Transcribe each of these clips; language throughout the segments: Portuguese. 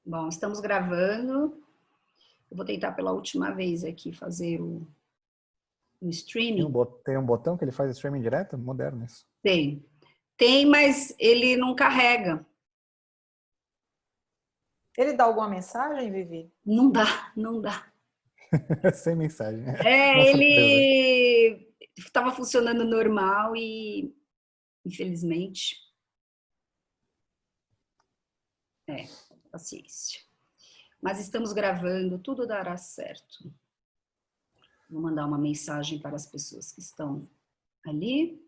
Bom, estamos gravando. Eu vou tentar pela última vez aqui fazer o streaming. Tem um botão que ele faz streaming direto? Moderno isso. Tem, mas ele não carrega. Ele dá alguma mensagem, Vivi? Não dá, não dá. Sem mensagem. Ele estava funcionando normal e, infelizmente, paciência. Mas estamos gravando, tudo dará certo. Vou mandar uma mensagem para as pessoas que estão ali.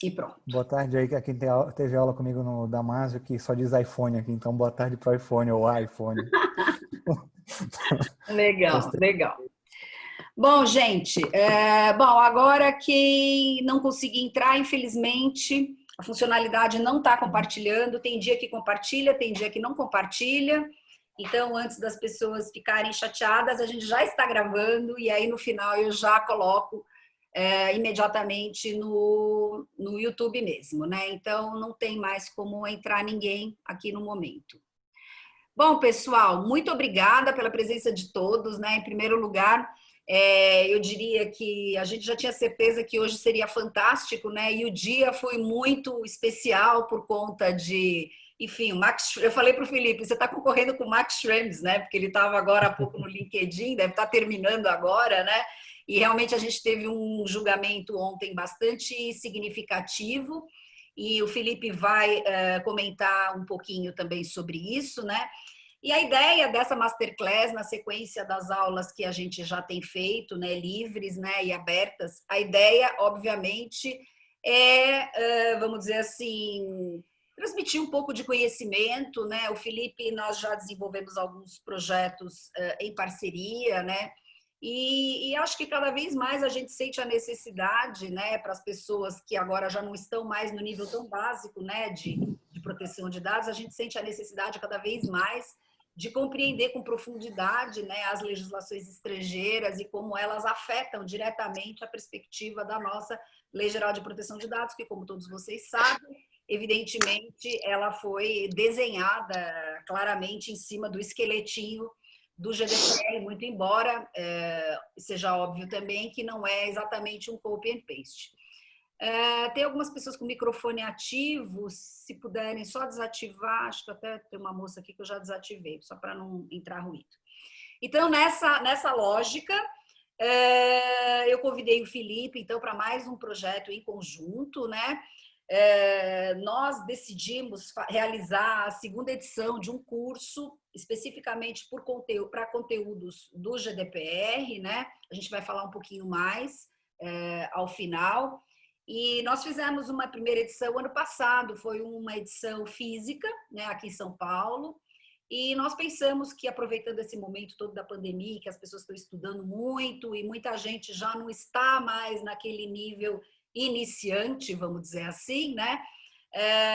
E pronto. Boa tarde aí, quem teve aula comigo no Damásio, que só diz iPhone aqui, então boa tarde para o iPhone ou iPhone. Legal, legal. Bom, gente, agora quem não conseguir entrar, infelizmente, a funcionalidade não está compartilhando, tem dia que compartilha, tem dia que não compartilha, então antes das pessoas ficarem chateadas, a gente já está gravando e aí no final eu já coloco imediatamente no YouTube mesmo, né? Então não tem mais como entrar ninguém aqui no momento. Bom, pessoal, muito obrigada pela presença de todos, né? Em primeiro lugar, eu diria que a gente já tinha certeza que hoje seria fantástico, né? E o dia foi muito especial por conta de, enfim, o Max. Eu falei para o Felipe, você está concorrendo com o Max Schrems, né? Porque ele estava agora há pouco no LinkedIn, deve estar terminando agora, né? E realmente a gente teve um julgamento ontem bastante significativo. E o Felipe vai comentar um pouquinho também sobre isso, né? E a ideia dessa masterclass, na sequência das aulas que a gente já tem feito, né, livres, né, e abertas, a ideia, obviamente, vamos dizer assim, transmitir um pouco de conhecimento, né? O Felipe, nós já desenvolvemos alguns projetos em parceria, né? E acho que cada vez mais a gente sente a necessidade, né, para as pessoas que agora já não estão mais no nível tão básico, né, de proteção de dados, a gente sente a necessidade cada vez mais de compreender com profundidade, né, as legislações estrangeiras e como elas afetam diretamente a perspectiva da nossa Lei Geral de Proteção de Dados, que, como todos vocês sabem, evidentemente, ela foi desenhada claramente em cima do esqueletinho do GDPR, muito embora seja óbvio também que não é exatamente um copy and paste. Tem algumas pessoas com microfone ativo, se puderem só desativar, acho que até tem uma moça aqui que eu já desativei, só para não entrar ruído. Então, nessa lógica, eu convidei o Felipe, então, para mais um projeto em conjunto, né? Nós decidimos realizar a segunda edição de um curso especificamente para conteúdos do GDPR, né? A gente vai falar um pouquinho mais ao final. E nós fizemos uma primeira edição ano passado, foi uma edição física, né, aqui em São Paulo, e nós pensamos que, aproveitando esse momento todo da pandemia, que as pessoas estão estudando muito e muita gente já não está mais naquele nível iniciante, vamos dizer assim, né?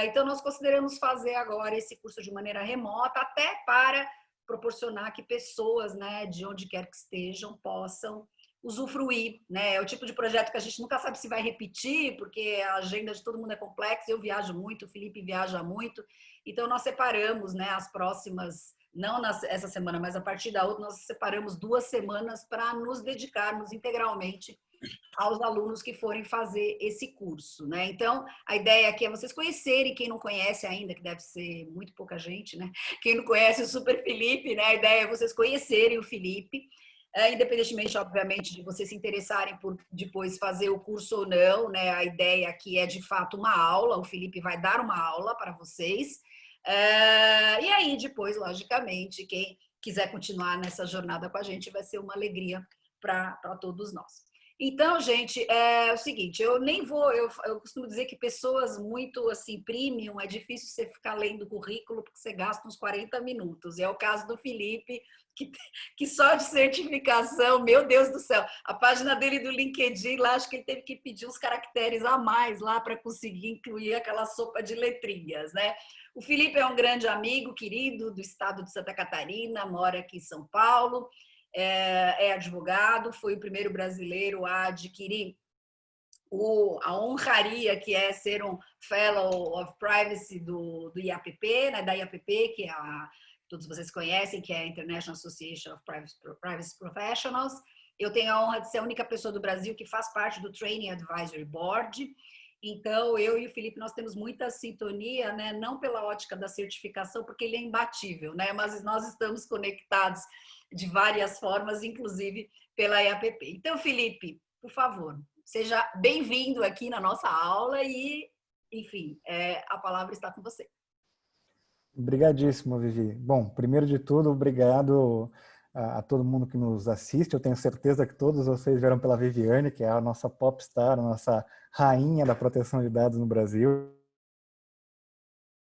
Então, nós consideramos fazer agora esse curso de maneira remota, até para proporcionar que pessoas, né, de onde quer que estejam, possam usufruir, né? É o tipo de projeto que a gente nunca sabe se vai repetir, porque a agenda de todo mundo é complexa, eu viajo muito, o Felipe viaja muito, então nós separamos, né, as próximas, não essa semana, mas a partir da outra, nós separamos 2 semanas para nos dedicarmos integralmente aos alunos que forem fazer esse curso, né? Então, a ideia aqui é vocês conhecerem, quem não conhece ainda, que deve ser muito pouca gente, né? Quem não conhece o Super Felipe, né? A ideia é vocês conhecerem o Felipe, independentemente, obviamente, de vocês se interessarem por depois fazer o curso ou não, né? A ideia aqui é, de fato, uma aula, o Felipe vai dar uma aula para vocês, e aí, depois, logicamente, quem quiser continuar nessa jornada com a gente, vai ser uma alegria para todos nós. Então, gente, é o seguinte, eu nem vou, eu costumo dizer que pessoas muito, assim, premium, é difícil você ficar lendo o currículo porque você gasta uns 40 minutos. É o caso do Felipe, que só de certificação, meu Deus do céu, a página dele do LinkedIn, lá acho que ele teve que pedir uns caracteres a mais lá para conseguir incluir aquela sopa de letrinhas, né? O Felipe é um grande amigo, querido, do estado de Santa Catarina, mora aqui em São Paulo, é advogado, foi o primeiro brasileiro a adquirir a honraria que é ser um Fellow of Privacy do IAPP, né, da IAPP, que todos vocês conhecem, que é a International Association of Privacy Professionals. Eu tenho a honra de ser a única pessoa do Brasil que faz parte do Training Advisory Board. Então, eu e o Felipe, nós temos muita sintonia, né? Não pela ótica da certificação, porque ele é imbatível, né? Mas nós estamos conectados de várias formas, inclusive pela IAPP. Então, Felipe, por favor, seja bem-vindo aqui na nossa aula e, enfim, a palavra está com você. Obrigadíssimo, Vivi. Bom, primeiro de tudo, obrigado a todo mundo que nos assiste. Eu tenho certeza que todos vocês vieram pela Viviane, que é a nossa popstar, a nossa rainha da proteção de dados no Brasil.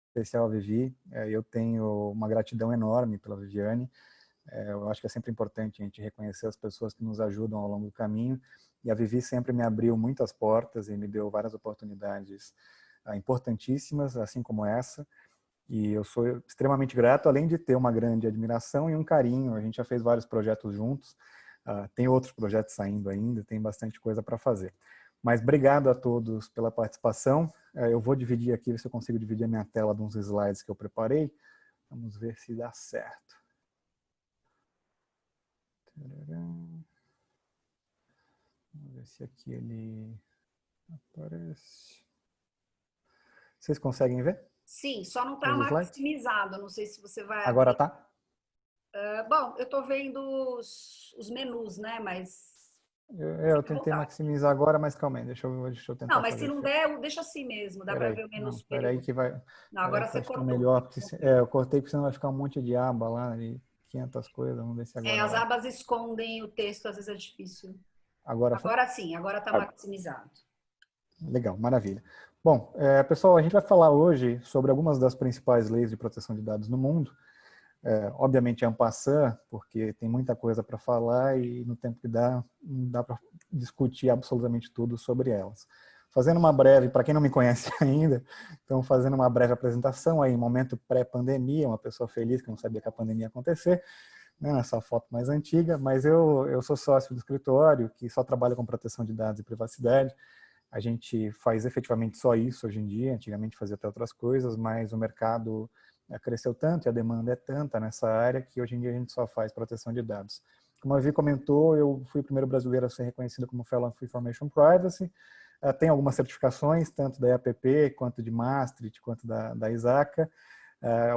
Especial, Vivi. Eu tenho uma gratidão enorme pela Viviane. Eu acho que é sempre importante a gente reconhecer as pessoas que nos ajudam ao longo do caminho. E a Vivi sempre me abriu muitas portas e me deu várias oportunidades importantíssimas, assim como essa. E eu sou extremamente grato, além de ter uma grande admiração e um carinho. A gente já fez vários projetos juntos, tem outros projetos saindo ainda, tem bastante coisa para fazer. Mas obrigado a todos pela participação. Eu vou dividir aqui, ver se eu consigo dividir a minha tela de uns slides que eu preparei. Vamos ver se dá certo. Vamos ver se aqui ele aparece. Vocês conseguem ver? Sim, só não está maximizado. Não sei se você vai... Agora tá? Bom, eu estou vendo os menus, né? Mas... Eu tentei maximizar agora, mas calma aí, deixa eu tentar. Não, mas se não der, deixa assim mesmo. Dá para ver o menu superior. Peraí que vai... Não, agora você cortou. Melhor, eu cortei porque senão vai ficar um monte de aba lá e 500 coisas. Vamos ver se agora... as abas escondem o texto, às vezes é difícil. Agora sim, agora está maximizado. Legal, maravilha. Bom, pessoal, a gente vai falar hoje sobre algumas das principais leis de proteção de dados no mundo. Obviamente é en passant, porque tem muita coisa para falar e no tempo que dá, não dá para discutir absolutamente tudo sobre elas. Fazendo uma breve, para quem não me conhece ainda, então fazendo uma breve apresentação aí, momento pré-pandemia, uma pessoa feliz que não sabia que a pandemia ia acontecer, né, nessa foto mais antiga, mas eu sou sócio do escritório que só trabalha com proteção de dados e privacidade. A gente faz efetivamente só isso hoje em dia, antigamente fazia até outras coisas, mas o mercado cresceu tanto e a demanda é tanta nessa área que hoje em dia a gente só faz proteção de dados. Como a Vi comentou, eu fui o primeiro brasileiro a ser reconhecido como Fellow of Information Privacy. Tem algumas certificações, tanto da IAPP, quanto de Maastricht, quanto da ISACA.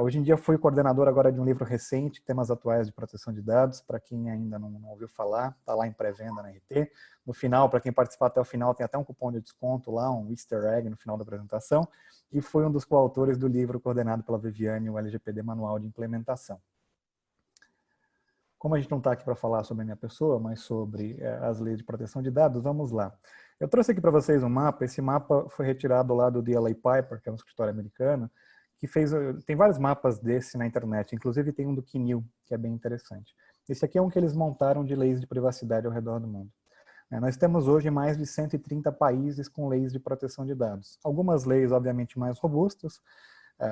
Hoje em dia fui coordenador agora de um livro recente, Temas Atuais de Proteção de Dados, para quem ainda não ouviu falar, está lá em pré-venda na RT. No final, para quem participar até o final, tem até um cupom de desconto lá, um easter egg no final da apresentação, e fui um dos coautores do livro coordenado pela Viviane, o LGPD Manual de Implementação. Como a gente não está aqui para falar sobre a minha pessoa, mas sobre as leis de proteção de dados, vamos lá. Eu trouxe aqui para vocês um mapa, esse mapa foi retirado lá do DLA Piper, que é um escritório americano, que tem vários mapas desse na internet, inclusive tem um do CNIL, que é bem interessante. Esse aqui é um que eles montaram de leis de privacidade ao redor do mundo. Nós temos hoje mais de 130 países com leis de proteção de dados. Algumas leis, obviamente, mais robustas,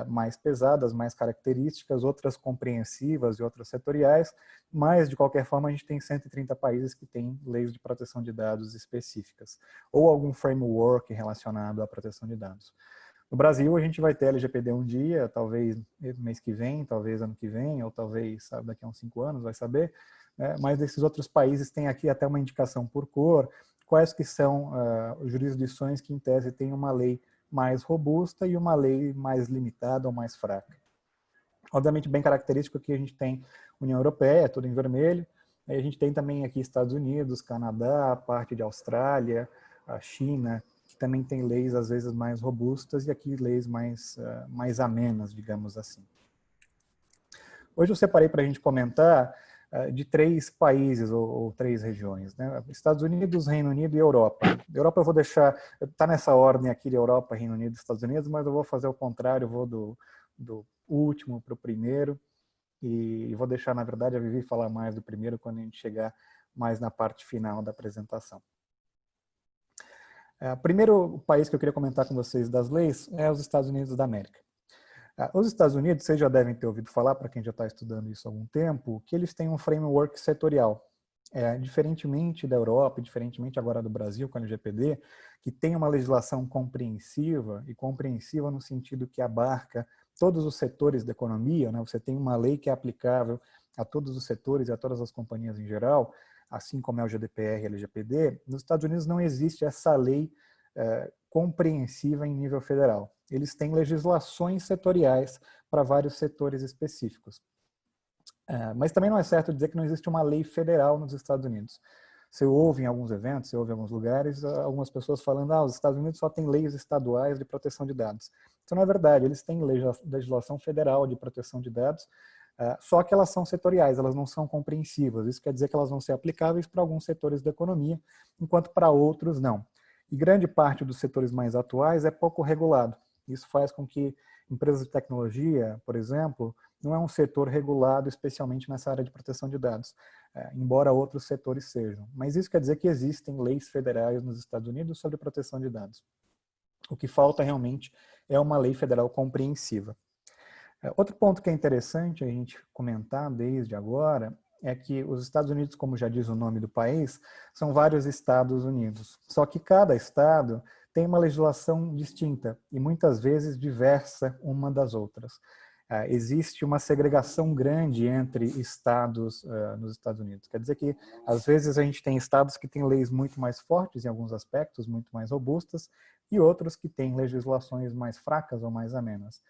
mais pesadas, mais características, outras compreensivas e outras setoriais, mas, de qualquer forma, a gente tem 130 países que têm leis de proteção de dados específicas, ou algum framework relacionado à proteção de dados. No Brasil, a gente vai ter LGPD um dia, talvez mês que vem, talvez ano que vem, ou talvez daqui a uns 5 anos, vai saber. Mas desses outros países tem aqui até uma indicação por cor, quais que são jurisdições que, em tese, têm uma lei mais robusta e uma lei mais limitada ou mais fraca. Obviamente, bem característico que a gente tem União Europeia, tudo em vermelho, aí a gente tem também aqui Estados Unidos, Canadá, parte de Austrália, a China, que também tem leis, às vezes, mais robustas, e aqui leis mais amenas, digamos assim. Hoje eu separei para a gente comentar de 3 países ou 3 regiões, né? Estados Unidos, Reino Unido e Europa. Europa eu vou deixar, está nessa ordem aqui de Europa, Reino Unido e Estados Unidos, mas eu vou fazer o contrário, eu vou do último para o primeiro, e vou deixar, na verdade, a Vivi falar mais do primeiro quando a gente chegar mais na parte final da apresentação. O primeiro país que eu queria comentar com vocês das leis é os Estados Unidos da América. Os Estados Unidos, vocês já devem ter ouvido falar, para quem já está estudando isso há algum tempo, que eles têm um framework setorial. diferentemente da Europa, diferentemente agora do Brasil com a LGPD, que tem uma legislação compreensiva, e compreensiva no sentido que abarca todos os setores da economia, né? Você tem uma lei que é aplicável a todos os setores e a todas as companhias em geral, assim como é o GDPR e a LGPD. Nos Estados Unidos não existe essa lei compreensiva em nível federal. Eles têm legislações setoriais para vários setores específicos. Mas também não é certo dizer que não existe uma lei federal nos Estados Unidos. Você ouve em alguns eventos, você ouve em alguns lugares, algumas pessoas falando os Estados Unidos só tem leis estaduais de proteção de dados. Isso não é verdade, eles têm legislação federal de proteção de dados, só que elas são setoriais, elas não são compreensivas. Isso quer dizer que elas vão ser aplicáveis para alguns setores da economia, enquanto para outros não. E grande parte dos setores mais atuais é pouco regulado. Isso faz com que empresas de tecnologia, por exemplo, não é um setor regulado especialmente nessa área de proteção de dados, embora outros setores sejam. Mas isso quer dizer que existem leis federais nos Estados Unidos sobre proteção de dados. O que falta realmente é uma lei federal compreensiva. Outro ponto que é interessante a gente comentar desde agora é que os Estados Unidos, como já diz o nome do país, são vários Estados Unidos. Só que cada estado tem uma legislação distinta e muitas vezes diversa uma das outras. Existe uma segregação grande entre estados nos Estados Unidos. Quer dizer que, às vezes, a gente tem estados que têm leis muito mais fortes em alguns aspectos, muito mais robustas, e outros que têm legislações mais fracas ou mais amenas.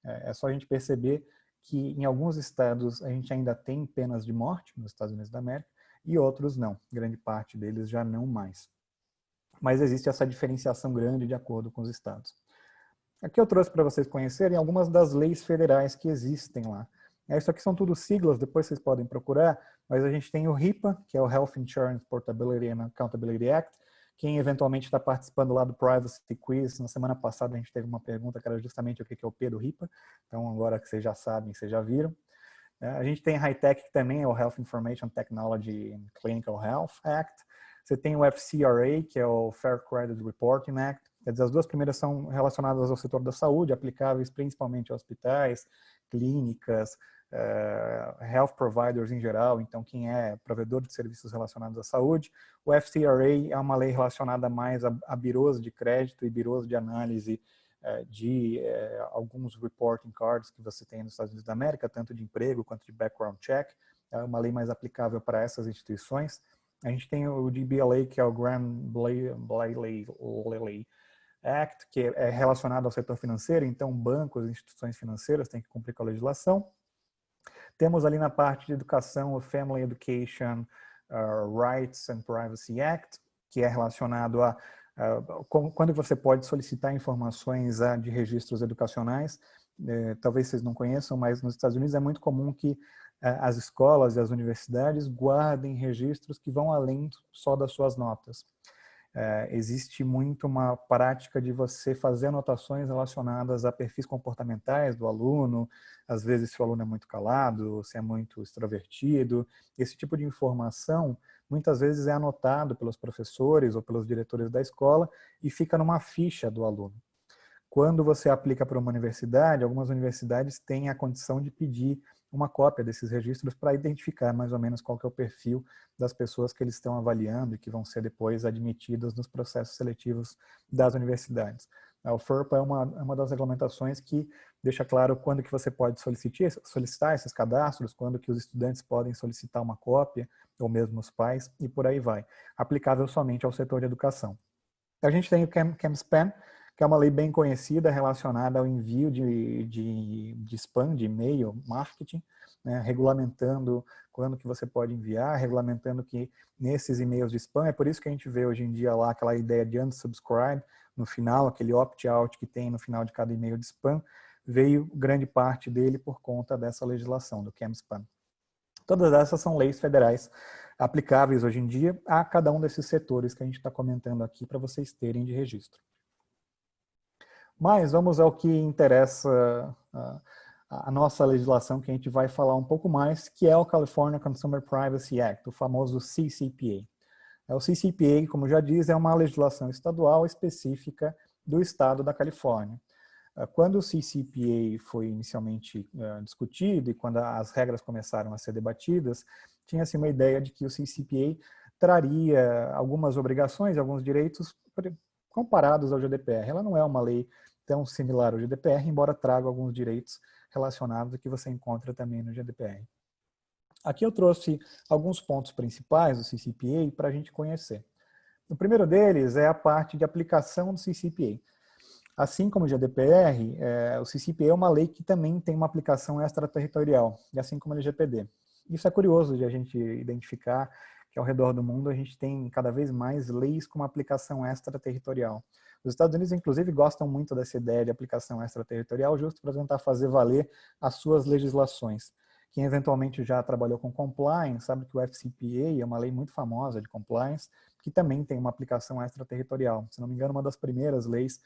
É só a gente perceber que em alguns estados a gente ainda tem penas de morte, nos Estados Unidos da América, e outros não. Grande parte deles já não mais. Mas existe essa diferenciação grande de acordo com os estados. Aqui eu trouxe para vocês conhecerem algumas das leis federais que existem lá. Isso aqui são tudo siglas, depois vocês podem procurar, mas a gente tem o HIPAA, que é o Health Insurance Portability and Accountability Act. Quem eventualmente está participando lá do Privacy Quiz, na semana passada a gente teve uma pergunta que era justamente o que é o P do HIPAA, então agora que vocês já sabem, vocês já viram. A gente tem HITECH, que também é o Health Information Technology and Clinical Health Act. Você tem o FCRA, que é o Fair Credit Reporting Act. Quer dizer, as duas primeiras são relacionadas ao setor da saúde, aplicáveis principalmente a hospitais, clínicas, health providers em geral, então quem é provedor de serviços relacionados à saúde. O FCRA é uma lei relacionada mais a birôs de crédito e birôs de análise de alguns reporting cards que você tem nos Estados Unidos da América, tanto de emprego quanto de background check. É uma lei mais aplicável para essas instituições. A gente tem o DBLA, que é o Graham-Bliley Act, que é relacionado ao setor financeiro, então bancos e instituições financeiras têm que cumprir com a legislação. Temos ali na parte de educação o Family Education Rights and Privacy Act, que é relacionado a quando você pode solicitar informações de registros educacionais. Talvez vocês não conheçam, mas nos Estados Unidos é muito comum que as escolas e as universidades guardem registros que vão além só das suas notas. Existe muito uma prática de você fazer anotações relacionadas a perfis comportamentais do aluno, às vezes se o aluno é muito calado, se é muito extrovertido. Esse tipo de informação muitas vezes é anotado pelos professores ou pelos diretores da escola e fica numa ficha do aluno. Quando você aplica para uma universidade, algumas universidades têm a condição de pedir uma cópia desses registros para identificar mais ou menos qual que é o perfil das pessoas que eles estão avaliando e que vão ser depois admitidas nos processos seletivos das universidades. O FERPA é uma das regulamentações que deixa claro quando que você pode solicitar esses cadastros, quando que os estudantes podem solicitar uma cópia, ou mesmo os pais, e por aí vai. Aplicável somente ao setor de educação. A gente tem o CAN-SPAM, que é uma lei bem conhecida relacionada ao envio de spam, de e-mail, marketing, né, regulamentando quando que você pode enviar, regulamentando que nesses e-mails de spam, é por isso que a gente vê hoje em dia lá aquela ideia de unsubscribe no final, aquele opt-out que tem no final de cada e-mail de spam, veio grande parte dele por conta dessa legislação do CAN-SPAM. Todas essas são leis federais aplicáveis hoje em dia a cada um desses setores que a gente está comentando aqui para vocês terem de registro. Mas vamos ao que interessa a nossa legislação, que a gente vai falar um pouco mais, que é o California Consumer Privacy Act, o famoso CCPA. O CCPA, como já diz, é uma legislação estadual específica do estado da Califórnia. Quando o CCPA foi inicialmente discutido e quando as regras começaram a ser debatidas, tinha-se uma ideia de que o CCPA traria algumas obrigações, alguns direitos comparados ao GDPR. Ela não é uma lei tão similar ao GDPR, embora traga alguns direitos relacionados que você encontra também no GDPR. Aqui eu trouxe alguns pontos principais do CCPA para a gente conhecer. O primeiro deles é a parte de aplicação do CCPA. Assim como o GDPR, o CCPA é uma lei que também tem uma aplicação extraterritorial, e assim como o LGPD. Isso é curioso de a gente identificar que ao redor do mundo a gente tem cada vez mais leis com uma aplicação extraterritorial. Os Estados Unidos, inclusive, gostam muito dessa ideia de aplicação extraterritorial, justo para tentar fazer valer as suas legislações. Quem eventualmente já trabalhou com compliance sabe que o FCPA é uma lei muito famosa de compliance, que também tem uma aplicação extraterritorial. Se não me engano, uma das primeiras leis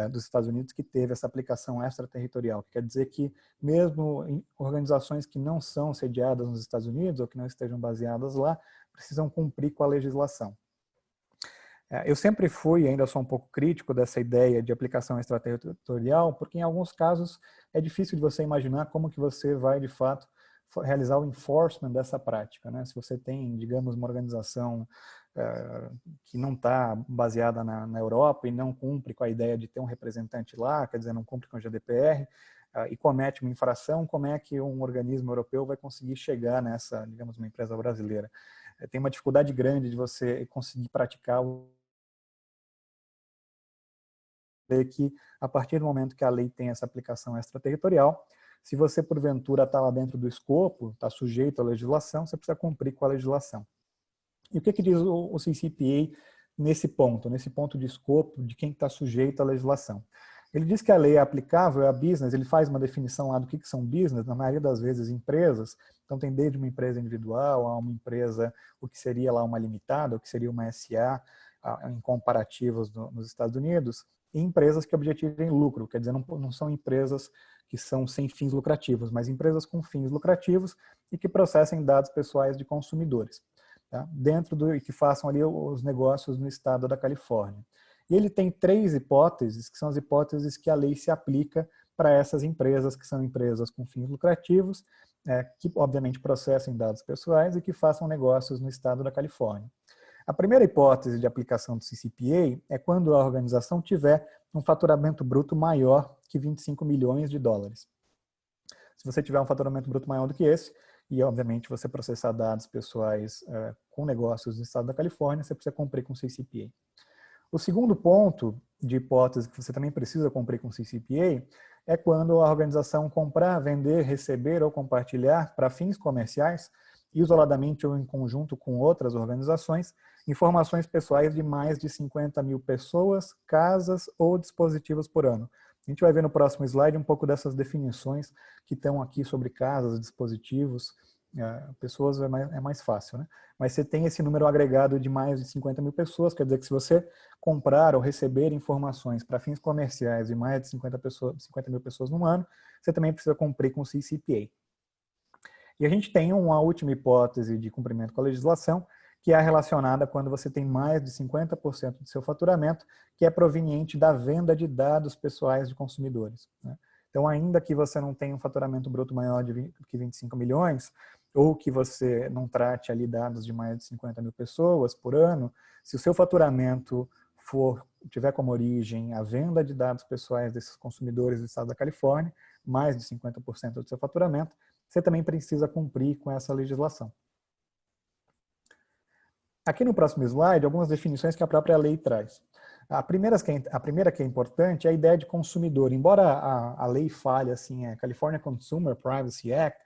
dos Estados Unidos que teve essa aplicação extraterritorial, que quer dizer que mesmo em organizações que não são sediadas nos Estados Unidos ou que não estejam baseadas lá, precisam cumprir com a legislação. Eu sempre fui, ainda sou um pouco crítico dessa ideia de aplicação extraterritorial, porque em alguns casos é difícil de você imaginar como que você vai, de fato, realizar o enforcement dessa prática, né? Se você tem, digamos, uma organização que não está baseada na Europa e não cumpre com a ideia de ter um representante lá, quer dizer, não cumpre com o GDPR, e comete uma infração, como é que um organismo europeu vai conseguir chegar nessa, digamos, uma empresa brasileira? Tem uma dificuldade grande de você conseguir praticar que a partir do momento que a lei tem essa aplicação extraterritorial, se você porventura está lá dentro do escopo, está sujeito à legislação, você precisa cumprir com a legislação. E o que diz o CCPA nesse ponto de escopo de quem está sujeito à legislação? Ele diz que a lei é aplicável a business, ele faz uma definição lá do que são business, na maioria das vezes empresas, então tem desde uma empresa individual a uma empresa, o que seria lá uma limitada, o que seria uma SA, em comparativos nos Estados Unidos, e empresas que objetivem lucro, quer dizer, não são empresas que são sem fins lucrativos, mas empresas com fins lucrativos e que processem dados pessoais de consumidores, tá? E que façam ali os negócios no estado da Califórnia. E ele tem 3 hipóteses, que são as hipóteses que a lei se aplica para essas empresas, que são empresas com fins lucrativos, que obviamente processem dados pessoais e que façam negócios no estado da Califórnia. A primeira hipótese de aplicação do CCPA é quando a organização tiver um faturamento bruto maior que 25 milhões de dólares. Se você tiver um faturamento bruto maior do que esse, e obviamente você processar dados pessoais com negócios no estado da Califórnia, você precisa cumprir com o CCPA. O segundo ponto de hipótese que você também precisa cumprir com o CCPA é quando a organização comprar, vender, receber ou compartilhar para fins comerciais, isoladamente ou em conjunto com outras organizações, informações pessoais de mais de 50 mil pessoas, casas ou dispositivos por ano. A gente vai ver no próximo slide um pouco dessas definições que estão aqui sobre casas, dispositivos, pessoas é mais fácil, né? Mas você tem esse número agregado de mais de 50 mil pessoas, quer dizer que se você comprar ou receber informações para fins comerciais de mais de 50 mil pessoas no ano, você também precisa cumprir com o CCPA. E a gente tem uma última hipótese de cumprimento com a legislação, que é relacionada quando você tem mais de 50% do seu faturamento, que é proveniente da venda de dados pessoais de consumidores, né? Então, ainda que você não tenha um faturamento bruto maior que 25 milhões, ou que você não trate ali dados de mais de 50 mil pessoas por ano, se o seu faturamento tiver como origem a venda de dados pessoais desses consumidores do estado da Califórnia, mais de 50% do seu faturamento, você também precisa cumprir com essa legislação. Aqui no próximo slide, algumas definições que a própria lei traz. A primeira que é importante é a ideia de consumidor. Embora a lei fale assim, California Consumer Privacy Act,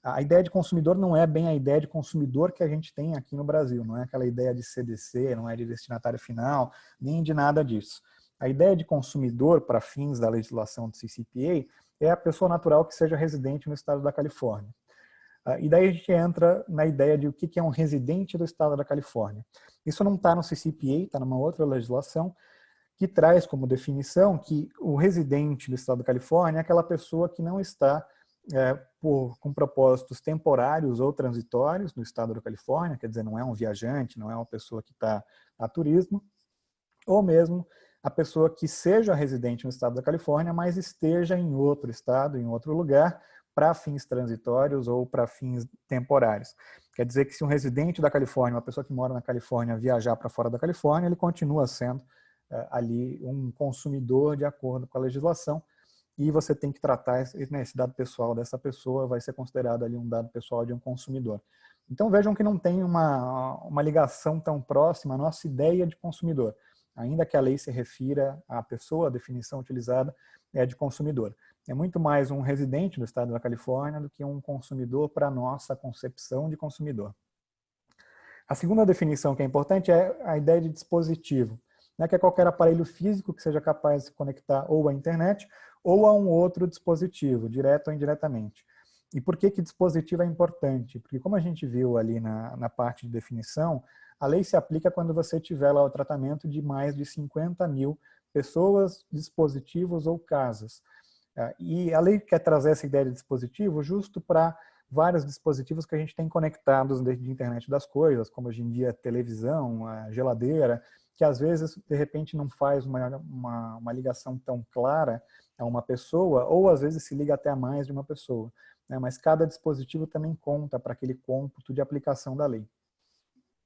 a ideia de consumidor não é bem a ideia de consumidor que a gente tem aqui no Brasil, não é aquela ideia de CDC, não é de destinatário final, nem de nada disso. A ideia de consumidor para fins da legislação do CCPA é a pessoa natural que seja residente no estado da Califórnia. E daí a gente entra na ideia de o que é um residente do estado da Califórnia. Isso não está no CCPA, está numa outra legislação, que traz como definição que o residente do estado da Califórnia é aquela pessoa que não está com propósitos temporários ou transitórios no estado da Califórnia, quer dizer, não é um viajante, não é uma pessoa que está a turismo, ou mesmo a pessoa que seja residente no estado da Califórnia, mas esteja em outro estado, em outro lugar, para fins transitórios ou para fins temporários. Quer dizer que se um residente da Califórnia, uma pessoa que mora na Califórnia, viajar para fora da Califórnia, ele continua sendo ali um consumidor de acordo com a legislação, e você tem que tratar esse dado pessoal dessa pessoa, vai ser considerado ali um dado pessoal de um consumidor. Então vejam que não tem uma ligação tão próxima à nossa ideia de consumidor, ainda que a lei se refira à pessoa, a definição utilizada é de consumidor. É muito mais um residente do estado da Califórnia do que um consumidor para a nossa concepção de consumidor. A segunda definição que é importante é a ideia de dispositivo, né, que é qualquer aparelho físico que seja capaz de se conectar ou à internet ou a um outro dispositivo, direto ou indiretamente. E por que dispositivo é importante? Porque como a gente viu ali na parte de definição, a lei se aplica quando você tiver lá o tratamento de mais de 50 mil pessoas, dispositivos ou casas. E a lei quer trazer essa ideia de dispositivo justo para vários dispositivos que a gente tem conectados desde a internet das coisas, como hoje em dia a televisão, a geladeira, que às vezes, de repente, não faz uma ligação tão clara a uma pessoa, ou às vezes se liga até a mais de uma pessoa, né? Mas cada dispositivo também conta para aquele cômputo de aplicação da lei.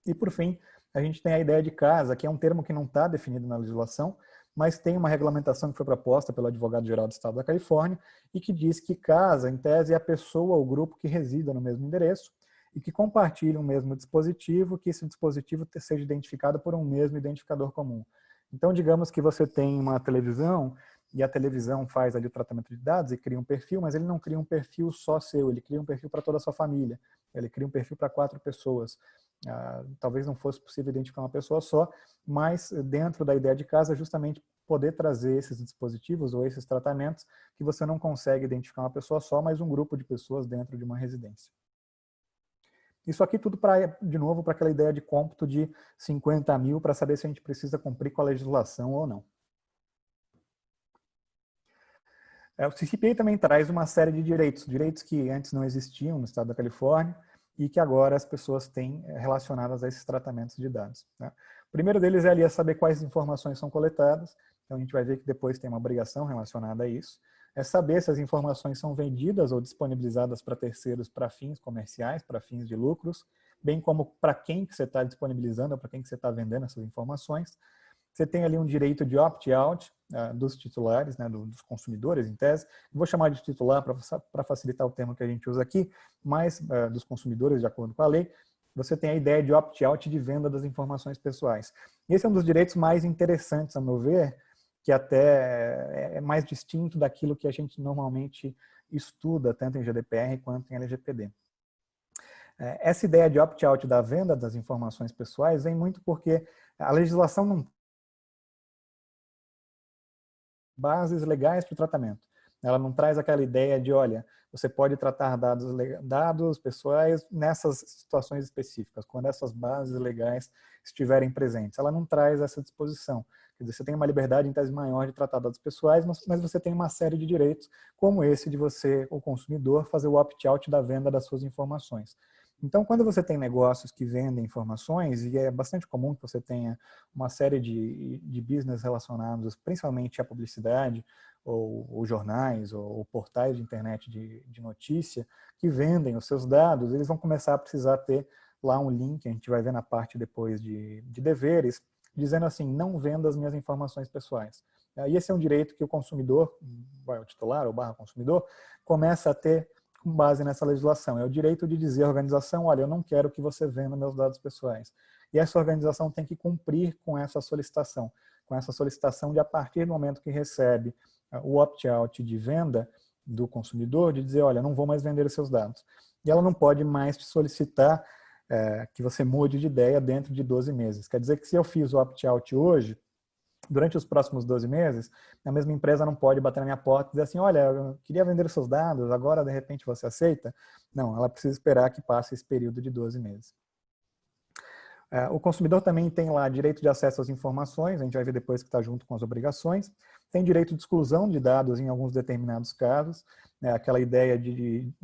E, por fim, a gente tem a ideia de casa, que é um termo que não está definido na legislação, mas tem uma regulamentação que foi proposta pelo advogado-geral do estado da Califórnia e que diz que casa, em tese, é a pessoa ou grupo que resida no mesmo endereço e que compartilha o mesmo dispositivo, que esse dispositivo seja identificado por um mesmo identificador comum. Então, digamos que você tem uma televisão e a televisão faz ali o tratamento de dados e cria um perfil, mas ele não cria um perfil só seu, ele cria um perfil para toda a sua família, ele cria um perfil para 4 pessoas. Talvez não fosse possível identificar uma pessoa só, mas dentro da ideia de casa, justamente poder trazer esses dispositivos ou esses tratamentos que você não consegue identificar uma pessoa só, mas um grupo de pessoas dentro de uma residência. Isso aqui tudo, de novo, para aquela ideia de cômputo de 50 mil, para saber se a gente precisa cumprir com a legislação ou não. O CCPA também traz uma série de direitos que antes não existiam no estado da Califórnia e que agora as pessoas têm relacionadas a esses tratamentos de dados, né? O primeiro deles é ali saber quais informações são coletadas, então a gente vai ver que depois tem uma obrigação relacionada a isso. É saber se as informações são vendidas ou disponibilizadas para terceiros para fins comerciais, para fins de lucros, bem como para quem que você está disponibilizando ou para quem que você está vendendo essas informações. Você tem ali um direito de opt-out dos titulares, né, dos consumidores, em tese. Vou chamar de titular para facilitar o termo que a gente usa aqui, mas dos consumidores, de acordo com a lei, você tem a ideia de opt-out de venda das informações pessoais. Esse é um dos direitos mais interessantes, a meu ver, que até é mais distinto daquilo que a gente normalmente estuda, tanto em GDPR quanto em LGPD. Essa ideia de opt-out da venda das informações pessoais vem muito porque a legislação não bases legais para o tratamento. Ela não traz aquela ideia de, olha, você pode tratar dados pessoais nessas situações específicas, quando essas bases legais estiverem presentes. Ela não traz essa disposição. Quer dizer, você tem uma liberdade em tese maior de tratar dados pessoais, mas você tem uma série de direitos, como esse de você, o consumidor, fazer o opt-out da venda das suas informações. Então, quando você tem negócios que vendem informações, e é bastante comum que você tenha uma série de business relacionados principalmente à publicidade, ou jornais, ou portais de internet de notícia, que vendem os seus dados, eles vão começar a precisar ter lá um link, a gente vai ver na parte depois de deveres, dizendo assim, não venda as minhas informações pessoais. E esse é um direito que o consumidor, o titular ou barra consumidor, começa a ter com base nessa legislação. É o direito de dizer à organização, olha, eu não quero que você venda meus dados pessoais. E essa organização tem que cumprir com essa solicitação de, a partir do momento que recebe o opt-out de venda do consumidor, de dizer, olha, não vou mais vender os seus dados. E ela não pode mais te solicitar que você mude de ideia dentro de 12 meses. Quer dizer que se eu fiz o opt-out hoje, durante os próximos 12 meses, a mesma empresa não pode bater na minha porta e dizer assim, olha, eu queria vender os seus dados, agora de repente você aceita? Não, ela precisa esperar que passe esse período de 12 meses. O consumidor também tem lá direito de acesso às informações, a gente vai ver depois que está junto com as obrigações, tem direito de exclusão de dados em alguns determinados casos, né? Aquela ideia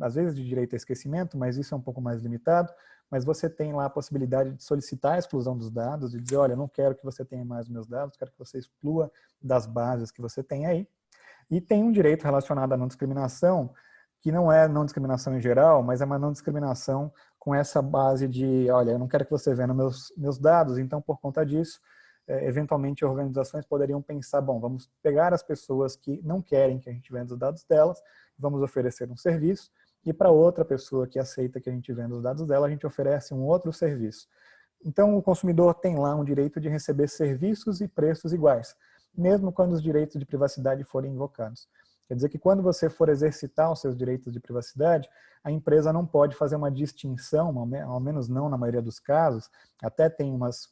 às vezes, de direito a esquecimento, mas isso é um pouco mais limitado, mas você tem lá a possibilidade de solicitar a exclusão dos dados, de dizer, olha, eu não quero que você tenha mais os meus dados, quero que você exclua das bases que você tem aí. E tem um direito relacionado à não discriminação, que não é não discriminação em geral, mas é uma não discriminação com essa base de, olha, eu não quero que você venda meus dados, então por conta disso, eventualmente organizações poderiam pensar, bom, vamos pegar as pessoas que não querem que a gente venda os dados delas, vamos oferecer um serviço, e para outra pessoa que aceita que a gente venda os dados dela, a gente oferece um outro serviço. Então o consumidor tem lá um direito de receber serviços e preços iguais, mesmo quando os direitos de privacidade forem invocados. Quer dizer que quando você for exercitar os seus direitos de privacidade, a empresa não pode fazer uma distinção, ao menos não na maioria dos casos, até tem umas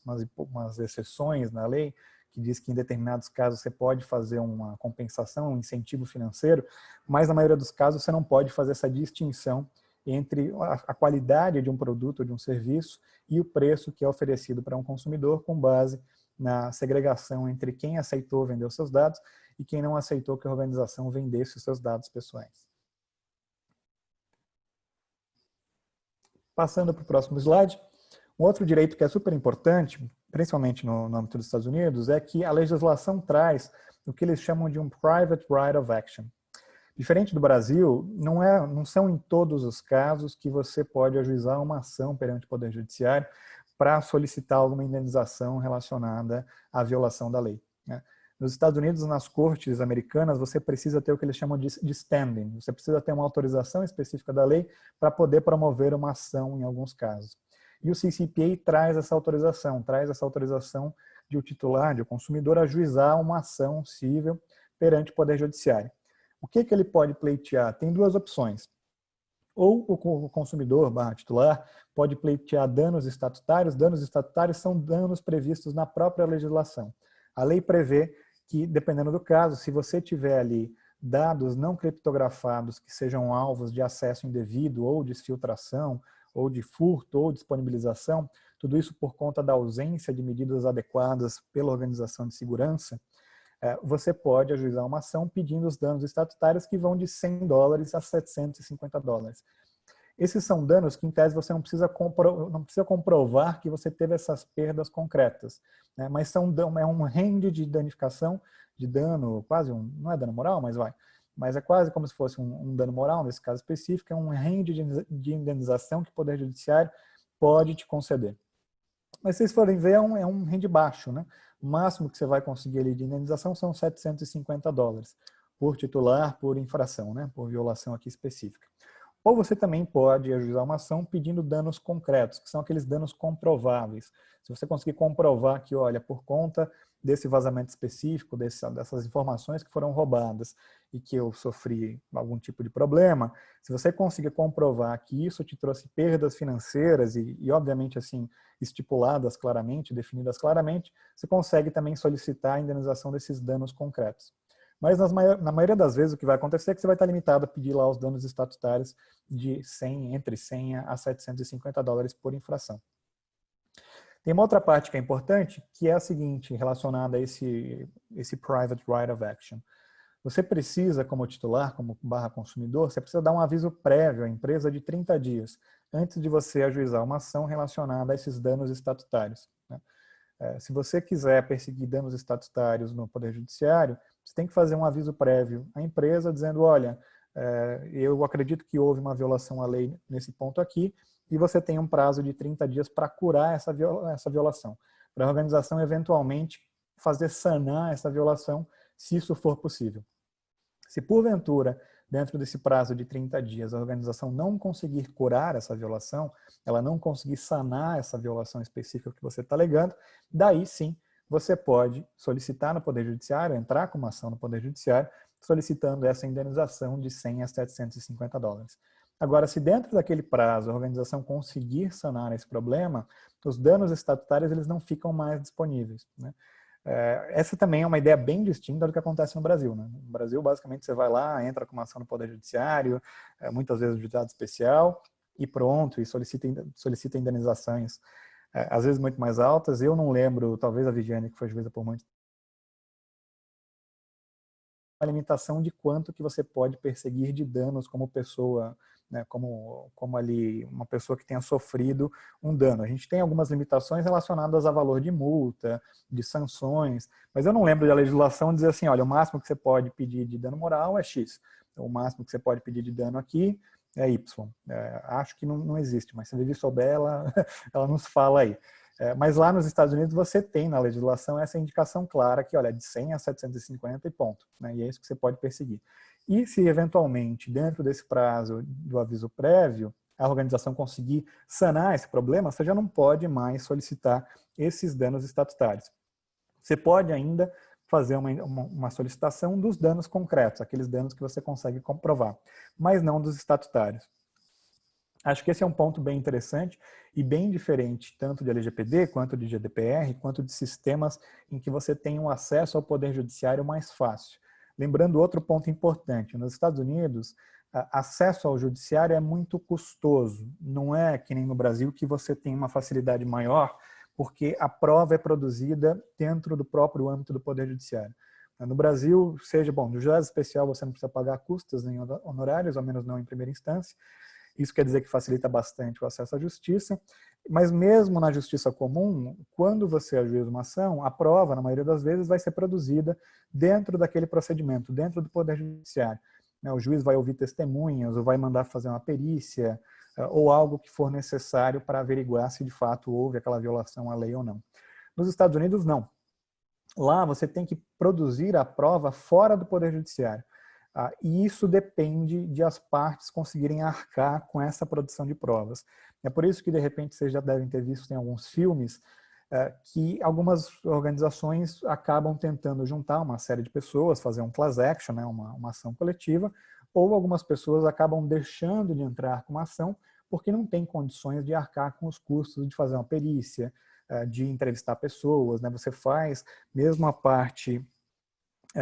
exceções na lei, que diz que em determinados casos você pode fazer uma compensação, um incentivo financeiro, mas na maioria dos casos você não pode fazer essa distinção entre a qualidade de um produto ou de um serviço e o preço que é oferecido para um consumidor com base na segregação entre quem aceitou vender os seus dados e quem não aceitou que a organização vendesse os seus dados pessoais. Passando para o próximo slide, um outro direito que é super importante, principalmente no âmbito dos Estados Unidos, é que a legislação traz o que eles chamam de um private right of action. Diferente do Brasil, não são em todos os casos que você pode ajuizar uma ação perante o Poder Judiciário para solicitar alguma indenização relacionada à violação da lei, né? Nos Estados Unidos, nas cortes americanas, você precisa ter o que eles chamam de standing. Você precisa ter uma autorização específica da lei para poder promover uma ação em alguns casos. E o CCPA traz essa autorização de o titular, de o consumidor, ajuizar uma ação civil perante o Poder Judiciário. O que ele pode pleitear? Tem duas opções. Ou o consumidor, titular, pode pleitear danos estatutários. Danos estatutários são danos previstos na própria legislação. A lei prevê que, dependendo do caso, se você tiver ali dados não criptografados que sejam alvos de acesso indevido ou de exfiltração, ou de furto ou disponibilização, tudo isso por conta da ausência de medidas adequadas pela Organização de Segurança, você pode ajuizar uma ação pedindo os danos estatutários que vão de $100 a $750. Esses são danos que, em tese, você não precisa comprovar que você teve essas perdas concretas, né? Mas é um range de danificação, de dano, não é dano moral, mas é quase como se fosse um dano moral, nesse caso específico, é um range de indenização que o Poder Judiciário pode te conceder. Mas se vocês forem ver, é um range baixo, né? O máximo que você vai conseguir ali de indenização são $750 por titular, por infração, né? Por violação aqui específica. Ou você também pode ajuizar uma ação pedindo danos concretos, que são aqueles danos comprováveis. Se você conseguir comprovar que, olha, por conta desse vazamento específico, dessas informações que foram roubadas e que eu sofri algum tipo de problema, se você conseguir comprovar que isso te trouxe perdas financeiras e obviamente, assim, estipuladas claramente, definidas claramente, você consegue também solicitar a indenização desses danos concretos. Mas na maioria das vezes o que vai acontecer é que você vai estar limitado a pedir lá os danos estatutários de entre $100 a $750 por infração. Tem uma outra parte que é importante, que é a seguinte, relacionada a esse Private Right of Action. Você precisa, como titular, como consumidor, você precisa dar um aviso prévio à empresa de 30 dias, antes de você ajuizar uma ação relacionada a esses danos estatutários, né? Se você quiser perseguir danos estatutários no Poder Judiciário, você tem que fazer um aviso prévio à empresa dizendo, olha, eu acredito que houve uma violação à lei nesse ponto aqui, e você tem um prazo de 30 dias para curar essa violação, para a organização eventualmente sanar essa violação, se isso for possível. Se porventura, dentro desse prazo de 30 dias, a organização não conseguir curar essa violação, ela não conseguir sanar essa violação específica que você está alegando, daí sim você pode solicitar no Poder Judiciário, entrar com uma ação no Poder Judiciário, solicitando essa indenização de $100 a $750. Agora, se dentro daquele prazo a organização conseguir sanar esse problema, os danos estatutários eles não ficam mais disponíveis, né? Essa também é uma ideia bem distinta do que acontece no Brasil, né? No Brasil, basicamente, você vai lá, entra com uma ação no Poder Judiciário, muitas vezes de juizado especial, e pronto, e solicita indenizações, às vezes muito mais altas. Eu não lembro, talvez a Viviane, que foi juíza por muito limitação de quanto que você pode perseguir de danos como pessoa, né, como ali uma pessoa que tenha sofrido um dano. A gente tem algumas limitações relacionadas a valor de multa, de sanções, mas eu não lembro da legislação dizer assim, olha, o máximo que você pode pedir de dano moral é X, o máximo que você pode pedir de dano aqui é Y. Acho que não existe, mas se a Vivi souber, ela nos fala aí. Mas lá nos Estados Unidos você tem na legislação essa indicação clara que, olha, de 100 a 750 e ponto, né? E é isso que você pode perseguir. E se eventualmente, dentro desse prazo do aviso prévio, a organização conseguir sanar esse problema, você já não pode mais solicitar esses danos estatutários. Você pode ainda fazer uma solicitação dos danos concretos, aqueles danos que você consegue comprovar, mas não dos estatutários. Acho que esse é um ponto bem interessante e bem diferente tanto de LGPD, quanto de GDPR, quanto de sistemas em que você tem um acesso ao poder judiciário mais fácil. Lembrando outro ponto importante, nos Estados Unidos, acesso ao judiciário é muito custoso. Não é que nem no Brasil que você tem uma facilidade maior, porque a prova é produzida dentro do próprio âmbito do poder judiciário. No Brasil, no juizado especial você não precisa pagar custas nem honorários, ao menos não em primeira instância. Isso quer dizer que facilita bastante o acesso à justiça, mas mesmo na justiça comum, quando você ajuiza uma ação, a prova, na maioria das vezes, vai ser produzida dentro daquele procedimento, dentro do Poder Judiciário. O juiz vai ouvir testemunhas, ou vai mandar fazer uma perícia, ou algo que for necessário para averiguar se de fato houve aquela violação à lei ou não. Nos Estados Unidos, não. Lá você tem que produzir a prova fora do Poder Judiciário. E isso depende de as partes conseguirem arcar com essa produção de provas. É por isso que, de repente, vocês já devem ter visto em alguns filmes que algumas organizações acabam tentando juntar uma série de pessoas, fazer um class action, né, uma ação coletiva, ou algumas pessoas acabam deixando de entrar com uma ação porque não tem condições de arcar com os custos de fazer uma perícia, de entrevistar pessoas, né? Você faz, mesmo a parte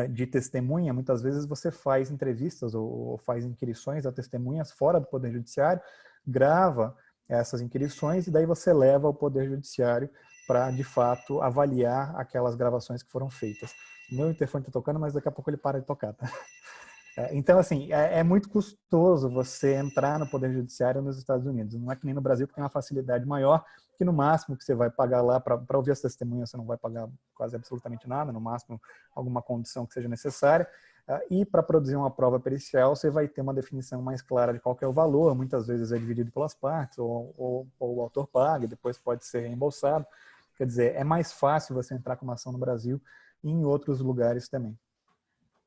de testemunha, muitas vezes você faz entrevistas ou faz inquirições a testemunhas fora do Poder Judiciário, grava essas inquirições e daí você leva ao Poder Judiciário para, de fato, avaliar aquelas gravações que foram feitas. Meu interfone está tocando, mas daqui a pouco ele para de tocar, tá? Então, assim, é muito custoso você entrar no Poder Judiciário nos Estados Unidos. Não é que nem no Brasil, que tem uma facilidade maior, que no máximo que você vai pagar lá para ouvir as testemunhas, você não vai pagar quase absolutamente nada, no máximo alguma condição que seja necessária. E para produzir uma prova pericial, você vai ter uma definição mais clara de qual que é o valor, muitas vezes é dividido pelas partes, ou o autor paga, e depois pode ser reembolsado. Quer dizer, é mais fácil você entrar com uma ação no Brasil e em outros lugares também.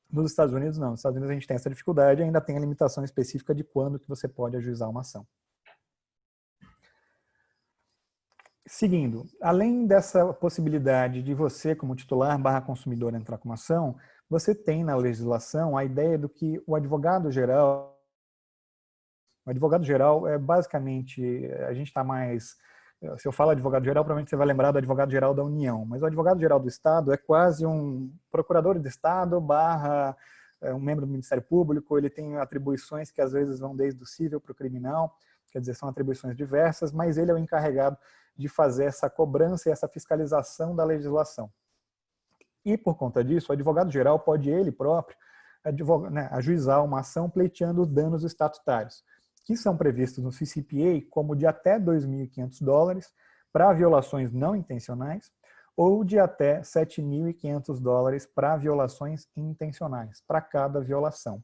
Nos Estados Unidos, não. Nos Estados Unidos a gente tem essa dificuldade e ainda tem a limitação específica de quando que você pode ajuizar uma ação. Seguindo, além dessa possibilidade de você, como titular / consumidor, entrar com uma ação, você tem na legislação a ideia do que o advogado-geral é basicamente, a gente está mais... Se eu falo advogado-geral, provavelmente você vai lembrar do advogado-geral da União, mas o advogado-geral do Estado é quase um procurador de Estado / um membro do Ministério Público. Ele tem atribuições que às vezes vão desde o civil para o criminal, quer dizer, são atribuições diversas, mas ele é o encarregado de fazer essa cobrança e essa fiscalização da legislação. E por conta disso, o advogado-geral pode ele próprio ajuizar uma ação pleiteando os danos estatutários, que são previstos no CCPA como de até $2.500 para violações não intencionais ou de até $7.500 para violações intencionais, para cada violação.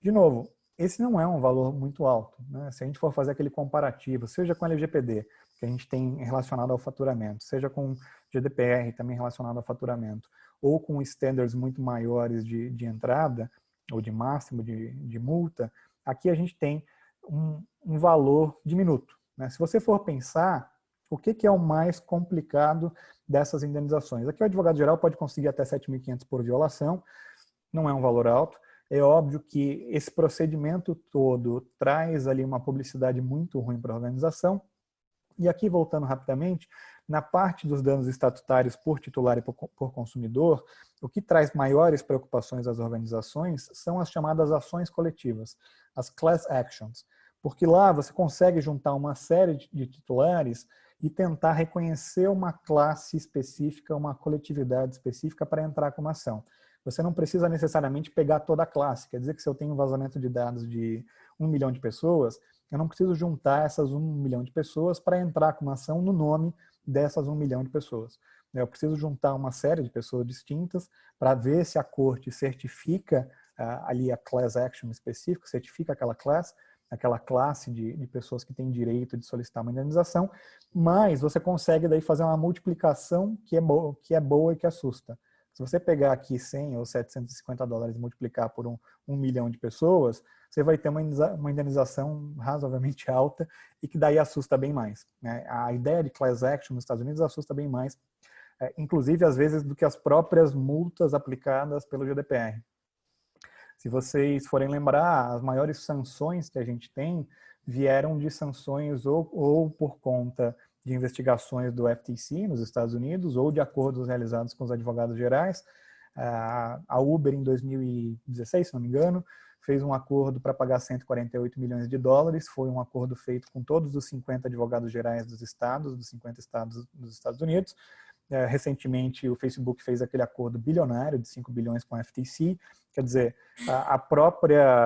De novo, esse não é um valor muito alto, né? Se a gente for fazer aquele comparativo, seja com a LGPD, que a gente tem relacionado ao faturamento, seja com GDPR, também relacionado ao faturamento, ou com standards muito maiores de entrada, ou de máximo de multa, aqui a gente tem um valor diminuto, né? Se você for pensar, o que é o mais complicado dessas indenizações? Aqui o advogado-geral pode conseguir até $7.500 por violação, não é um valor alto. É óbvio que esse procedimento todo traz ali uma publicidade muito ruim para a organização. E aqui, voltando rapidamente, na parte dos danos estatutários por titular e por consumidor, o que traz maiores preocupações às organizações são as chamadas ações coletivas, as class actions, porque lá você consegue juntar uma série de titulares e tentar reconhecer uma classe específica, uma coletividade específica para entrar com uma ação. você não precisa necessariamente pegar toda a classe. Quer dizer que se eu tenho um vazamento de dados de 1 milhão de pessoas, eu não preciso juntar essas 1 milhão de pessoas para entrar com uma ação no nome dessas 1 milhão de pessoas. Eu preciso juntar uma série de pessoas distintas para ver se a corte certifica ali a class action específica, certifica aquela classe de pessoas que têm direito de solicitar uma indenização, mas você consegue daí fazer uma multiplicação que é boa e que assusta. Se você pegar aqui 100 ou 750 dólares e multiplicar por 1 milhão de pessoas, você vai ter uma indenização razoavelmente alta e que daí assusta bem mais, né? A ideia de class action nos Estados Unidos assusta bem mais, inclusive às vezes do que as próprias multas aplicadas pelo GDPR. Se vocês forem lembrar, as maiores sanções que a gente tem vieram de sanções ou por conta de investigações do FTC nos Estados Unidos ou de acordos realizados com os advogados gerais. A Uber, em 2016, se não me engano, fez um acordo para pagar 148 milhões de dólares. Foi um acordo feito com todos os 50 advogados gerais dos 50 estados dos Estados Unidos. Recentemente, o Facebook fez aquele acordo bilionário de 5 bilhões com a FTC. Quer dizer,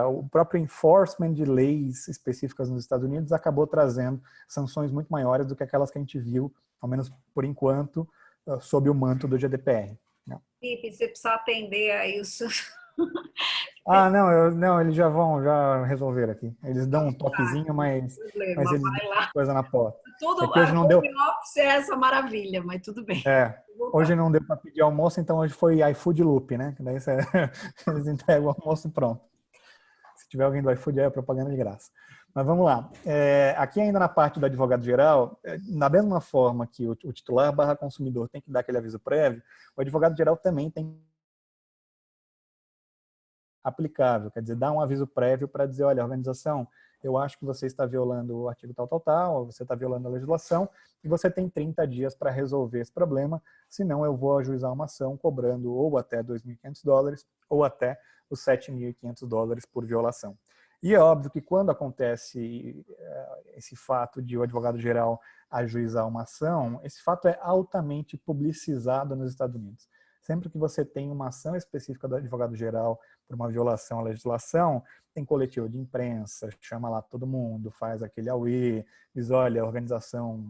o próprio enforcement de leis específicas nos Estados Unidos acabou trazendo sanções muito maiores do que aquelas que a gente viu, ao menos por enquanto, sob o manto do GDPR. Felipe, você precisa atender a isso. Não, eles já resolver aqui. Eles dão um toquezinho, mas eles vai lá. coisa na porta. Tudo, hoje não deu. Office é essa maravilha, mas tudo bem. Hoje não deu para pedir almoço, então hoje foi iFood Loop, né? Daí eles entregam o almoço pronto. Se tiver alguém do iFood, é propaganda de graça. Mas vamos lá. Aqui ainda na parte do advogado geral, da mesma forma que o titular / consumidor tem que dar aquele aviso prévio, o advogado geral também tem aplicável, quer dizer, dar um aviso prévio para dizer, olha, organização, eu acho que você está violando o artigo tal, ou você está violando a legislação, e você tem 30 dias para resolver esse problema, senão eu vou ajuizar uma ação cobrando ou até 2.500 dólares ou até os 7.500 dólares por violação. E é óbvio que quando acontece esse fato de o advogado geral ajuizar uma ação, esse fato é altamente publicizado nos Estados Unidos. Sempre que você tem uma ação específica do advogado geral por uma violação à legislação, tem coletivo de imprensa, chama lá todo mundo, faz aquele auê, diz, olha, a organização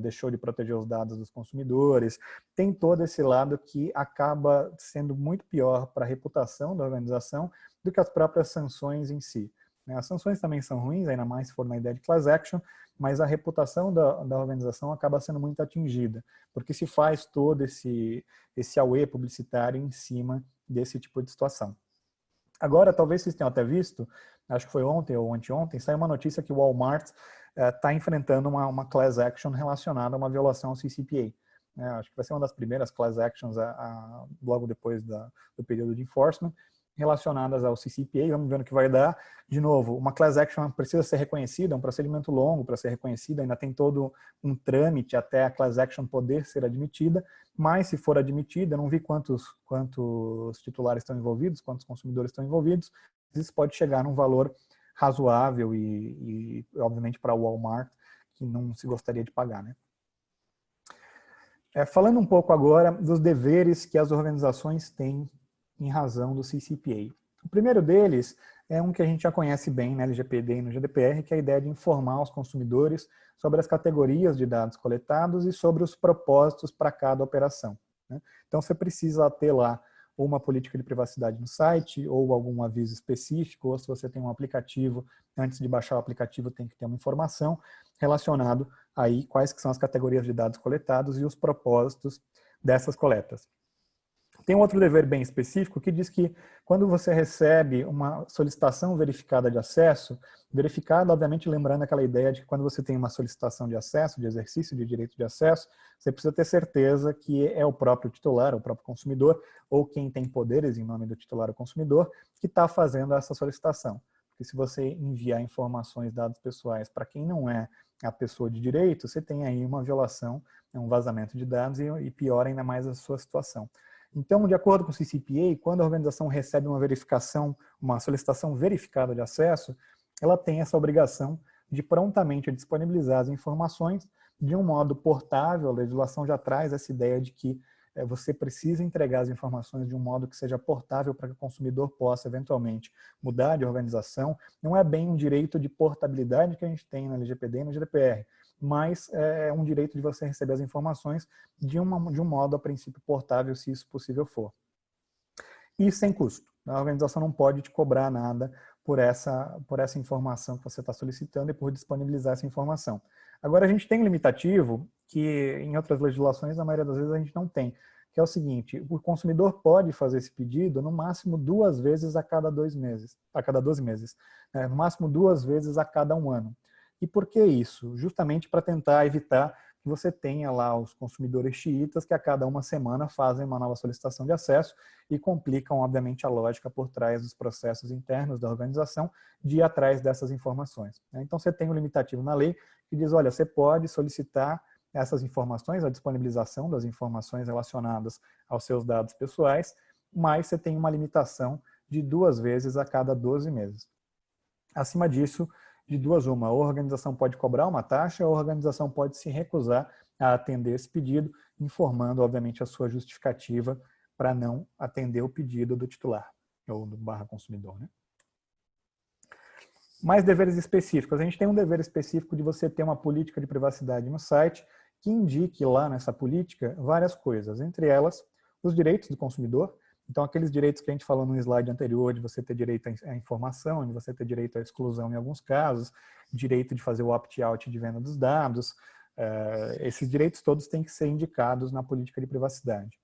deixou de proteger os dados dos consumidores. Tem todo esse lado que acaba sendo muito pior para a reputação da organização do que as próprias sanções em si. As sanções também são ruins, ainda mais se for na ideia de class action, mas a reputação da organização acaba sendo muito atingida, porque se faz todo esse auê publicitário em cima desse tipo de situação. Agora, talvez vocês tenham até visto, acho que foi ontem ou anteontem, saiu uma notícia que o Walmart está enfrentando uma class action relacionada a uma violação ao CCPA. Acho que vai ser uma das primeiras class actions logo depois do período de enforcement, relacionadas ao CCPA, vamos ver no que vai dar. De novo, uma class action precisa ser reconhecida, é um procedimento longo para ser reconhecida, ainda tem todo um trâmite até a class action poder ser admitida, mas se for admitida, eu não vi quantos titulares estão envolvidos, quantos consumidores estão envolvidos, isso pode chegar num valor razoável e obviamente para o Walmart, que não se gostaria de pagar, né? Falando um pouco agora dos deveres que as organizações têm em razão do CCPA. O primeiro deles é um que a gente já conhece bem na LGPD e no GDPR, que é a ideia de informar os consumidores sobre as categorias de dados coletados e sobre os propósitos para cada operação. Então, você precisa ter lá ou uma política de privacidade no site, ou algum aviso específico, ou se você tem um aplicativo, antes de baixar o aplicativo tem que ter uma informação relacionado aí quais que são as categorias de dados coletados e os propósitos dessas coletas. Tem um outro dever bem específico que diz que quando você recebe uma solicitação verificada de acesso, verificada, obviamente, lembrando aquela ideia de que quando você tem uma solicitação de acesso, de exercício de direito de acesso, você precisa ter certeza que é o próprio titular, o próprio consumidor, ou quem tem poderes em nome do titular ou consumidor, que está fazendo essa solicitação. Porque se você enviar informações, dados pessoais para quem não é a pessoa de direito, você tem aí uma violação, um vazamento de dados e piora ainda mais a sua situação. Então, de acordo com o CCPA, quando a organização recebe uma verificação, uma solicitação verificada de acesso, ela tem essa obrigação de prontamente disponibilizar as informações de um modo portável. A legislação já traz essa ideia de que você precisa entregar as informações de um modo que seja portável para que o consumidor possa, eventualmente, mudar de organização. Não é bem um direito de portabilidade que a gente tem na LGPD e no GDPR, mas é um direito de você receber as informações de um modo, a princípio, portável, se isso possível for. E sem custo. A organização não pode te cobrar nada por essa informação que você está solicitando e por disponibilizar essa informação. Agora, a gente tem um limitativo que em outras legislações, na maioria das vezes, a gente não tem, que é o seguinte: o consumidor pode fazer esse pedido no máximo 2 vezes a cada 12 meses, né? No máximo 2 vezes a cada 1 ano. E por que isso? Justamente para tentar evitar que você tenha lá os consumidores xiitas que a cada 1 semana fazem uma nova solicitação de acesso e complicam, obviamente, a lógica por trás dos processos internos da organização de ir atrás dessas informações. Então, você tem um limitativo na lei que diz, olha, você pode solicitar essas informações, a disponibilização das informações relacionadas aos seus dados pessoais, mas você tem uma limitação de 2 vezes a cada 12 meses. Acima disso, de 2 uma, ou a organização pode cobrar uma taxa, ou a organização pode se recusar a atender esse pedido, informando, obviamente, a sua justificativa para não atender o pedido do titular, ou do /consumidor, né? Mais deveres específicos. A gente tem um dever específico de você ter uma política de privacidade no site que indique lá nessa política várias coisas, entre elas os direitos do consumidor. Então, aqueles direitos que a gente falou no slide anterior, de você ter direito à informação, de você ter direito à exclusão em alguns casos, direito de fazer o opt-out de venda dos dados, esses direitos todos têm que ser indicados na política de privacidade.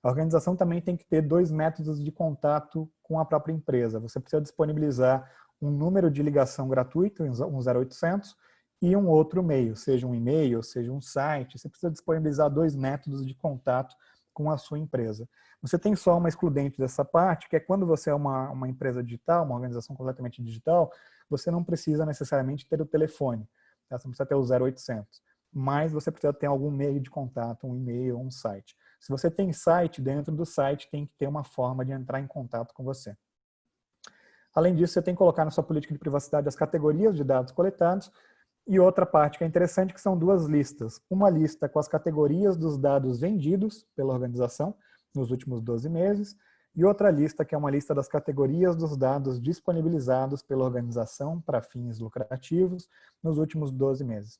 A organização também tem que ter 2 métodos de contato com a própria empresa. Você precisa disponibilizar um número de ligação gratuito, um 0800, e um outro meio, seja um e-mail, seja um site. Você precisa disponibilizar 2 métodos de contato com a sua empresa. Você tem só uma excludente dessa parte, que é quando você é uma empresa digital, uma organização completamente digital, você não precisa necessariamente ter o telefone, tá? Você não precisa ter o 0800, mas você precisa ter algum meio de contato, um e-mail ou um site. Se você tem site, dentro do site tem que ter uma forma de entrar em contato com você. Além disso, você tem que colocar na sua política de privacidade as categorias de dados coletados. E outra parte que é interessante, que são 2 listas. Uma lista com as categorias dos dados vendidos pela organização nos últimos 12 meses, e outra lista que é uma lista das categorias dos dados disponibilizados pela organização para fins lucrativos nos últimos 12 meses.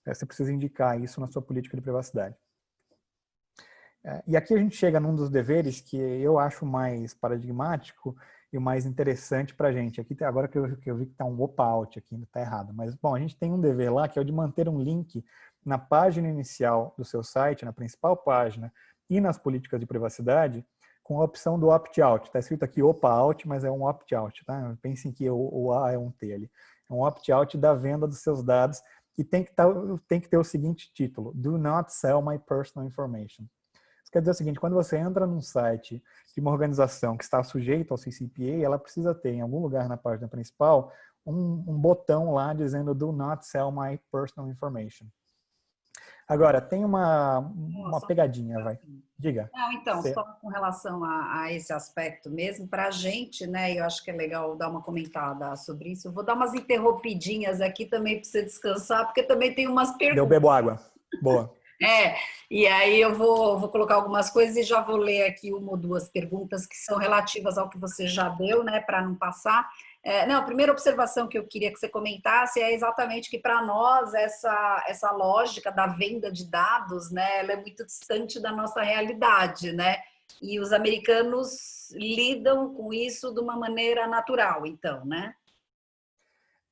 Você precisa indicar isso na sua política de privacidade. E aqui a gente chega num dos deveres que eu acho mais paradigmático e o mais interessante para a gente. Aqui, agora que eu vi que está um opt-out aqui, está errado. Mas, bom, a gente tem um dever lá que é o de manter um link na página inicial do seu site, na principal página, e nas políticas de privacidade, com a opção do opt-out. Está escrito aqui opt-out, mas é um opt-out, tá? Pensem que o A é um T ali. É um opt-out da venda dos seus dados e tem que ter o seguinte título: Do not sell my personal information. Isso quer dizer o seguinte: quando você entra num site de uma organização que está sujeita ao CCPA, ela precisa ter em algum lugar na página principal um botão lá dizendo Do not sell my personal information. Agora, tem uma pegadinha, vai. Diga. Não, então, só com relação a esse aspecto mesmo, para a gente, né, eu acho que é legal dar uma comentada sobre isso. Eu vou dar umas interrompidinhas aqui também para você descansar, porque também tem umas perguntas. Eu bebo água. Boa. E aí eu vou colocar algumas coisas e já vou ler aqui 1 ou 2 perguntas que são relativas ao que você já deu, né, para não passar. Não, a primeira observação que eu queria que você comentasse é exatamente que para nós essa lógica da venda de dados, né, ela é muito distante da nossa realidade, né? E os americanos lidam com isso de uma maneira natural, então, né?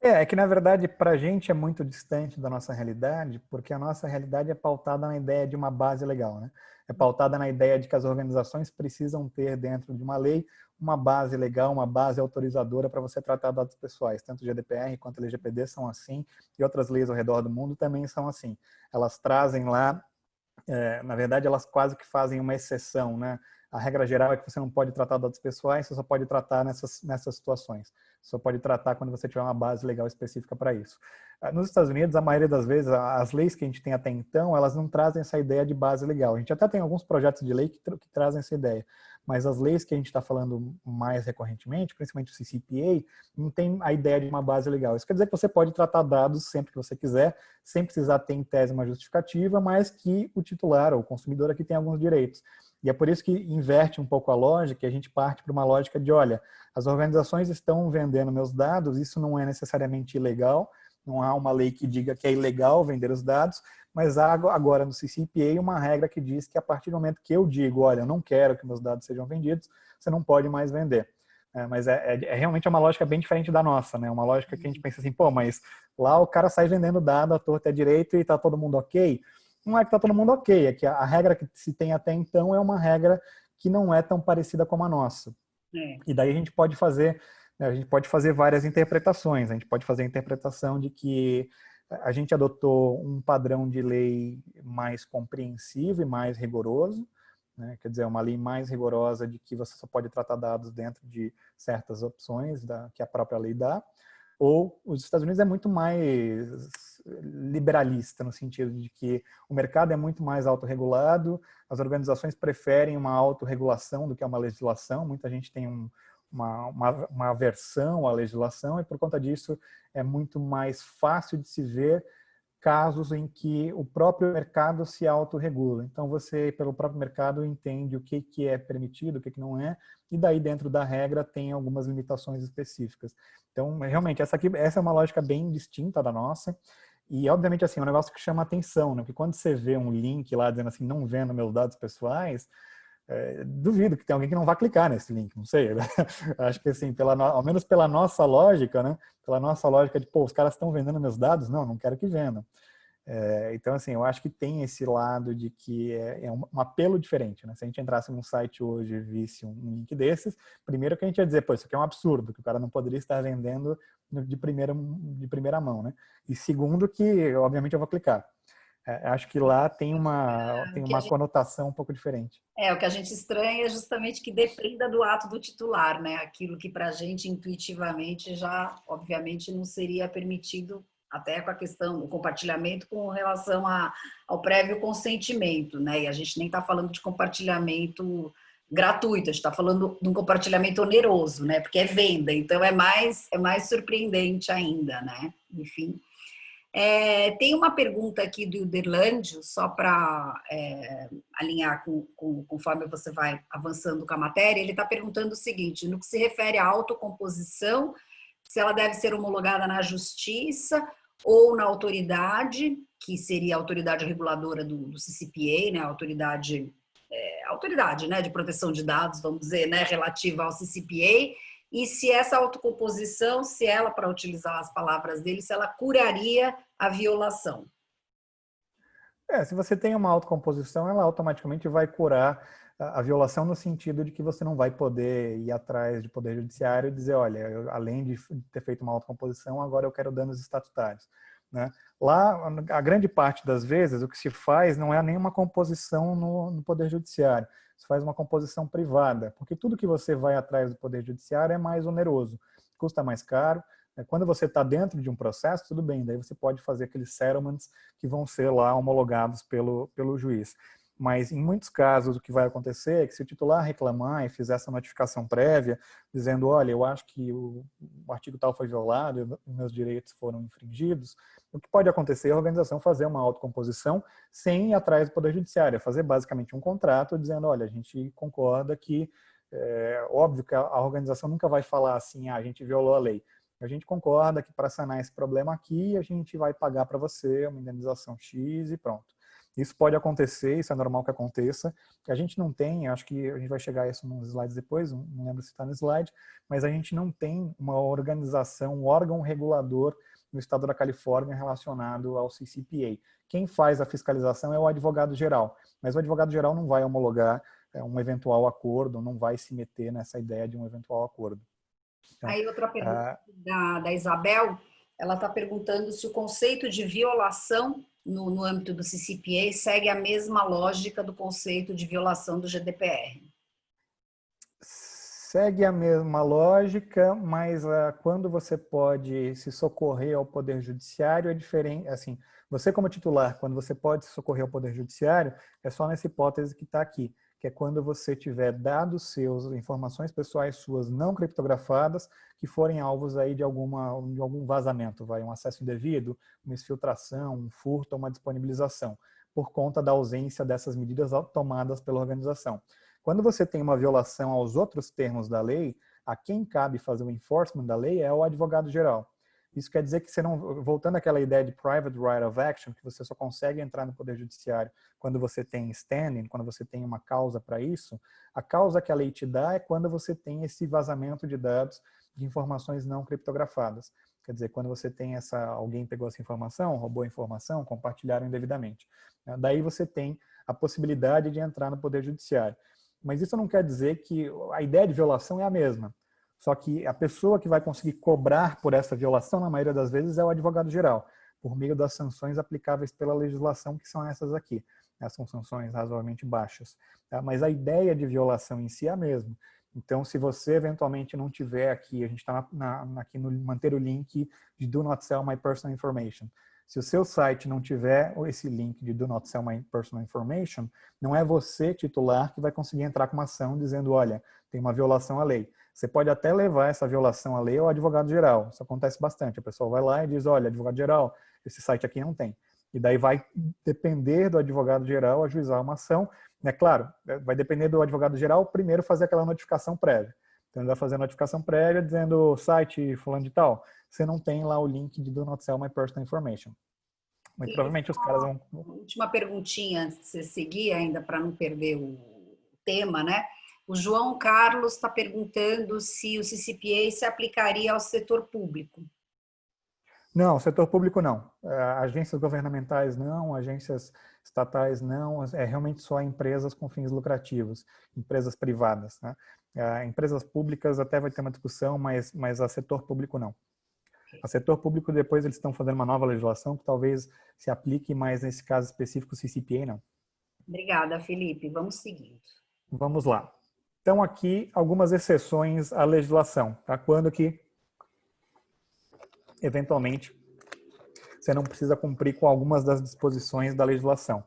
É que na verdade para a gente é muito distante da nossa realidade, porque a nossa realidade é pautada na ideia de uma base legal, né? É pautada na ideia de que as organizações precisam ter dentro de uma lei uma base legal, uma base autorizadora para você tratar dados pessoais. Tanto o GDPR quanto o LGPD são assim, e outras leis ao redor do mundo também são assim. Elas trazem lá, na verdade elas quase que fazem uma exceção, né? A regra geral é que você não pode tratar dados pessoais, você só pode tratar nessas situações. Só pode tratar quando você tiver uma base legal específica para isso. Nos Estados Unidos, a maioria das vezes, as leis que a gente tem até então, elas não trazem essa ideia de base legal. A gente até tem alguns projetos de lei que trazem essa ideia, mas as leis que a gente está falando mais recorrentemente, principalmente o CCPA, não tem a ideia de uma base legal. Isso quer dizer que você pode tratar dados sempre que você quiser, sem precisar ter em tese uma justificativa, mas que o titular ou o consumidor aqui tem alguns direitos. E é por isso que inverte um pouco a lógica e a gente parte para uma lógica de, olha, as organizações estão vendendo meus dados, isso não é necessariamente ilegal, não há uma lei que diga que é ilegal vender os dados, mas há agora no CCPA uma regra que diz que a partir do momento que eu digo, olha, eu não quero que meus dados sejam vendidos, você não pode mais vender. Mas é realmente uma lógica bem diferente da nossa, né? Uma lógica que a gente pensa assim, pô, mas lá o cara sai vendendo dado à torta e à direita e está todo mundo ok. Não é que está todo mundo ok, é que a regra que se tem até então é uma regra que não é tão parecida como a nossa. E daí a gente pode fazer várias interpretações. A gente pode fazer a interpretação de que a gente adotou um padrão de lei mais compreensivo e mais rigoroso, né? Quer dizer, uma lei mais rigorosa de que você só pode tratar dados dentro de certas opções que a própria lei dá. Ou os Estados Unidos é muito mais liberalista, no sentido de que o mercado é muito mais autorregulado, as organizações preferem uma autorregulação do que uma legislação, muita gente tem uma aversão à legislação e por conta disso é muito mais fácil de se ver casos em que o próprio mercado se autorregula. Então você, pelo próprio mercado, entende o que é permitido, o que não é, e daí dentro da regra tem algumas limitações específicas. Então, realmente, essa é uma lógica bem distinta da nossa, e obviamente assim, é um negócio que chama atenção, né? Porque quando você vê um link lá dizendo assim, não vendo meus dados pessoais, duvido que tem alguém que não vá clicar nesse link, não sei. Né? Acho que assim, ao menos pela nossa lógica, né? Pela nossa lógica de, pô, os caras estão vendendo meus dados? Não quero que vendam. Então, assim, eu acho que tem esse lado de que é um apelo diferente, né? Se a gente entrasse num site hoje e visse um link desses, primeiro que a gente ia dizer, pô, isso aqui é um absurdo, que o cara não poderia estar vendendo de primeira mão, né? E segundo que, obviamente, eu vou clicar. Acho que lá tem uma conotação um pouco diferente. O que a gente estranha é justamente que dependa do ato do titular, né? Aquilo que para a gente intuitivamente já, obviamente, não seria permitido, até com a questão do compartilhamento com relação ao prévio consentimento, né? E a gente nem está falando de compartilhamento gratuito, a gente está falando de um compartilhamento oneroso, né? Porque é venda, então é mais surpreendente ainda, né? Enfim. Tem uma pergunta aqui do Uderlândio, só para alinhar conforme você vai avançando com a matéria. Ele está perguntando o seguinte: no que se refere à autocomposição, se ela deve ser homologada na justiça ou na autoridade, que seria a autoridade reguladora do CCPA, né, a autoridade, né, de proteção de dados, vamos dizer, né, relativa ao CCPA, e se essa autocomposição, se ela, para utilizar as palavras dele, se ela curaria a violação. Se você tem uma autocomposição, ela automaticamente vai curar a violação no sentido de que você não vai poder ir atrás de poder judiciário e dizer, olha, além de ter feito uma autocomposição, agora eu quero danos estatutários. Né? Lá, a grande parte das vezes, o que se faz não é nenhuma composição no poder judiciário, se faz uma composição privada, porque tudo que você vai atrás do poder judiciário é mais oneroso, custa mais caro. Quando você está dentro de um processo, tudo bem, daí você pode fazer aqueles settlements que vão ser lá homologados pelo juiz. Mas, em muitos casos, o que vai acontecer é que se o titular reclamar e fizer essa notificação prévia, dizendo, olha, eu acho que o artigo tal foi violado, meus direitos foram infringidos, o que pode acontecer é a organização fazer uma autocomposição sem ir atrás do Poder Judiciário, fazer basicamente um contrato dizendo, olha, a gente concorda que, óbvio que a organização nunca vai falar assim, a gente violou a lei. A gente concorda que para sanar esse problema aqui, a gente vai pagar para você uma indenização X e pronto. Isso pode acontecer, isso é normal que aconteça. A gente não tem, acho que a gente vai chegar a isso nos slides depois, não lembro se está no slide, mas a gente não tem uma organização, um órgão regulador no estado da Califórnia relacionado ao CCPA. Quem faz a fiscalização é o advogado-geral, mas o advogado-geral não vai homologar um eventual acordo, não vai se meter nessa ideia de um eventual acordo. Então, aí outra pergunta da Isabel, ela está perguntando se o conceito de violação no âmbito do CCPA segue a mesma lógica do conceito de violação do GDPR. Segue a mesma lógica, mas quando você pode se socorrer ao Poder Judiciário é diferente. Assim, você como titular, quando você pode se socorrer ao Poder Judiciário, é só nessa hipótese que está aqui, que é quando você tiver dados seus, informações pessoais suas não criptografadas, que forem alvos aí de algum vazamento, um acesso indevido, uma exfiltração, um furto ou uma disponibilização, por conta da ausência dessas medidas tomadas pela organização. Quando você tem uma violação aos outros termos da lei, a quem cabe fazer o enforcement da lei é o advogado-geral. Isso quer dizer que você não, voltando àquela ideia de private right of action, que você só consegue entrar no Poder Judiciário quando você tem standing, quando você tem uma causa para isso, a causa que a lei te dá é quando você tem esse vazamento de dados de informações não criptografadas. Quer dizer, quando você tem alguém pegou essa informação, roubou a informação, compartilharam indevidamente. Daí você tem a possibilidade de entrar no Poder Judiciário. Mas isso não quer dizer que a ideia de violação é a mesma. Só que a pessoa que vai conseguir cobrar por essa violação, na maioria das vezes, é o advogado-geral, por meio das sanções aplicáveis pela legislação, que são essas aqui. São sanções razoavelmente baixas. Tá? Mas a ideia de violação em si é a mesma. Então, se você eventualmente não tiver aqui, a gente está aqui no manter o link de Do Not Sell My Personal Information. Se o seu site não tiver esse link de Do Not Sell My Personal Information, não é você, titular, que vai conseguir entrar com uma ação dizendo, olha, tem uma violação à lei. Você pode até levar essa violação à lei ao advogado-geral. Isso acontece bastante. A pessoa vai lá e diz, olha, advogado-geral, esse site aqui não tem. E daí vai depender do advogado-geral ajuizar uma ação. É claro, vai depender do advogado-geral primeiro fazer aquela notificação prévia. Então ele vai fazer a notificação prévia dizendo, site fulano de tal, você não tem lá o link de Do Not Sell My Personal Information. Mas provavelmente os caras vão... Última perguntinha antes de você seguir, ainda para não perder o tema, né? O João Carlos está perguntando se o CCPA se aplicaria ao setor público. Não, setor público não. Agências governamentais não, agências estatais não, é realmente só empresas com fins lucrativos, empresas privadas, né? Empresas públicas até vai ter uma discussão, mas a setor público não. A setor público depois eles estão fazendo uma nova legislação que talvez se aplique, mas nesse caso específico o CCPA não. Obrigada, Felipe. Vamos seguindo. Vamos lá. Então aqui algumas exceções à legislação, tá? Quando que eventualmente você não precisa cumprir com algumas das disposições da legislação.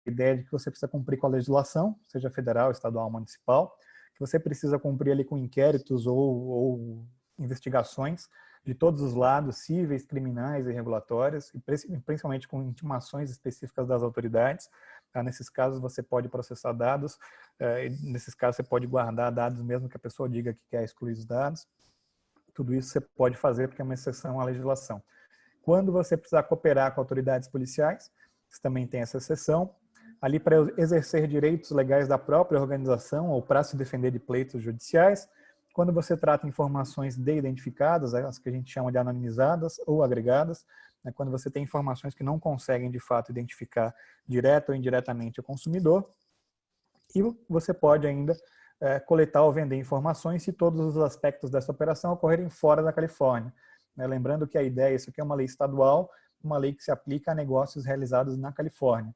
A ideia de que você precisa cumprir com a legislação, seja federal, estadual, municipal, que você precisa cumprir ali com inquéritos ou investigações de todos os lados, cíveis, criminais e regulatórias, e principalmente com intimações específicas das autoridades. Tá? Nesses casos você pode processar dados, nesses casos você pode guardar dados mesmo que a pessoa diga que quer excluir os dados. Tudo isso você pode fazer porque é uma exceção à legislação. Quando você precisar cooperar com autoridades policiais, você também tem essa exceção. Ali para exercer direitos legais da própria organização ou para se defender de pleitos judiciais. Quando você trata informações de-identificadas, as que a gente chama de anonimizadas ou agregadas, né, quando você tem informações que não conseguem de fato identificar direto ou indiretamente o consumidor. E você pode ainda coletar ou vender informações se todos os aspectos dessa operação ocorrerem fora da Califórnia. Lembrando que a ideia, isso aqui é uma lei estadual, uma lei que se aplica a negócios realizados na Califórnia.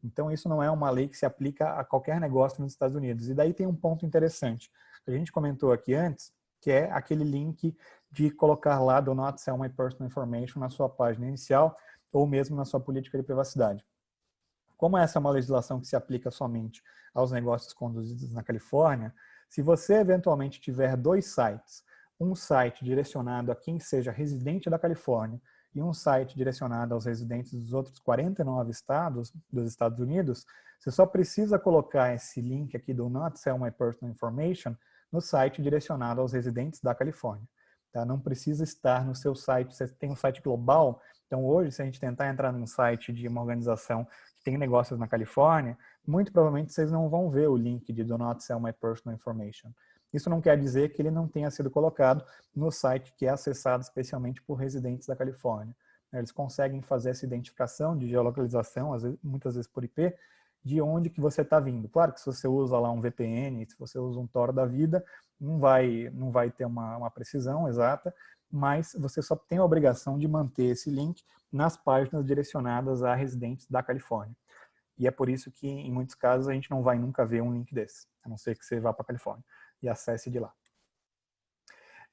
Então isso não é uma lei que se aplica a qualquer negócio nos Estados Unidos. E daí tem um ponto interessante. A gente comentou aqui antes, que é aquele link de colocar lá Do Not Sell My Personal Information na sua página inicial ou mesmo na sua política de privacidade. Como essa é uma legislação que se aplica somente aos negócios conduzidos na Califórnia, se você eventualmente tiver dois sites, um site direcionado a quem seja residente da Califórnia e um site direcionado aos residentes dos outros 49 estados dos Estados Unidos, você só precisa colocar esse link aqui do Not Sell My Personal Information no site direcionado aos residentes da Califórnia. Tá? Não precisa estar no seu site, você tem um site global, então hoje se a gente tentar entrar num site de uma organização que tem negócios na Califórnia, muito provavelmente vocês não vão ver o link de Do Not Sell My Personal Information. Isso não quer dizer que ele não tenha sido colocado no site que é acessado especialmente por residentes da Califórnia. Eles conseguem fazer essa identificação de geolocalização, muitas vezes por IP, de onde que você está vindo. Claro que se você usa lá um VPN, se você usa um Tor da vida, não vai ter uma precisão exata, mas você só tem a obrigação de manter esse link nas páginas direcionadas a residentes da Califórnia. E é por isso que, em muitos casos, a gente não vai nunca ver um link desse, a não ser que você vá para a Califórnia e acesse de lá.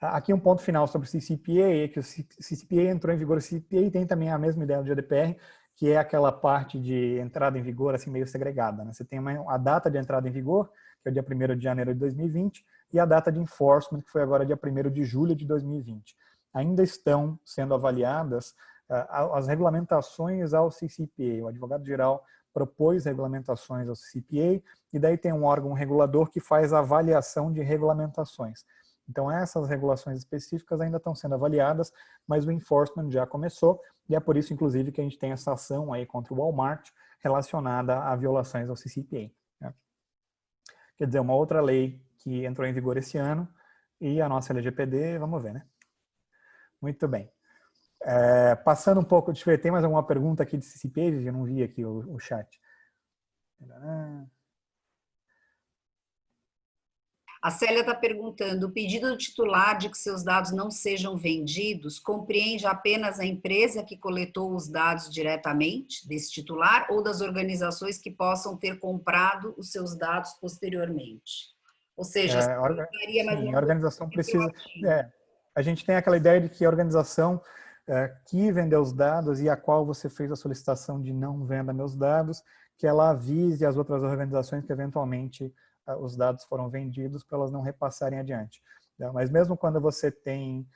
Aqui um ponto final sobre o CCPA, é que o CCPA entrou em vigor, o CCPA tem também a mesma ideia do GDPR, que é aquela parte de entrada em vigor assim meio segregada, né? Você tem a data de entrada em vigor, que é o dia 1º de janeiro de 2020, e a data de enforcement, que foi agora dia 1º de julho de 2020. Ainda estão sendo avaliadas as regulamentações ao CCPA. O advogado-geral propôs regulamentações ao CCPA, e daí tem um órgão regulador que faz a avaliação de regulamentações. Então, essas regulações específicas ainda estão sendo avaliadas, mas o enforcement já começou, e é por isso, inclusive, que a gente tem essa ação aí contra o Walmart relacionada a violações ao CCPA. Né? Quer dizer, uma outra lei que entrou em vigor esse ano, e a nossa LGPD, vamos ver, né? Muito bem. Passando um pouco, deixa eu ver, tem mais alguma pergunta aqui de CCPA? Eu não vi aqui o chat. A Célia está perguntando, o pedido do titular de que seus dados não sejam vendidos compreende apenas a empresa que coletou os dados diretamente desse titular ou das organizações que possam ter comprado os seus dados posteriormente? Ou seja, sim, a organização precisa... a gente tem aquela ideia de que a organização que vendeu os dados e a qual você fez a solicitação de não venda meus dados, que ela avise as outras organizações que eventualmente os dados foram vendidos para elas não repassarem adiante. Mas mesmo quando você tem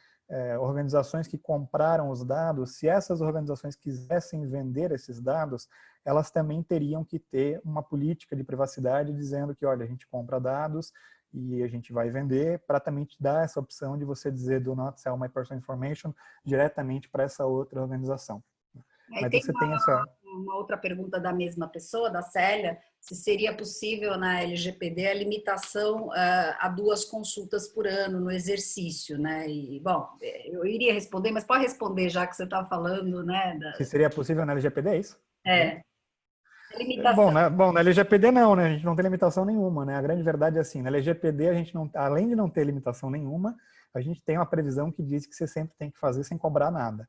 organizações que compraram os dados, se essas organizações quisessem vender esses dados, elas também teriam que ter uma política de privacidade dizendo que, olha, a gente compra dados e a gente vai vender, para também te dar essa opção de você dizer do not sell my personal information diretamente para essa outra organização. Mas tem uma outra pergunta da mesma pessoa, da Célia, se seria possível na LGPD a limitação a 2 consultas por ano no exercício, né? E, bom, eu iria responder, mas pode responder já que você está falando, né? Se seria possível na LGPD, é isso? Limitação. Bom, na LGPD não, né? A gente não tem limitação nenhuma, né? A grande verdade é assim, na LGPD a gente não, além de não ter limitação nenhuma, a gente tem uma previsão que diz que você sempre tem que fazer sem cobrar nada.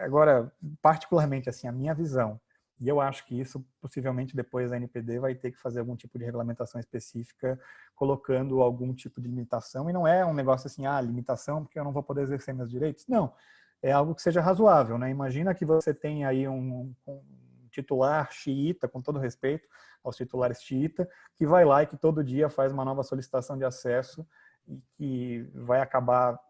Agora, particularmente assim, a minha visão, e eu acho que isso possivelmente depois a NPD vai ter que fazer algum tipo de regulamentação específica, colocando algum tipo de limitação, e não é um negócio assim, limitação porque eu não vou poder exercer meus direitos. Não, é algo que seja razoável, né? Imagina que você tem aí um titular xiita, com todo respeito aos titulares xiita, que vai lá e que todo dia faz uma nova solicitação de acesso e que vai acabar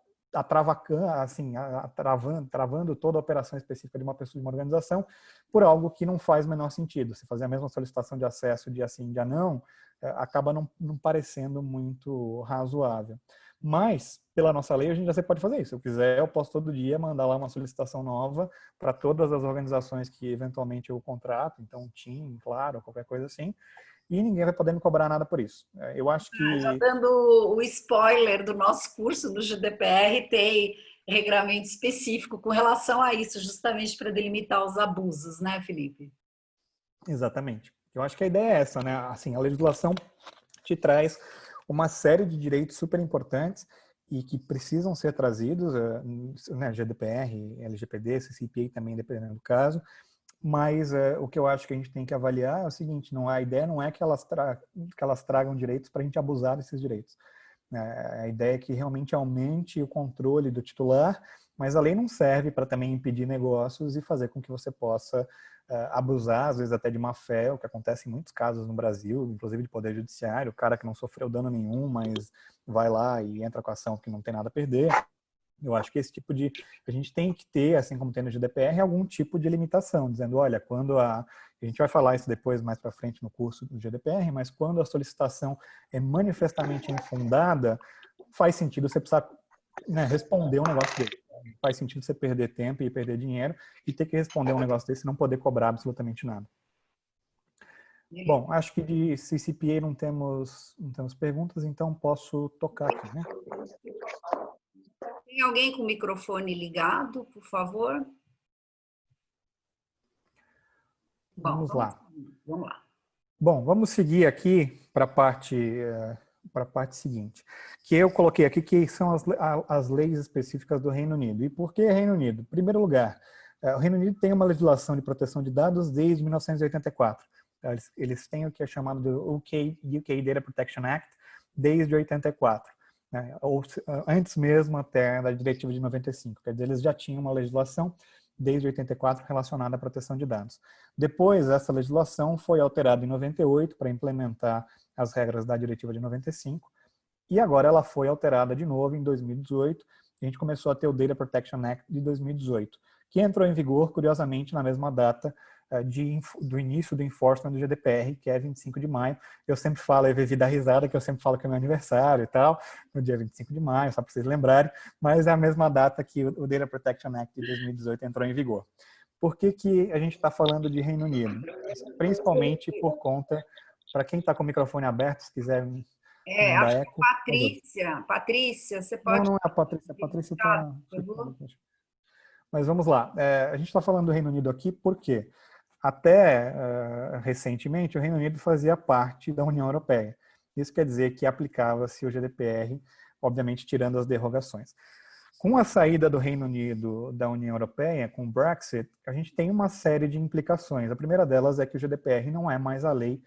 travando toda a operação específica de uma pessoa, de uma organização, por algo que não faz o menor sentido. Se fazer a mesma solicitação de acesso dia sim, dia não, acaba não parecendo muito razoável. Mas, pela nossa lei, a gente já pode fazer isso. Se eu quiser, eu posso todo dia mandar lá uma solicitação nova para todas as organizações que eventualmente eu contrato, então um TIM, claro, qualquer coisa assim, e ninguém vai poder me cobrar nada por isso. Eu acho que... Já dando o spoiler do nosso curso do GDPR, tem regramento específico com relação a isso, justamente para delimitar os abusos, né, Felipe? Exatamente. Eu acho que a ideia é essa, né? Assim, a legislação te traz uma série de direitos super importantes e que precisam ser trazidos, né, GDPR, LGPD, CCPA também, dependendo do caso, mas o que eu acho que a gente tem que avaliar é o seguinte, a ideia não é que elas tragam direitos para a gente abusar desses direitos. A ideia é que realmente aumente o controle do titular, mas a lei não serve para também impedir negócios e fazer com que você possa abusar, às vezes até de má fé, o que acontece em muitos casos no Brasil, inclusive de poder judiciário, o cara que não sofreu dano nenhum, mas vai lá e entra com a ação que não tem nada a perder. Eu acho que esse tipo de... A gente tem que ter, assim como tem no GDPR, algum tipo de limitação, dizendo, olha, quando a gente vai falar isso depois, mais para frente no curso do GDPR, mas quando a solicitação é manifestamente infundada, faz sentido você precisar, né, responder um negócio desse. Faz sentido você perder tempo e perder dinheiro e ter que responder um negócio desse e não poder cobrar absolutamente nada. Bom, acho que de CCPA não temos perguntas, então posso tocar aqui, né? Tem alguém com o microfone ligado, por favor? Vamos lá. Vamos lá. Bom, vamos seguir aqui para a parte seguinte, que eu coloquei aqui, que são as leis específicas do Reino Unido. E por que Reino Unido? Em primeiro lugar, O Reino Unido tem uma legislação de proteção de dados desde 1984. Eles têm o que é chamado do UK Data Protection Act desde 84, né? Ou antes mesmo até da Diretiva de 95. Quer dizer, eles já tinham uma legislação desde 84 relacionada à proteção de dados. Depois, essa legislação foi alterada em 98 para implementar as regras da Diretiva de 95, e agora ela foi alterada de novo em 2018, e a gente começou a ter o Data Protection Act de 2018, que entrou em vigor, curiosamente, na mesma data do início do enforcement do GDPR, que é 25 de maio. Eu sempre falo, eu vivi da risada, que eu sempre falo que é meu aniversário e tal, no dia 25 de maio, só para vocês lembrarem, mas é a mesma data que o Data Protection Act de 2018 entrou em vigor. Por que que a gente está falando de Reino Unido? Principalmente por conta, para quem está com o microfone aberto, se quiser não dar Acho eco. que Patrícia, você pode... Não é a Patrícia está... Mas vamos lá, a gente está falando do Reino Unido aqui porque até recentemente o Reino Unido fazia parte da União Europeia. Isso quer dizer que aplicava-se o GDPR, obviamente tirando as derrogações. Com a saída do Reino Unido da União Europeia, com o Brexit, a gente tem uma série de implicações. A primeira delas é que o GDPR não é mais a lei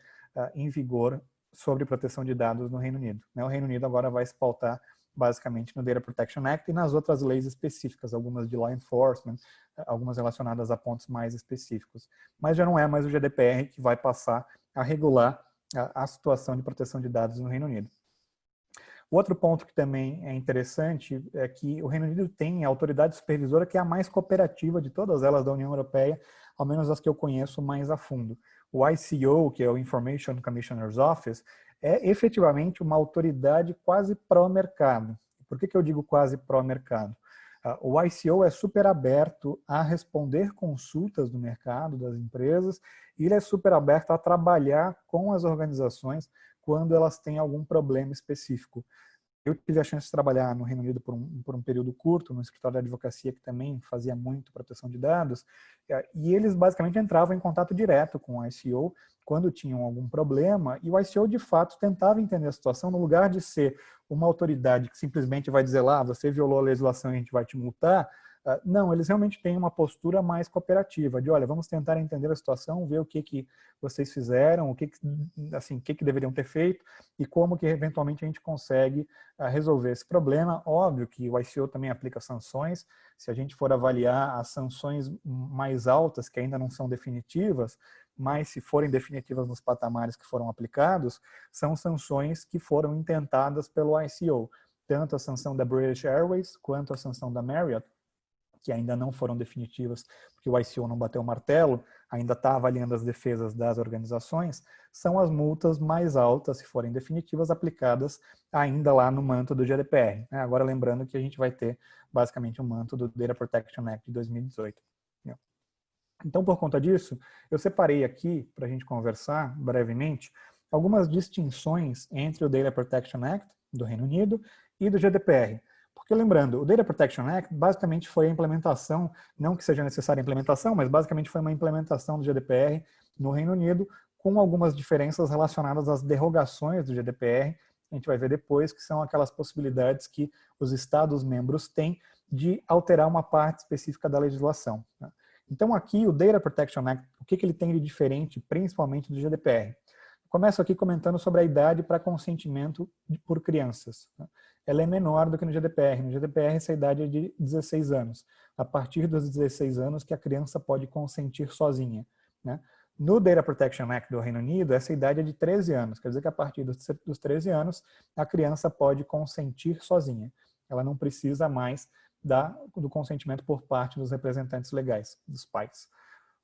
em vigor sobre proteção de dados no Reino Unido. O Reino Unido agora vai se pautar basicamente no Data Protection Act e nas outras leis específicas, algumas de law enforcement, algumas relacionadas a pontos mais específicos. Mas já não é mais o GDPR que vai passar a regular a situação de proteção de dados no Reino Unido. O outro ponto que também é interessante é que o Reino Unido tem a autoridade supervisora que é a mais cooperativa de todas elas da União Europeia, ao menos as que eu conheço mais a fundo. O ICO, que é o Information Commissioner's Office, é efetivamente uma autoridade quase pró-mercado. Por que eu digo quase pró-mercado? O ICO é super aberto a responder consultas do mercado, das empresas, e ele é super aberto a trabalhar com as organizações quando elas têm algum problema específico. Eu tive a chance de trabalhar no Reino Unido por um período curto, no escritório de advocacia que também fazia muito proteção de dados, e eles basicamente entravam em contato direto com o ICO quando tinham algum problema, e o ICO de fato tentava entender a situação no lugar de ser uma autoridade que simplesmente vai dizer lá, você violou a legislação e a gente vai te multar. Não, eles realmente têm uma postura mais cooperativa, de olha, vamos tentar entender a situação, ver o que vocês fizeram, o que deveriam ter feito e como que eventualmente a gente consegue resolver esse problema. Óbvio que o ICO também aplica sanções, se a gente for avaliar as sanções mais altas, que ainda não são definitivas, mas se forem definitivas nos patamares que foram aplicados, são sanções que foram intentadas pelo ICO, tanto a sanção da British Airways quanto a sanção da Marriott, que ainda não foram definitivas, porque o ICO não bateu o martelo, ainda está avaliando as defesas das organizações, são as multas mais altas, se forem definitivas, aplicadas ainda lá no manto do GDPR. Agora lembrando que a gente vai ter basicamente um manto do Data Protection Act de 2018. Então, por conta disso, eu separei aqui, para a gente conversar brevemente, algumas distinções entre o Data Protection Act do Reino Unido e do GDPR. Porque lembrando, o Data Protection Act basicamente foi a implementação, não que seja necessária a implementação, mas basicamente foi uma implementação do GDPR no Reino Unido, com algumas diferenças relacionadas às derrogações do GDPR. A gente vai ver depois que são aquelas possibilidades que os Estados-membros têm de alterar uma parte específica da legislação. Então aqui o Data Protection Act, o que ele tem de diferente, principalmente do GDPR? Começo aqui comentando sobre a idade para consentimento por crianças. Ela é menor do que no GDPR. No GDPR, essa idade é de 16 anos. A partir dos 16 anos que a criança pode consentir sozinha. No Data Protection Act do Reino Unido, essa idade é de 13 anos. Quer dizer que a partir dos 13 anos, a criança pode consentir sozinha. Ela não precisa mais do consentimento por parte dos representantes legais, dos pais,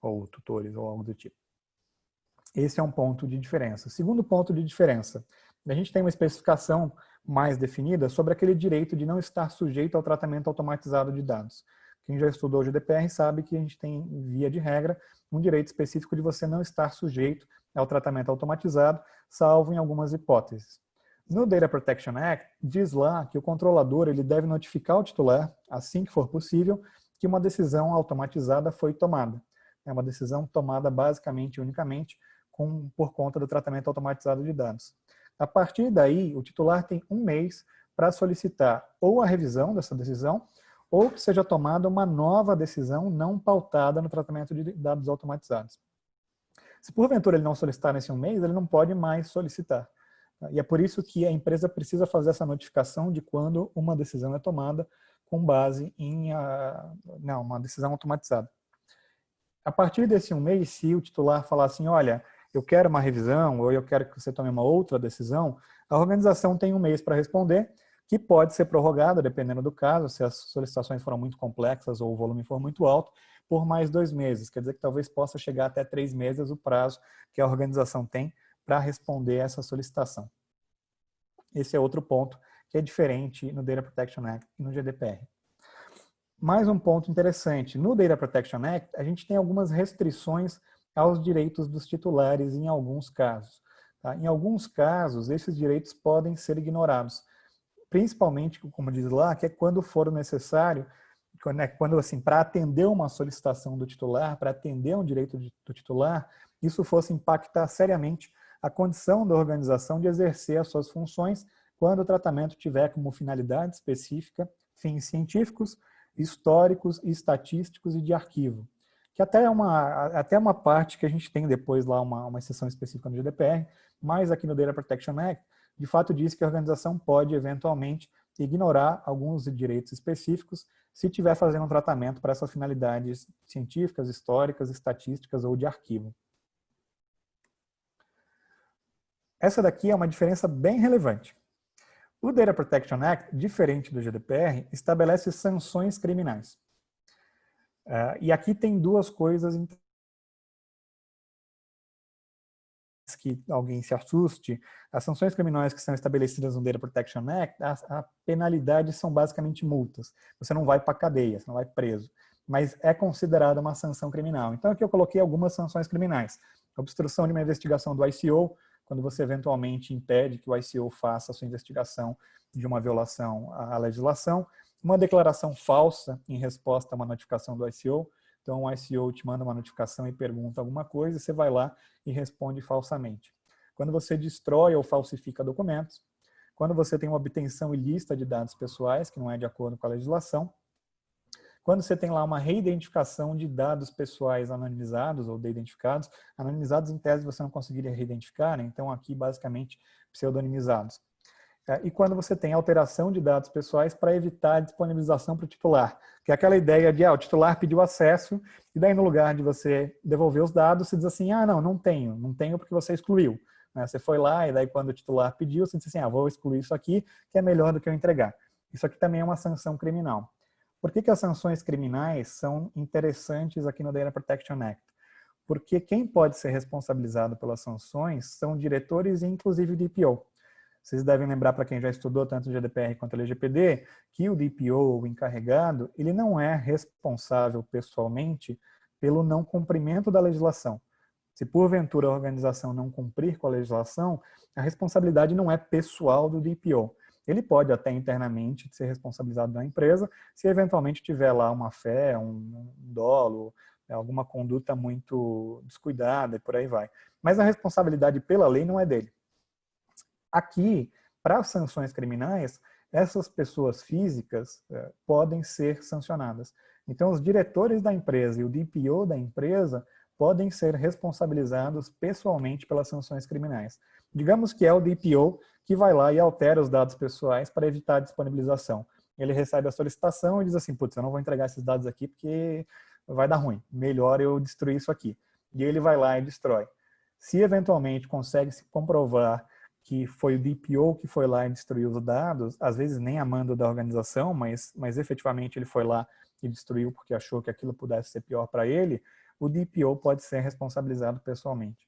ou tutores, ou algo do tipo. Esse é um ponto de diferença. Segundo ponto de diferença, a gente tem uma especificação mais definida sobre aquele direito de não estar sujeito ao tratamento automatizado de dados. Quem já estudou o GDPR sabe que a gente tem, via de regra, um direito específico de você não estar sujeito ao tratamento automatizado, salvo em algumas hipóteses. No Data Protection Act, diz lá que o controlador ele deve notificar o titular, assim que for possível, que uma decisão automatizada foi tomada. É uma decisão tomada basicamente e unicamente por conta do tratamento automatizado de dados. A partir daí, o titular tem um mês para solicitar ou a revisão dessa decisão ou que seja tomada uma nova decisão não pautada no tratamento de dados automatizados. Se porventura ele não solicitar nesse 1 mês, ele não pode mais solicitar. E é por isso que a empresa precisa fazer essa notificação de quando uma decisão é tomada com base em uma decisão automatizada. A partir desse 1 mês, se o titular falar assim, olha, eu quero uma revisão ou eu quero que você tome uma outra decisão, a organização tem 1 mês para responder, que pode ser prorrogada, dependendo do caso, se as solicitações foram muito complexas ou o volume for muito alto, por mais 2 meses. Quer dizer que talvez possa chegar até 3 meses o prazo que a organização tem para responder essa solicitação. Esse é outro ponto que é diferente no Data Protection Act e no GDPR. Mais um ponto interessante, no Data Protection Act, a gente tem algumas restrições aos direitos dos titulares em alguns casos. Tá? Em alguns casos, esses direitos podem ser ignorados, principalmente, como diz lá, que é quando for necessário, quando assim, para atender uma solicitação do titular, para atender um direito do titular, isso fosse impactar seriamente a condição da organização de exercer as suas funções quando o tratamento tiver como finalidade específica fins científicos, históricos, estatísticos e de arquivo. Que até é uma parte que a gente tem depois lá uma exceção específica no GDPR, mas aqui no Data Protection Act, de fato diz que a organização pode eventualmente ignorar alguns direitos específicos se estiver fazendo um tratamento para essas finalidades científicas, históricas, estatísticas ou de arquivo. Essa daqui é uma diferença bem relevante. O Data Protection Act, diferente do GDPR, estabelece sanções criminais. E aqui tem duas coisas que alguém se assuste. As sanções criminais que são estabelecidas no Data Protection Act, a penalidades são basicamente multas. Você não vai para a cadeia, você não vai preso, mas é considerada uma sanção criminal. Então aqui eu coloquei algumas sanções criminais. Obstrução de uma investigação do ICO, quando você eventualmente impede que o ICO faça a sua investigação de uma violação à legislação. Uma declaração falsa em resposta a uma notificação do ICO. Então, o ICO te manda uma notificação e pergunta alguma coisa, e você vai lá e responde falsamente. Quando você destrói ou falsifica documentos, quando você tem uma obtenção ilícita de dados pessoais, que não é de acordo com a legislação, quando você tem lá uma reidentificação de dados pessoais anonimizados ou de-identificados, anonimizados em tese você não conseguiria reidentificar, né? Então aqui basicamente pseudonimizados. E quando você tem alteração de dados pessoais para evitar a disponibilização para o titular, que é aquela ideia de o titular pediu acesso e daí no lugar de você devolver os dados, você diz assim, não tenho porque você excluiu. Você foi lá e daí quando o titular pediu, você disse assim, vou excluir isso aqui, que é melhor do que eu entregar. Isso aqui também é uma sanção criminal. Por que as sanções criminais são interessantes aqui no Data Protection Act? Porque quem pode ser responsabilizado pelas sanções são diretores e inclusive o DPO. Vocês devem lembrar, para quem já estudou tanto o GDPR quanto o LGPD, que o DPO, o encarregado, ele não é responsável pessoalmente pelo não cumprimento da legislação. Se porventura a organização não cumprir com a legislação, a responsabilidade não é pessoal do DPO. Ele pode até internamente ser responsabilizado da empresa, se eventualmente tiver lá uma fé, um dolo, alguma conduta muito descuidada e por aí vai. Mas a responsabilidade pela lei não é dele. Aqui, para as sanções criminais, essas pessoas físicas podem ser sancionadas. Então, os diretores da empresa e o DPO da empresa podem ser responsabilizados pessoalmente pelas sanções criminais. Digamos que é o DPO que vai lá e altera os dados pessoais para evitar a disponibilização. Ele recebe a solicitação e diz assim, putz, eu não vou entregar esses dados aqui porque vai dar ruim, melhor eu destruir isso aqui. E ele vai lá e destrói. Se eventualmente consegue se comprovar que foi o DPO que foi lá e destruiu os dados, às vezes nem a mando da organização, mas efetivamente ele foi lá e destruiu porque achou que aquilo pudesse ser pior para ele, o DPO pode ser responsabilizado pessoalmente.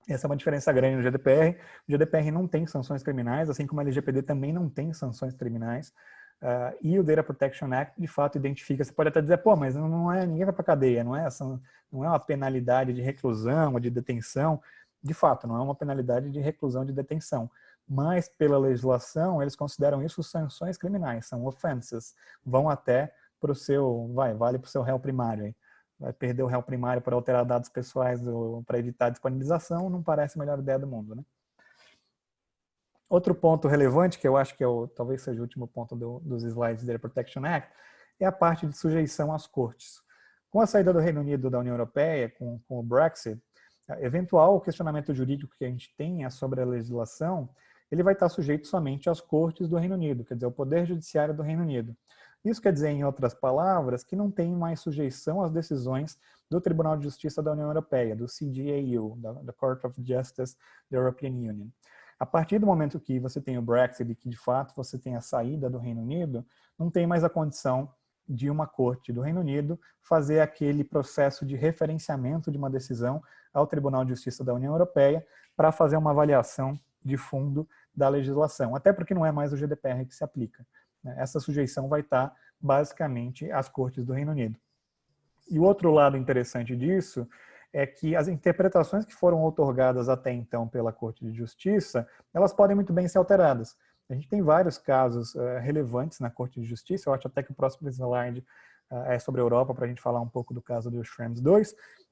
Essa é uma diferença grande no GDPR. O GDPR não tem sanções criminais, assim como a LGPD também não tem sanções criminais. E o Data Protection Act, de fato, identifica. Você pode até dizer, mas ninguém vai para a cadeia, não é uma penalidade de reclusão ou de detenção. De fato, não é uma penalidade de reclusão de detenção. Mas, pela legislação, eles consideram isso sanções criminais, são offenses. Vão até para o seu, vale para o seu réu primário aí. Vai perder o réu primário por alterar dados pessoais para evitar a disponibilização, não parece a melhor ideia do mundo, né? Outro ponto relevante, que eu acho que talvez seja o último ponto dos slides do Data Protection Act, é a parte de sujeição às cortes. Com a saída do Reino Unido da União Europeia, com o Brexit, eventual questionamento jurídico que a gente tenha sobre a legislação, ele vai estar sujeito somente às cortes do Reino Unido, quer dizer, ao Poder Judiciário do Reino Unido. Isso quer dizer, em outras palavras, que não tem mais sujeição às decisões do Tribunal de Justiça da União Europeia, do CJEU, da Court of Justice da European Union. A partir do momento que você tem o Brexit e que, de fato, você tem a saída do Reino Unido, não tem mais a condição de uma corte do Reino Unido fazer aquele processo de referenciamento de uma decisão ao Tribunal de Justiça da União Europeia para fazer uma avaliação de fundo da legislação, até porque não é mais o GDPR que se aplica. Essa sujeição vai estar basicamente às cortes do Reino Unido. E o outro lado interessante disso é que as interpretações que foram outorgadas até então pela Corte de Justiça, elas podem muito bem ser alteradas. A gente tem vários casos relevantes na Corte de Justiça, eu acho até que o próximo slide é sobre a Europa, para a gente falar um pouco do caso do Schrems II,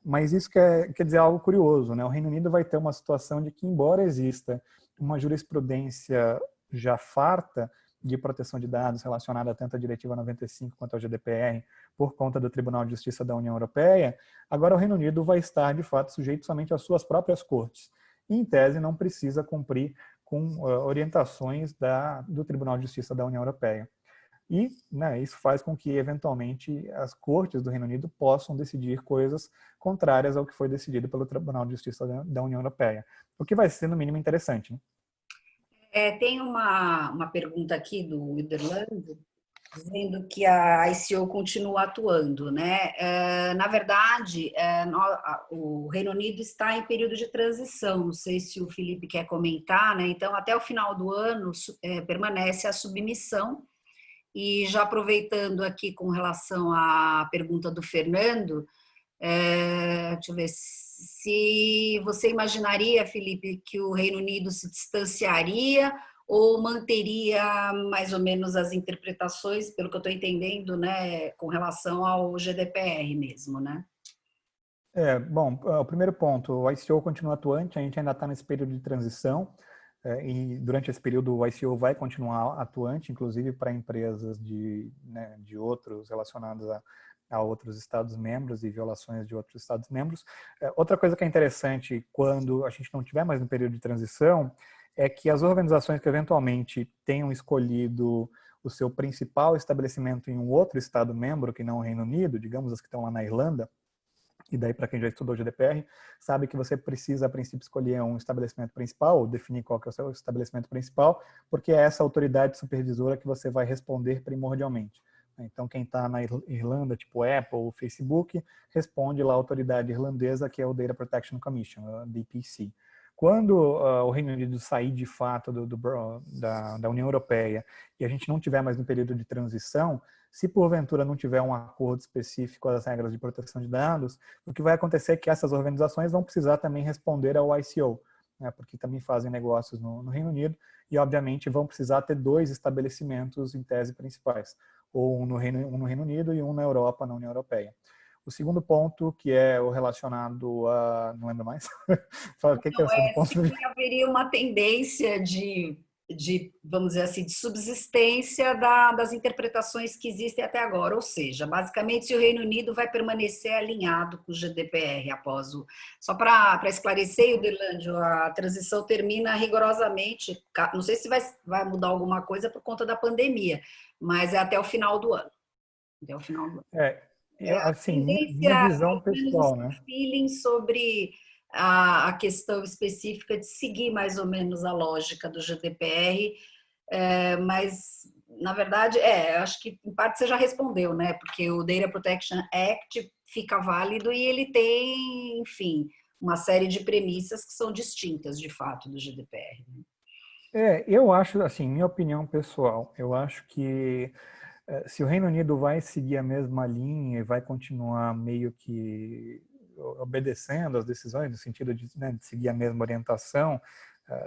mas isso quer dizer algo curioso, né? O Reino Unido vai ter uma situação de que, embora exista uma jurisprudência já farta de proteção de dados relacionada tanto à Diretiva 95 quanto ao GDPR, por conta do Tribunal de Justiça da União Europeia, agora o Reino Unido vai estar, de fato, sujeito somente às suas próprias cortes. E, em tese, não precisa cumprir com orientações do Tribunal de Justiça da União Europeia. E isso faz com que, eventualmente, as cortes do Reino Unido possam decidir coisas contrárias ao que foi decidido pelo Tribunal de Justiça da União Europeia, o que vai ser, no mínimo, interessante, né? Tem uma pergunta aqui do Witherland, dizendo que a ICO continua atuando, né? Na verdade, o Reino Unido está em período de transição, não sei se o Felipe quer comentar, né? Então, até o final do ano, permanece a submissão. E já aproveitando aqui com relação à pergunta do Fernando, deixa eu ver, se você imaginaria, Felipe, que o Reino Unido se distanciaria ou manteria mais ou menos as interpretações, pelo que eu estou entendendo, né, com relação ao GDPR mesmo, né? Bom, o primeiro ponto, o ICO continua atuante, a gente ainda está nesse período de transição, e durante esse período o ICO vai continuar atuante, inclusive para empresas de outros relacionados a outros Estados-membros e violações de outros Estados-membros. Outra coisa que é interessante quando a gente não estiver mais no período de transição é que as organizações que eventualmente tenham escolhido o seu principal estabelecimento em um outro Estado-membro, que não o Reino Unido, digamos as que estão lá na Irlanda, e daí para quem já estudou GDPR, sabe que você precisa, a princípio, escolher um estabelecimento principal, ou definir qual que é o seu estabelecimento principal, porque é essa autoridade supervisora que você vai responder primordialmente. Então, quem está na Irlanda, tipo Apple ou Facebook, responde lá à autoridade irlandesa, que é o Data Protection Commission, a DPC. Quando o Reino Unido sair de fato da União Europeia e a gente não tiver mais no período de transição, se porventura não tiver um acordo específico às regras de proteção de dados, o que vai acontecer é que essas organizações vão precisar também responder ao ICO, né, porque também fazem negócios no Reino Unido e, obviamente, vão precisar ter 2 estabelecimentos em tese principais, ou um no Reino Unido e um na Europa, na União Europeia. O segundo ponto, que é o relacionado a... não lembro mais. O que é o segundo ponto? Se haveria uma tendência de, vamos dizer assim, de subsistência das interpretações que existem até agora, ou seja, basicamente se o Reino Unido vai permanecer alinhado com o GDPR após o... Só para esclarecer, Uderlândio, a transição termina rigorosamente, não sei se vai mudar alguma coisa por conta da pandemia, mas é até o final do ano. Até o final do ano. Assim, minha visão pessoal, né? Feeling sobre a questão específica de seguir mais ou menos a lógica do GDPR, mas, na verdade, acho que em parte você já respondeu, né? Porque o Data Protection Act fica válido e ele tem, enfim, uma série de premissas que são distintas, de fato, do GDPR. Eu acho, assim, minha opinião pessoal, eu acho que se o Reino Unido vai seguir a mesma linha e vai continuar meio que obedecendo às decisões, no sentido de seguir a mesma orientação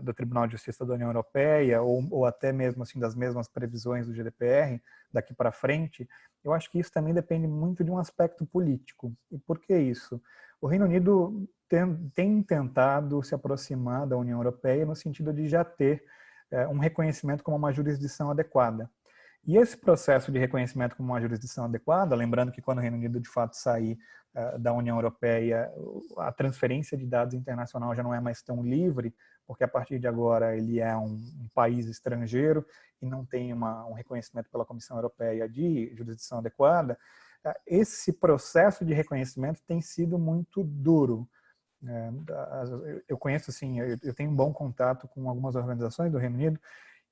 do Tribunal de Justiça da União Europeia, ou até mesmo assim das mesmas previsões do GDPR daqui para frente, eu acho que isso também depende muito de um aspecto político. E por que isso? O Reino Unido tem tentado se aproximar da União Europeia no sentido de já ter um reconhecimento como uma jurisdição adequada. E esse processo de reconhecimento como uma jurisdição adequada, lembrando que quando o Reino Unido de fato sair da União Europeia, a transferência de dados internacional já não é mais tão livre, porque a partir de agora ele é um país estrangeiro e não tem um reconhecimento pela Comissão Europeia de jurisdição adequada, esse processo de reconhecimento tem sido muito duro. Eu conheço, assim, eu tenho um bom contato com algumas organizações do Reino Unido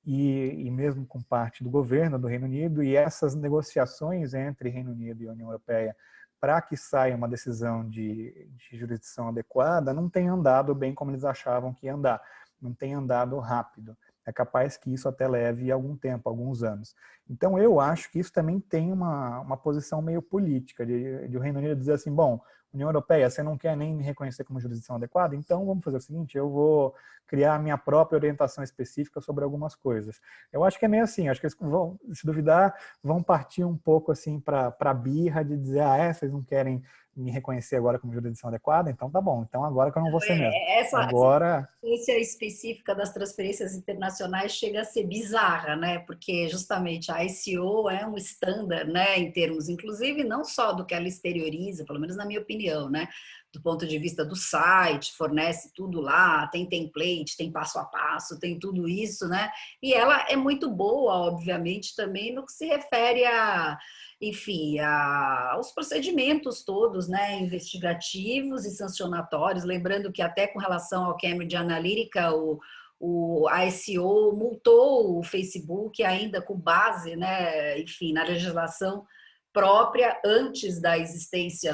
e mesmo com parte do governo do Reino Unido, e essas negociações entre Reino Unido e União Europeia para que saia uma decisão de jurisdição adequada não tem andado bem como eles achavam que ia andar, não tem andado rápido. É capaz que isso até leve algum tempo, alguns anos. Então eu acho que isso também tem uma posição meio política, de o Reino Unido dizer assim, bom, União Europeia, você não quer nem me reconhecer como jurisdição adequada? Então vamos fazer o seguinte, eu vou criar a minha própria orientação específica sobre algumas coisas. Eu acho que é meio assim, acho que eles vão, se duvidar, vão partir um pouco assim para a birra de dizer, vocês não querem me reconhecer agora como jurisdição adequada? Então tá bom, então agora que eu não vou ser mesmo. Essa Agora... ciência específica das transferências internacionais chega a ser bizarra, né? Porque justamente a ICO é um standard, né, em termos, inclusive, não só do que ela exterioriza, pelo menos na minha opinião, né? Do ponto de vista do site, fornece tudo lá, tem template, tem passo a passo, tem tudo isso, né? E ela é muito boa, obviamente, também no que se refere a, enfim, aos procedimentos todos, né, investigativos e sancionatórios, lembrando que até com relação ao Cambridge Analytica, a ICO multou o Facebook ainda com base, né, enfim, na legislação própria antes da existência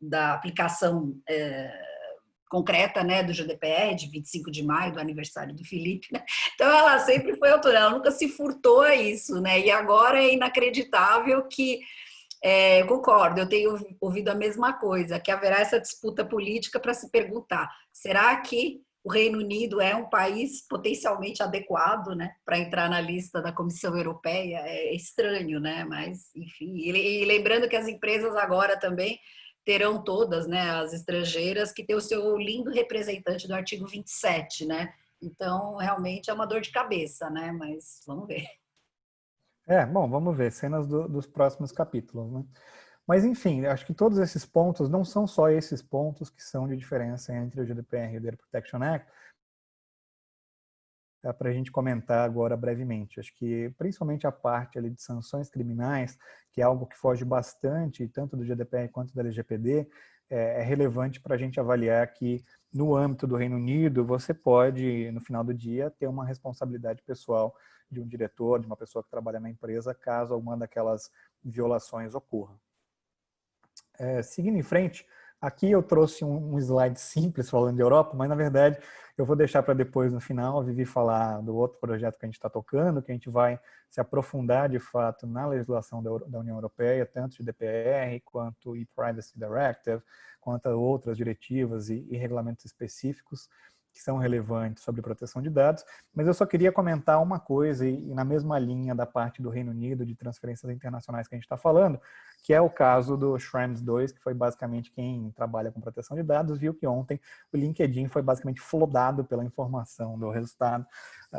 da aplicação concreta, né, do GDPR, de 25 de maio, do aniversário do Felipe, né? Então ela sempre foi autoral, ela nunca se furtou a isso, né? E agora é inacreditável que, eu concordo, eu tenho ouvido a mesma coisa, que haverá essa disputa política para se perguntar, será que o Reino Unido é um país potencialmente adequado, né, para entrar na lista da Comissão Europeia? É estranho, né? Mas, enfim, e lembrando que as empresas agora também terão todas, né, as estrangeiras, que tem o seu lindo representante do artigo 27, né? Então, realmente é uma dor de cabeça, né? Mas vamos ver. Bom, vamos ver, cenas dos próximos capítulos, né? Mas, enfim, acho que todos esses pontos, não são só esses pontos que são de diferença entre o GDPR e o Data Protection Act, para a gente comentar agora brevemente. Acho que principalmente a parte ali de sanções criminais, que é algo que foge bastante, tanto do GDPR quanto da LGPD, é relevante para a gente avaliar que no âmbito do Reino Unido, você pode, no final do dia, ter uma responsabilidade pessoal de um diretor, de uma pessoa que trabalha na empresa, caso alguma daquelas violações ocorra. Seguindo em frente, aqui eu trouxe um slide simples falando de Europa, mas na verdade eu vou deixar para depois, no final, a Vivi falar do outro projeto que a gente está tocando, que a gente vai se aprofundar de fato na legislação da União Europeia, tanto de DPR quanto e-Privacy Directive, quanto a outras diretivas e regulamentos específicos que são relevantes sobre proteção de dados, mas eu só queria comentar uma coisa, e na mesma linha da parte do Reino Unido, de transferências internacionais que a gente está falando, que é o caso do Schrems 2, que foi basicamente quem trabalha com proteção de dados, viu que ontem o LinkedIn foi basicamente flodado pela informação do resultado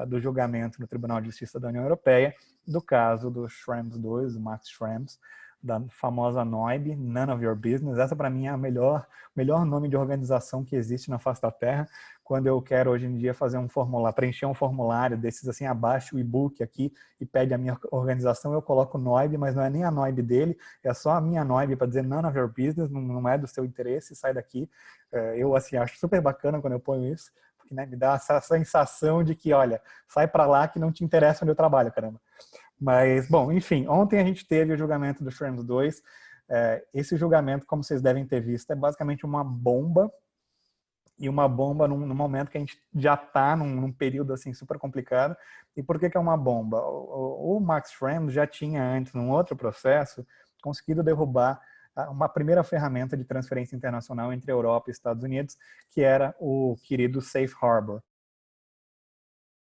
do julgamento no Tribunal de Justiça da União Europeia, do caso do Schrems 2, do Max Schrems, da famosa NOIB, None of Your Business. Essa, para mim, é o melhor nome de organização que existe na face da Terra. Quando eu quero, hoje em dia, fazer um formulário, preencher um formulário desses, assim, abaixo o e-book aqui e pede a minha organização, eu coloco NOIB, mas não é nem a NOIB dele, é só a minha NOIB para dizer None of Your Business, não é do seu interesse, sai daqui. Eu, assim, acho super bacana quando eu ponho isso, porque, né, me dá essa sensação de que, olha, sai para lá que não te interessa onde eu trabalho, caramba. Mas, bom, enfim, ontem a gente teve o julgamento do Schrems 2. Esse julgamento, como vocês devem ter visto, é basicamente uma bomba, e uma bomba num momento que a gente já está num período assim super complicado. E por que é uma bomba? O Max Schrems já tinha antes, num outro processo, conseguido derrubar uma primeira ferramenta de transferência internacional entre Europa e Estados Unidos, que era o querido Safe Harbor.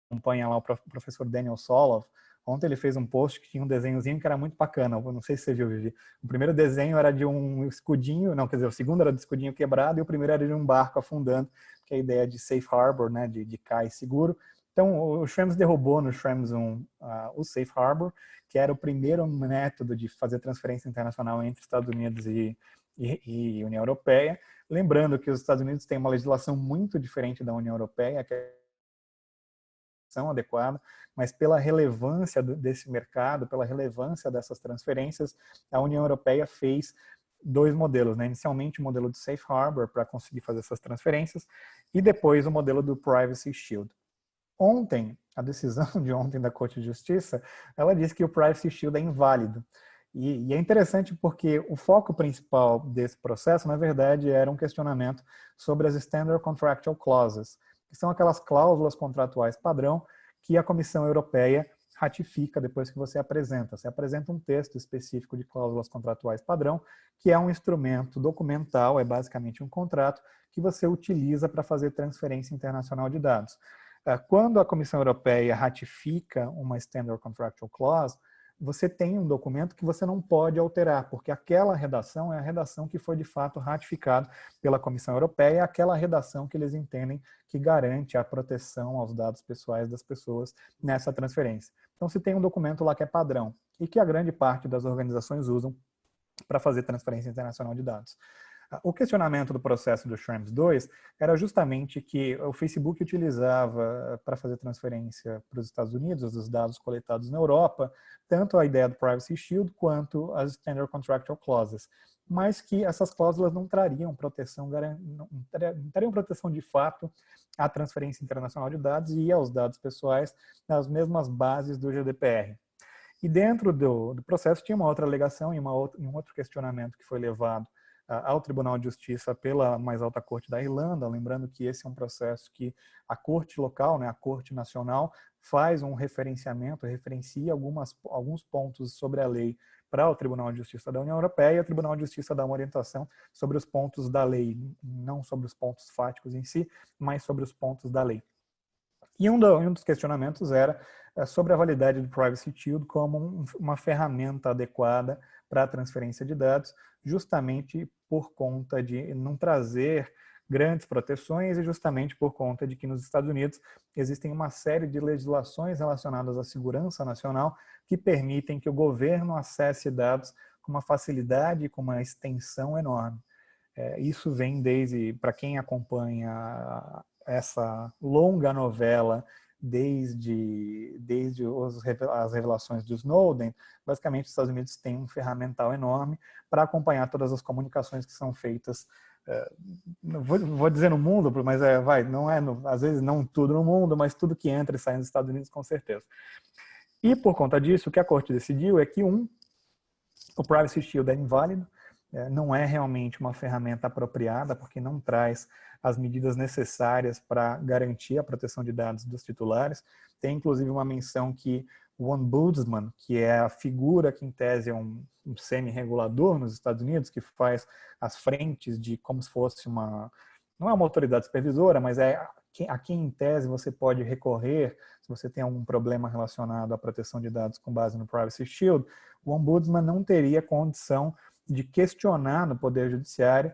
Acompanha lá o professor Daniel Solow, Ontem ele fez um post que tinha um desenhozinho que era muito bacana. Eu não sei se você viu, Vivi. O primeiro desenho era de um escudinho, não, quer dizer, o segundo era de escudinho quebrado e o primeiro era de um barco afundando, que é a ideia de safe harbor, né, de cais seguro. Então, o Schrems derrubou no Schrems 1 o safe harbor, que era o primeiro método de fazer transferência internacional entre Estados Unidos e União Europeia. Lembrando que os Estados Unidos têm uma legislação muito diferente da União Europeia, que é adequada, mas pela relevância desse mercado, pela relevância dessas transferências, a União Europeia fez dois modelos, né? Inicialmente o modelo de Safe Harbor para conseguir fazer essas transferências e depois o modelo do Privacy Shield. Ontem, a decisão de ontem da Corte de Justiça, ela disse que o Privacy Shield é inválido. E é interessante porque o foco principal desse processo, na verdade, era um questionamento sobre as Standard Contractual Clauses, que são aquelas cláusulas contratuais padrão que a Comissão Europeia ratifica depois que você apresenta. Você apresenta um texto específico de cláusulas contratuais padrão, que é um instrumento documental, é basicamente um contrato, que você utiliza para fazer transferência internacional de dados. Quando a Comissão Europeia ratifica uma Standard Contractual Clause, você tem um documento que você não pode alterar, porque aquela redação é a redação que foi de fato ratificada pela Comissão Europeia, é aquela redação que eles entendem que garante a proteção aos dados pessoais das pessoas nessa transferência. Então, se tem um documento lá que é padrão e que a grande parte das organizações usam para fazer transferência internacional de dados. O questionamento do processo do Schrems 2 era justamente que o Facebook utilizava para fazer transferência para os Estados Unidos, dos dados coletados na Europa, tanto a ideia do Privacy Shield quanto as Standard Contractual Clauses, mas que essas cláusulas não trariam proteção, não trariam proteção de fato à transferência internacional de dados e aos dados pessoais nas mesmas bases do GDPR. E dentro do processo tinha uma outra alegação e um outro questionamento que foi levado ao Tribunal de Justiça pela mais alta corte da Irlanda, lembrando que esse é um processo que a corte local, né, a corte nacional, faz um referenciamento, referencia alguns pontos sobre a lei para o Tribunal de Justiça da União Europeia, e o Tribunal de Justiça dá uma orientação sobre os pontos da lei, não sobre os pontos fáticos em si, mas sobre os pontos da lei. E um dos questionamentos era sobre a validade do Privacy Shield como uma ferramenta adequada para a transferência de dados, justamente por conta de não trazer grandes proteções e justamente por conta de que nos Estados Unidos existem uma série de legislações relacionadas à segurança nacional que permitem que o governo acesse dados com uma facilidade e com uma extensão enorme. Isso vem desde, para quem acompanha essa longa novela, desde as revelações do Snowden, basicamente os Estados Unidos têm um ferramental enorme para acompanhar todas as comunicações que são feitas, vou dizer no mundo, mas às vezes não tudo no mundo, mas tudo que entra e sai nos Estados Unidos com certeza. E por conta disso, o que a Corte decidiu é que o Privacy Shield é inválido, não é realmente uma ferramenta apropriada, porque não traz as medidas necessárias para garantir a proteção de dados dos titulares. Tem, inclusive, uma menção que o Ombudsman, que é a figura que, em tese, é um semi-regulador nos Estados Unidos, que faz as frentes de como se fosse não é uma autoridade supervisora, mas é a quem, em tese, você pode recorrer se você tem algum problema relacionado à proteção de dados com base no Privacy Shield. O Ombudsman não teria condição de questionar no Poder Judiciário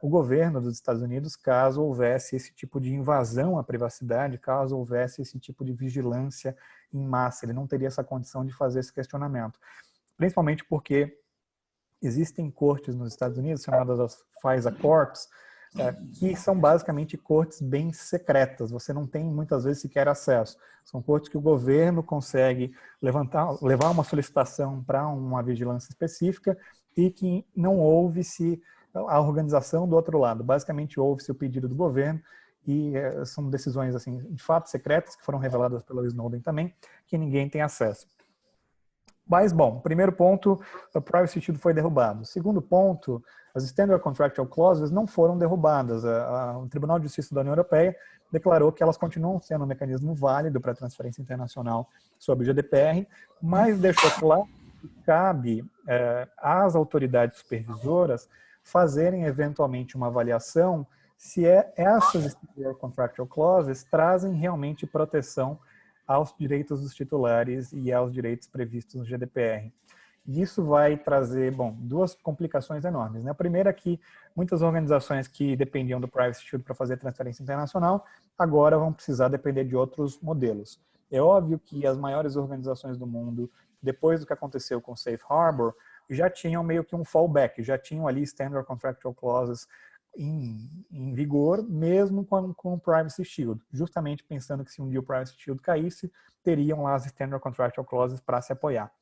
o governo dos Estados Unidos caso houvesse esse tipo de invasão à privacidade, caso houvesse esse tipo de vigilância em massa. Ele não teria essa condição de fazer esse questionamento. Principalmente porque existem cortes nos Estados Unidos, chamadas as FISA Courts, que são basicamente cortes bem secretas. Você não tem muitas vezes sequer acesso. São cortes que o governo consegue levar uma solicitação para uma vigilância específica e que não houve-se a organização do outro lado. Basicamente houve-se o pedido do governo e são decisões assim, de fato secretas, que foram reveladas pelo Snowden também, que ninguém tem acesso. Mas, bom, primeiro ponto, o Privacy Shield foi derrubado. Segundo ponto, as Standard Contractual Clauses não foram derrubadas. O Tribunal de Justiça da União Europeia declarou que elas continuam sendo um mecanismo válido para transferência internacional sob o GDPR, mas deixou claro que cabe às autoridades supervisoras fazerem eventualmente uma avaliação se essas Standard Contractual Clauses trazem realmente proteção aos direitos dos titulares e aos direitos previstos no GDPR. E isso vai trazer, bom, duas complicações enormes, né? A primeira é que muitas organizações que dependiam do Privacy Shield para fazer transferência internacional, agora vão precisar depender de outros modelos. É óbvio que as maiores organizações do mundo, depois do que aconteceu com o Safe Harbor, já tinham meio que um fallback, já tinham ali Standard Contractual Clauses em vigor, mesmo com o Privacy Shield, justamente pensando que se um dia o Privacy Shield caísse, teriam lá as Standard Contractual Clauses para se apoiar.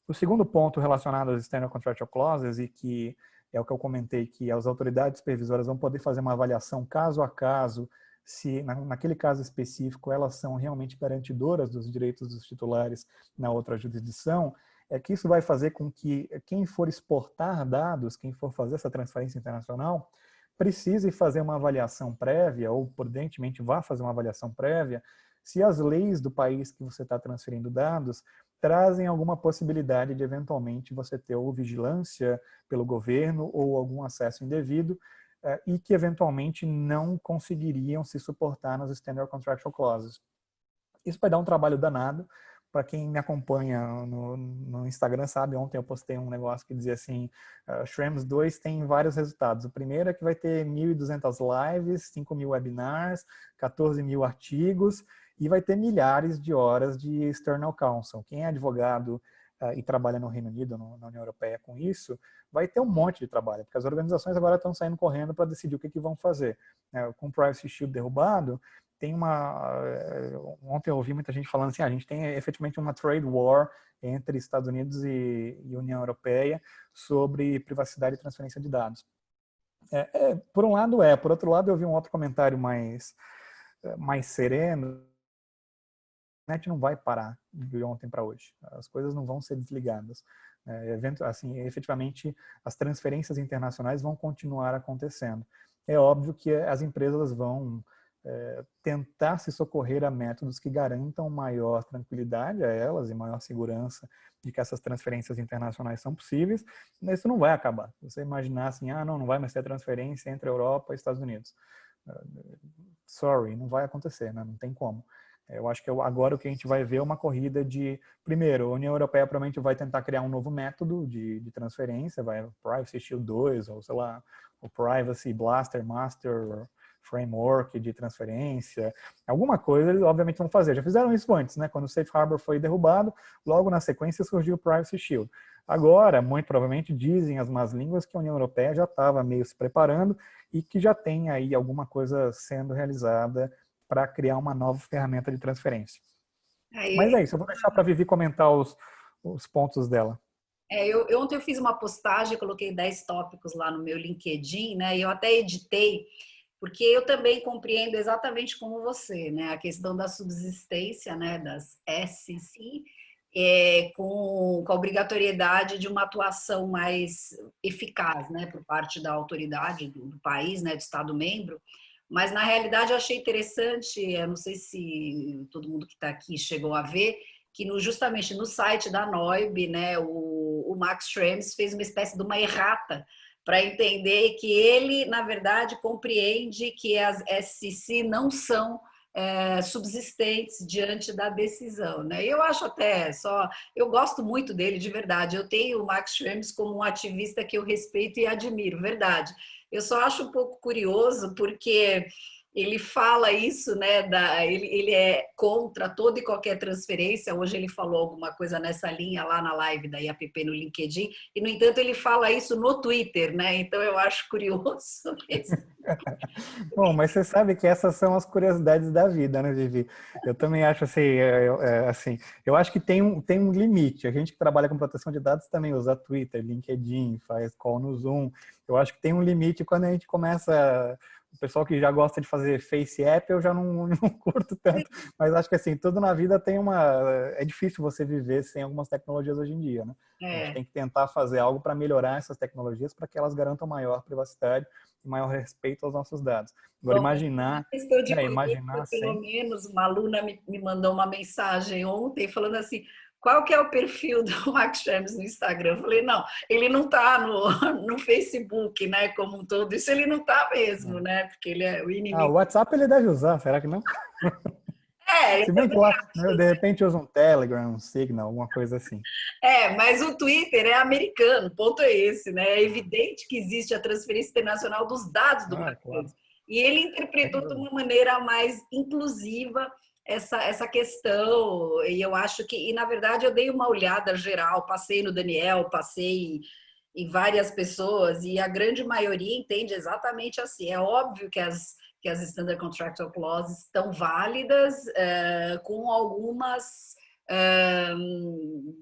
O segundo ponto relacionado às Standard Contractual Clauses, e que é o que eu comentei, que as autoridades supervisoras vão poder fazer uma avaliação caso a caso, se naquele caso específico elas são realmente garantidoras dos direitos dos titulares na outra jurisdição, é que isso vai fazer com que quem for exportar dados, quem for fazer essa transferência internacional, precise fazer uma avaliação prévia, ou prudentemente vá fazer uma avaliação prévia, se as leis do país que você está transferindo dados trazem alguma possibilidade de, eventualmente, você ter ou vigilância pelo governo ou algum acesso indevido e que, eventualmente, não conseguiriam se suportar nas Standard Contractual Clauses. Isso vai dar um trabalho danado. Para quem me acompanha no Instagram sabe, ontem eu postei um negócio que dizia assim, Schrems 2 tem vários resultados. O primeiro é que vai ter 1.200 lives, 5.000 webinars, 14.000 artigos, e vai ter milhares de horas de external counsel. Quem é advogado e trabalha no Reino Unido, na União Europeia com isso, vai ter um monte de trabalho, porque as organizações agora estão saindo correndo para decidir o que vão fazer. Com o Privacy Shield derrubado, tem ontem eu ouvi muita gente falando assim, a gente tem efetivamente uma trade war entre Estados Unidos e União Europeia sobre privacidade e transferência de dados. Por um lado por outro lado eu vi um outro comentário mais sereno. A internet não vai parar de ontem para hoje. As coisas não vão ser desligadas. Assim, efetivamente, as transferências internacionais vão continuar acontecendo. É óbvio que as empresas vão tentar se socorrer a métodos que garantam maior tranquilidade a elas e maior segurança de que essas transferências internacionais são possíveis, mas isso não vai acabar. Se você imaginar assim, não vai mais ter transferência entre a Europa e Estados Unidos. Sorry, não vai acontecer, né? Não tem como. Eu acho que agora o que a gente vai ver é uma corrida de... Primeiro, a União Europeia provavelmente vai tentar criar um novo método de transferência, vai o Privacy Shield 2, ou sei lá, o Privacy Blaster Master Framework de transferência. Alguma coisa eles obviamente vão fazer. Já fizeram isso antes, né? Quando o Safe Harbor foi derrubado, logo na sequência surgiu o Privacy Shield. Agora, muito provavelmente, dizem as más línguas que a União Europeia já estava meio se preparando e que já tem aí alguma coisa sendo realizada para criar uma nova ferramenta de transferência. Mas é isso, eu vou deixar para a Vivi comentar os pontos dela. Ontem eu fiz uma postagem, coloquei 10 tópicos lá no meu LinkedIn, né? E eu até editei, porque eu também compreendo exatamente como você, né? A questão da subsistência, né? Das SEC, com a obrigatoriedade de uma atuação mais eficaz, né? Por parte da autoridade do país, né? Do Estado-membro. Mas, na realidade, eu achei interessante, eu não sei se todo mundo que está aqui chegou a ver, que justamente no site da NOIB, né, o Max Schrems fez uma espécie de uma errata para entender que ele, na verdade, compreende que as SEC não são subsistentes diante da decisão, né? Eu acho eu gosto muito dele, de verdade. Eu tenho o Max Schrems como um ativista que eu respeito e admiro, verdade. Eu só acho um pouco curioso porque ele fala isso, né? Ele é contra toda e qualquer transferência. Hoje ele falou alguma coisa nessa linha lá na live da IAPP no LinkedIn, e, no entanto, ele fala isso no Twitter, né? Então eu acho curioso mesmo. Bom, mas você sabe que essas são as curiosidades da vida, né, Vivi? Eu também acho assim, eu acho que tem um limite. A gente que trabalha com proteção de dados também usa Twitter, LinkedIn, faz call no Zoom. Eu acho que tem um limite quando a gente começa... O pessoal que já gosta de fazer face app, eu já não curto tanto. Mas acho que assim, tudo na vida tem é difícil você viver sem algumas tecnologias hoje em dia, né? A gente tem que tentar fazer algo para melhorar essas tecnologias para que elas garantam maior privacidade e maior respeito aos nossos dados. Agora, imaginar pelo menos uma aluna me mandou uma mensagem ontem falando assim: qual que é o perfil do Max Schrems no Instagram? Eu falei, não, ele não está no Facebook, né, como um todo. Isso ele não está mesmo, né, porque ele é o inimigo. O WhatsApp ele deve usar, será que não? Se bem que lá, de repente, usa um Telegram, um Signal, alguma coisa assim. Mas o Twitter é americano, o ponto é esse, né? É evidente que existe a transferência internacional dos dados do Mark Claro. Rutte. E ele interpretou de uma maneira mais inclusiva essa questão, e eu acho que, e na verdade eu dei uma olhada geral, passei no Daniel, passei em várias pessoas, e a grande maioria entende exatamente assim. É óbvio que as Standard Contractual Clauses estão válidas, com algumas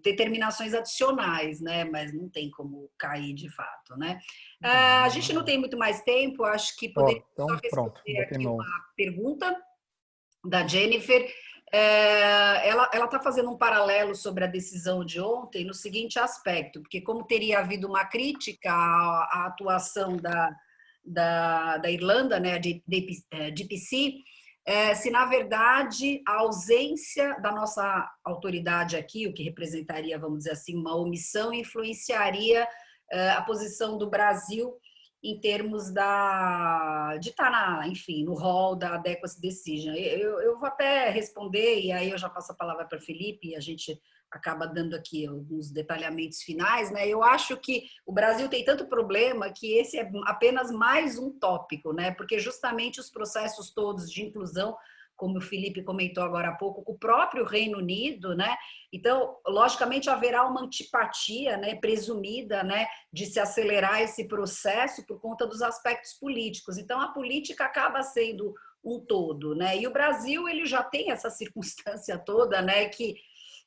determinações adicionais, né? Mas não tem como cair de fato, né? A gente não tem muito mais tempo, acho que poderia só Então, pronto, responder botei aqui no... uma pergunta da Jennifer. Ela está fazendo um paralelo sobre a decisão de ontem no seguinte aspecto, porque como teria havido uma crítica à atuação da Irlanda, né, de DPC, se na verdade a ausência da nossa autoridade aqui, o que representaria, vamos dizer assim, uma omissão, influenciaria a posição do Brasil em termos de estar enfim, no rol da Adequacy Decision. Eu vou até responder, e aí eu já passo a palavra para o Felipe, e a gente acaba dando aqui alguns detalhamentos finais, né? Eu acho que o Brasil tem tanto problema que esse é apenas mais um tópico, né? Porque justamente os processos todos de inclusão, como o Felipe comentou agora há pouco, com o próprio Reino Unido, né? Então, logicamente, haverá uma antipatia, né, presumida, né, de se acelerar esse processo por conta dos aspectos políticos. Então, a política acaba sendo um todo, né? E o Brasil, ele já tem essa circunstância toda, né, que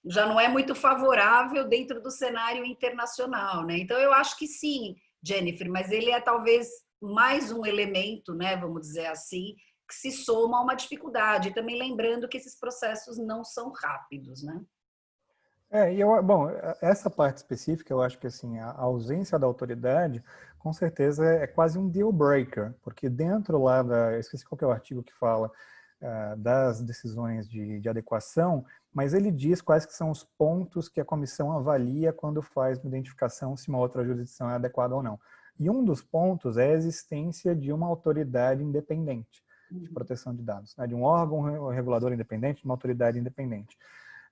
já não é muito favorável dentro do cenário internacional, né? Então, eu acho que sim, Jennifer, mas ele é talvez mais um elemento, né, vamos dizer assim, que se soma a uma dificuldade. Também lembrando que esses processos não são rápidos, né? Bom, essa parte específica, eu acho que assim, a ausência da autoridade, com certeza é quase um deal breaker, porque dentro lá eu esqueci qual que é o artigo que fala das decisões de adequação, mas ele diz quais que são os pontos que a comissão avalia quando faz uma identificação se uma outra jurisdição é adequada ou não. E um dos pontos é a existência de uma autoridade independente de proteção de dados, né? De um órgão regulador independente, de uma autoridade independente.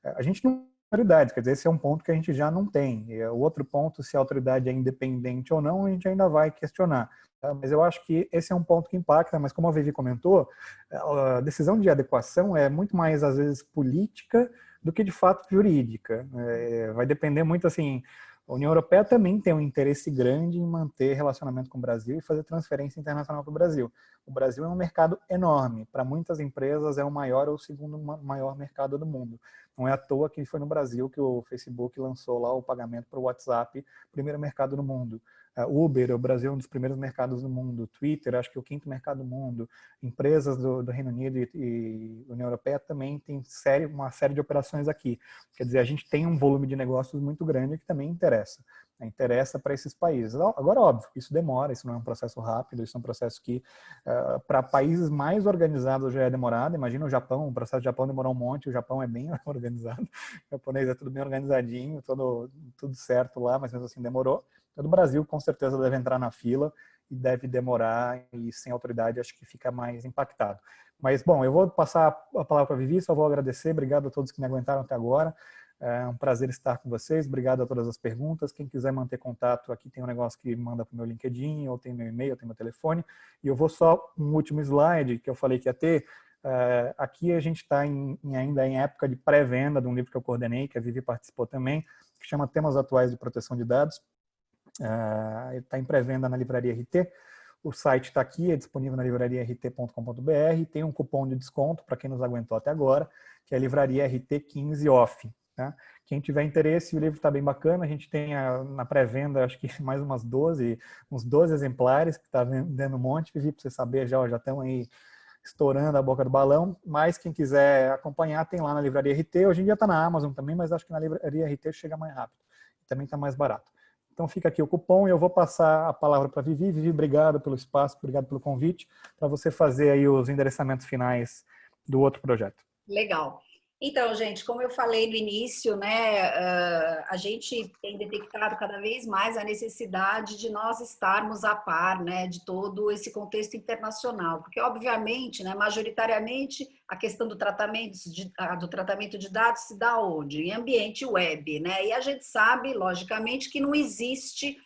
A gente não autoridade, quer dizer, esse é um ponto que a gente já não tem. O outro ponto, se a autoridade é independente ou não, a gente ainda vai questionar. Tá? Mas eu acho que esse é um ponto que impacta, mas como a Vivi comentou, a decisão de adequação é muito mais, às vezes, política do que, de fato, jurídica. Vai depender muito, assim, a União Europeia também tem um interesse grande em manter relacionamento com o Brasil e fazer transferência internacional para o Brasil. O Brasil é um mercado enorme. Para muitas empresas é o maior ou o segundo maior mercado do mundo. Não é à toa que foi no Brasil que o Facebook lançou lá o pagamento para o WhatsApp, primeiro mercado do mundo. Uber, o Brasil é um dos primeiros mercados do mundo. Twitter, acho que é o quinto mercado do mundo. Empresas do Reino Unido e União Europeia também tem uma série de operações aqui. Quer dizer, a gente tem um volume de negócios muito grande que também interessa. Interessa para esses países. Agora, óbvio, isso demora, isso não é um processo rápido, isso é um processo que, para países mais organizados, já é demorado. Imagina o Japão, o processo do Japão demorou um monte, o Japão é bem organizado, o japonês é tudo bem organizadinho, tudo certo lá, mas mesmo assim demorou. O do Brasil, com certeza, deve entrar na fila e deve demorar, e sem autoridade acho que fica mais impactado. Mas, bom, eu vou passar a palavra para a Vivi, só vou agradecer, obrigado a todos que me aguentaram até agora. É um prazer estar com vocês, obrigado a todas as perguntas. Quem quiser manter contato, aqui tem um negócio que manda para o meu LinkedIn, ou tem meu e-mail, ou tem meu telefone. E eu vou só um último slide que eu falei que ia ter. Aqui a gente está ainda em época de pré-venda de um livro que eu coordenei, que a Vivi participou também, que chama Temas Atuais de Proteção de Dados. Está em pré-venda na Livraria RT. O site está aqui, é disponível na livrariart.com.br. Tem um cupom de desconto para quem nos aguentou até agora, que é Livraria RT 15 off. Tá? Quem tiver interesse, o livro está bem bacana. A gente tem na pré-venda, acho que mais uns 12 exemplares, que está vendendo um monte. Vivi, para você saber, já estão aí estourando a boca do balão. Mas quem quiser acompanhar, tem lá na Livraria RT. Hoje em dia está na Amazon também, mas acho que na Livraria RT chega mais rápido. Também está mais barato. Então fica aqui o cupom e eu vou passar a palavra para a Vivi. Vivi, obrigado pelo espaço, obrigado pelo convite, para você fazer aí os endereçamentos finais do outro projeto. Legal. Então, gente, como eu falei no início, né, a gente tem detectado cada vez mais a necessidade de nós estarmos a par, né, de todo esse contexto internacional, porque, obviamente, né, majoritariamente, a questão do tratamento de dados se dá onde? Em ambiente web, né, e a gente sabe, logicamente, que não existem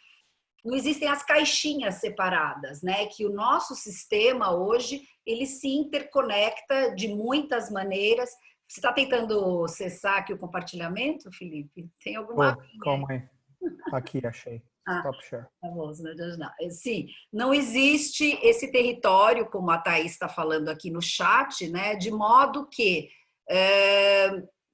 as caixinhas separadas, né? Que o nosso sistema hoje ele se interconecta de muitas maneiras. Você está tentando cessar aqui o compartilhamento, Felipe? Tem alguma? Calma aí. Aqui, achei. Ah, Stop share. tá bom, não. Sim, não existe esse território, como a Thaís está falando aqui no chat, né? De modo que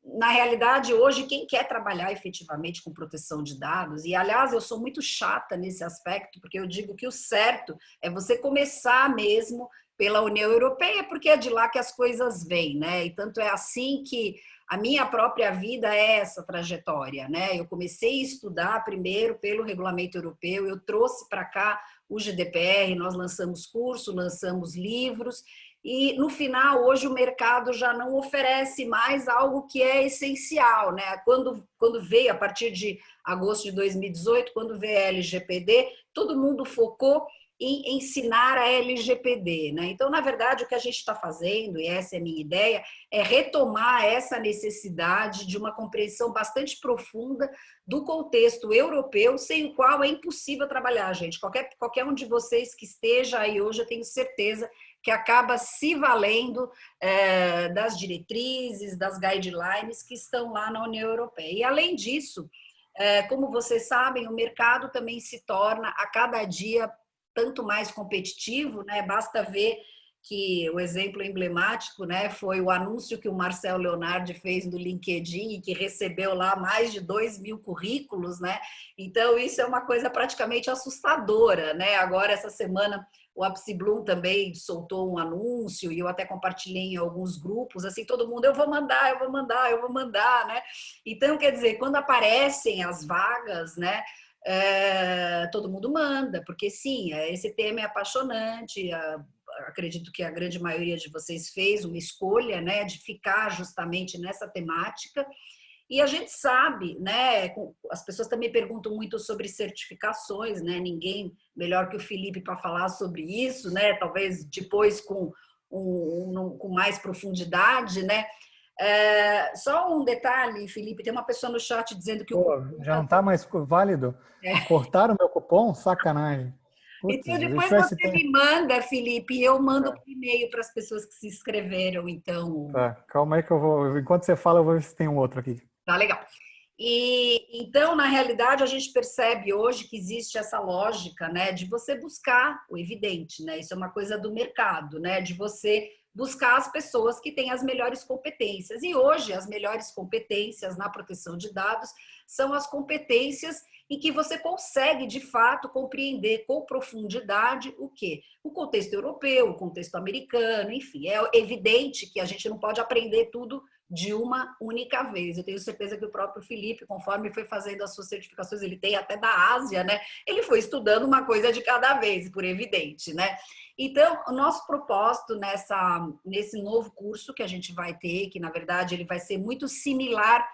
na realidade, hoje, quem quer trabalhar efetivamente com proteção de dados, e aliás, eu sou muito chata nesse aspecto, porque eu digo que o certo é você começar mesmo pela União Europeia, porque é de lá que as coisas vêm, né? E tanto é assim que a minha própria vida é essa trajetória, né? Eu comecei a estudar primeiro pelo regulamento europeu, eu trouxe para cá o GDPR, nós lançamos curso, lançamos livros, e no final, hoje o mercado já não oferece mais algo que é essencial, né? Quando veio, a partir de agosto de 2018, quando veio a LGPD, todo mundo focou em ensinar a LGPD, né? Então, na verdade, o que a gente está fazendo, e essa é a minha ideia, é retomar essa necessidade de uma compreensão bastante profunda do contexto europeu, sem o qual é impossível trabalhar, gente. Qualquer um de vocês que esteja aí hoje, eu tenho certeza que acaba se valendo das diretrizes, das guidelines que estão lá na União Europeia. E, além disso, como vocês sabem, o mercado também se torna a cada dia tanto mais competitivo, né? Basta ver que o exemplo emblemático, né, foi o anúncio que o Marcel Leonardi fez no LinkedIn e que recebeu lá mais de 2.000 currículos, né? Então, isso é uma coisa praticamente assustadora, né? Agora, essa semana, o AppsiBloom também soltou um anúncio e eu até compartilhei em alguns grupos, assim, todo mundo, eu vou mandar, né? Então, quer dizer, quando aparecem as vagas, né, todo mundo manda, porque sim, esse tema é apaixonante, acredito que a grande maioria de vocês fez uma escolha, né, de ficar justamente nessa temática. E a gente sabe, né? As pessoas também perguntam muito sobre certificações, né? Ninguém melhor que o Felipe para falar sobre isso, né? Talvez depois com mais profundidade, né? Só um detalhe, Felipe, tem uma pessoa no chat dizendo que o cupom Já não está mais válido? Cortaram meu cupom? Sacanagem. Putz, então, depois deixa eu ver se você tem. me manda, Felipe, e eu mando por e-mail para as pessoas que se inscreveram, então. Tá, calma aí que eu vou. Enquanto você fala, eu vou ver se tem um outro aqui. Tá legal. E então, na realidade, a gente percebe hoje que existe essa lógica, né, de você buscar o evidente, né? Isso é uma coisa do mercado, né, de você buscar as pessoas que têm as melhores competências. E hoje, as melhores competências na proteção de dados são as competências em que você consegue, de fato, compreender com profundidade o quê? O contexto europeu, o contexto americano, enfim. É evidente que a gente não pode aprender tudo de uma única vez. Eu tenho certeza que o próprio Felipe, conforme foi fazendo as suas certificações, ele tem até da Ásia, né? Ele foi estudando uma coisa de cada vez, por evidente, né? Então, o nosso propósito nesse novo curso que a gente vai ter, que na verdade ele vai ser muito similar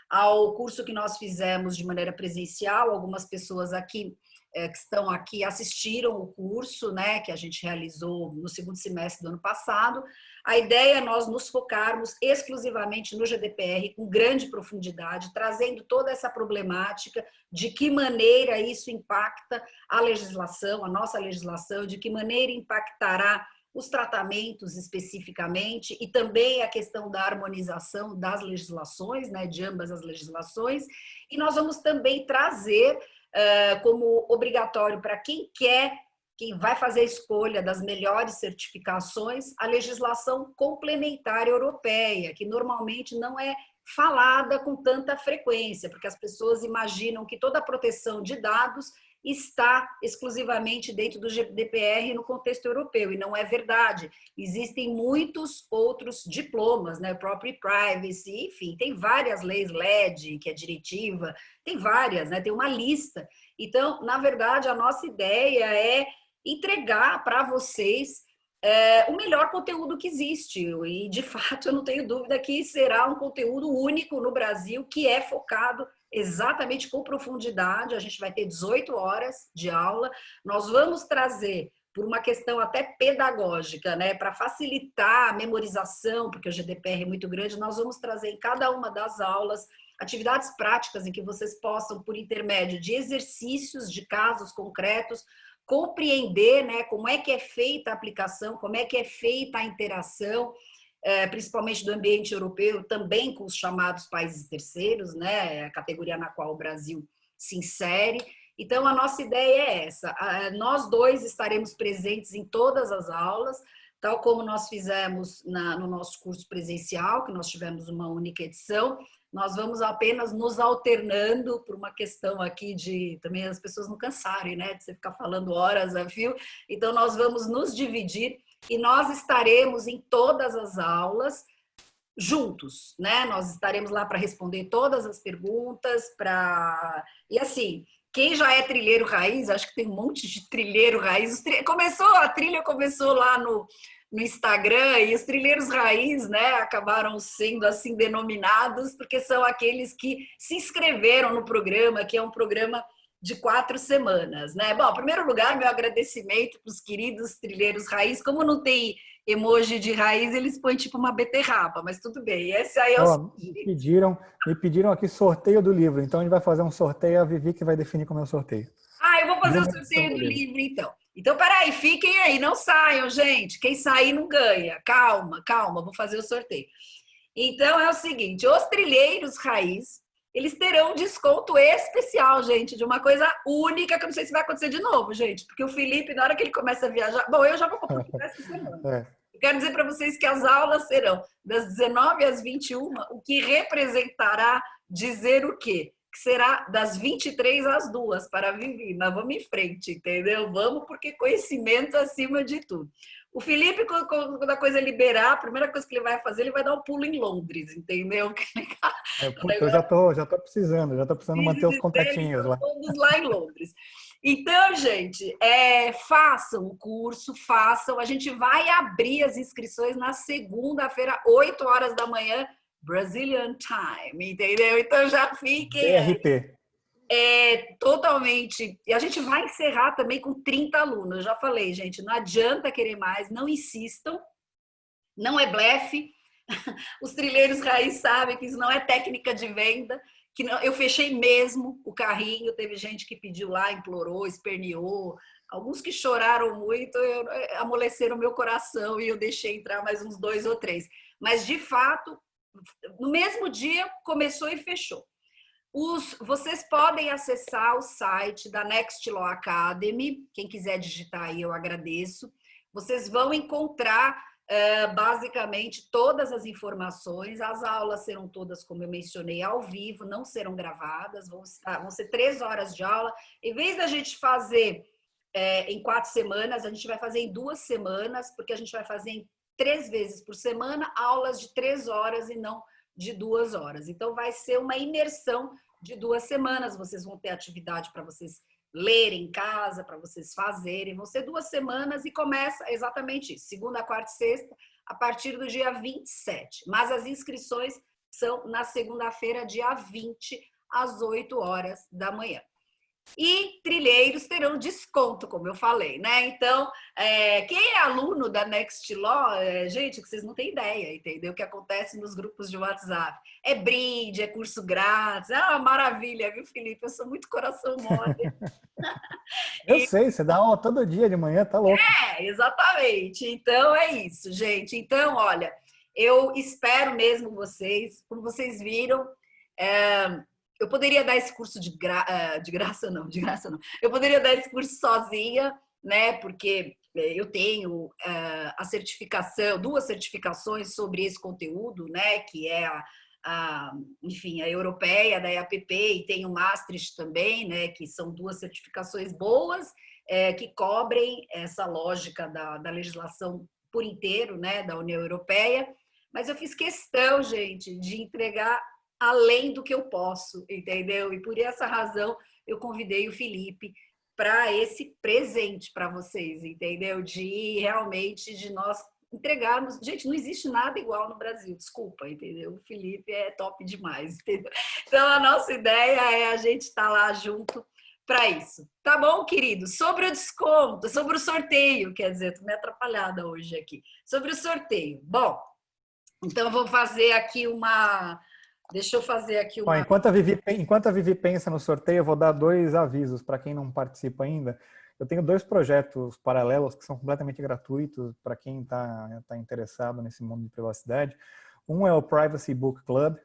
ao curso que nós fizemos de maneira presencial, algumas pessoas aqui que estão aqui assistiram o curso, né, que a gente realizou no segundo semestre do ano passado. A ideia é nós nos focarmos exclusivamente no GDPR com grande profundidade, trazendo toda essa problemática, de que maneira isso impacta a legislação, a nossa legislação, de que maneira impactará os tratamentos especificamente e também a questão da harmonização das legislações, né, de ambas as legislações. E nós vamos também trazer como obrigatório para quem vai fazer a escolha das melhores certificações, a legislação complementar europeia, que normalmente não é falada com tanta frequência, porque as pessoas imaginam que toda a proteção de dados está exclusivamente dentro do GDPR no contexto europeu, e não é verdade. Existem muitos outros diplomas, né? Property Privacy, enfim, tem várias leis LED, que é diretiva, tem várias, né? Tem uma lista. Então, na verdade, a nossa ideia é entregar para vocês o melhor conteúdo que existe. E, de fato, eu não tenho dúvida que será um conteúdo único no Brasil, que é focado exatamente com profundidade. A gente vai ter 18 horas de aula. Nós vamos trazer, por uma questão até pedagógica, né, para facilitar a memorização, porque o GDPR é muito grande, nós vamos trazer em cada uma das aulas atividades práticas em que vocês possam, por intermédio de exercícios, de casos concretos, compreender, né, como é que é feita a aplicação, como é que é feita a interação, principalmente do ambiente europeu, também com os chamados países terceiros, né, a categoria na qual o Brasil se insere. Então, a nossa ideia é essa. Nós dois estaremos presentes em todas as aulas, tal como nós fizemos no nosso curso presencial, que nós tivemos uma única edição. Nós vamos apenas nos alternando por uma questão aqui de também as pessoas não cansarem, né, de você ficar falando horas a fio. Então, nós vamos nos dividir e nós estaremos em todas as aulas juntos, né? Nós estaremos lá para responder todas as perguntas, e assim, quem já é trilheiro raiz, acho que tem um monte de trilheiro raiz. A trilha começou lá no Instagram, e os trilheiros raiz, né, acabaram sendo assim denominados, porque são aqueles que se inscreveram no programa, que é um programa de 4 semanas, né? Bom, em primeiro lugar, meu agradecimento para os queridos trilheiros raiz. Como não tem emoji de raiz, eles põem tipo uma beterraba, mas tudo bem. Esse aí é o... Me pediram aqui sorteio do livro, então a gente vai fazer um sorteio, a Vivi que vai definir como é o sorteio. Eu vou fazer o sorteio do livro, então. Então, peraí, fiquem aí, não saiam, gente. Quem sair não ganha. Calma, calma, vou fazer o sorteio. Então, é o seguinte, os trilheiros raiz, eles terão um desconto especial, gente, de uma coisa única, que eu não sei se vai acontecer de novo, gente, porque o Felipe, na hora que ele começa a viajar... Bom, eu já vou compartilhar essa semana. Eu quero dizer para vocês que as aulas serão das 19 às 21, o que representará dizer o quê? Que será das 23 às 2 para Vivi. Mas vamos em frente, entendeu? Vamos, porque conhecimento acima de tudo. O Felipe, quando a coisa liberar, a primeira coisa que ele vai fazer, ele vai dar um pulo em Londres, entendeu? Eu já tô precisando manter os contatinhos lá. Todos lá em Londres. Então, gente, façam o curso, façam. A gente vai abrir as inscrições na segunda-feira, 8 horas da manhã, Brazilian Time, entendeu? Então já fiquem... BRT. Totalmente. E a gente vai encerrar também com 30 alunos. Eu já falei, gente, não adianta querer mais, não insistam, não é blefe. Os trilheiros raiz sabem que isso não é técnica de venda, que não, eu fechei mesmo o carrinho, teve gente que pediu lá, implorou, esperneou, alguns que choraram muito, amoleceram o meu coração e eu deixei entrar mais uns 2 ou 3. Mas, de fato, no mesmo dia, começou e fechou. Vocês podem acessar o site da Next Law Academy, quem quiser digitar aí eu agradeço. Vocês vão encontrar basicamente todas as informações. As aulas serão todas, como eu mencionei, ao vivo, não serão gravadas, vão ser 3 horas de aula. Em vez da gente fazer em 4 semanas, a gente vai fazer em 2 semanas, porque a gente vai fazer em 3 vezes por semana aulas de 3 horas e não de 2 horas. Então, vai ser uma imersão de 2 semanas. Vocês vão ter atividade para vocês lerem em casa, para vocês fazerem. Vão ser 2 semanas e começa exatamente isso. Segunda, quarta e sexta, a partir do dia 27. Mas as inscrições são na segunda-feira, dia 20, às 8 horas da manhã. E trilheiros terão desconto, como eu falei, né? Então, quem é aluno da Next Law, gente, que vocês não têm ideia, entendeu? O que acontece nos grupos de WhatsApp. É brinde, é curso grátis, é uma maravilha, viu, Felipe? Eu sou muito coração mole. Eu sei, você dá aula todo dia de manhã, tá louco. Exatamente. Então, é isso, gente. Então, olha, eu espero mesmo vocês, como vocês viram, eu poderia dar esse curso de graça não. Eu poderia dar esse curso sozinha, né? Porque eu tenho a certificação, 2 certificações sobre esse conteúdo, né? Que é enfim, a europeia da EAPP e tem o Maastricht também, né? Que são 2 certificações boas que cobrem essa lógica da legislação por inteiro, né? Da União Europeia. Mas eu fiz questão, gente, de entregar além do que eu posso, entendeu? E por essa razão eu convidei o Felipe para esse presente para vocês, entendeu? De nós entregarmos. Gente, não existe nada igual no Brasil, desculpa, entendeu? O Felipe é top demais, entendeu? Então, a nossa ideia é a gente estar lá junto para isso. Tá bom, querido? Sobre o desconto, sobre o sorteio, quer dizer, tô meio atrapalhada hoje aqui. Sobre o sorteio. Bom, então eu vou fazer aqui uma... Deixa eu fazer aqui Bom, uma... enquanto a Vivi pensa no sorteio, eu vou dar 2 avisos para quem não participa ainda. Eu tenho 2 projetos paralelos que são completamente gratuitos para quem tá interessado nesse mundo de privacidade. Um é o Privacy Book Club,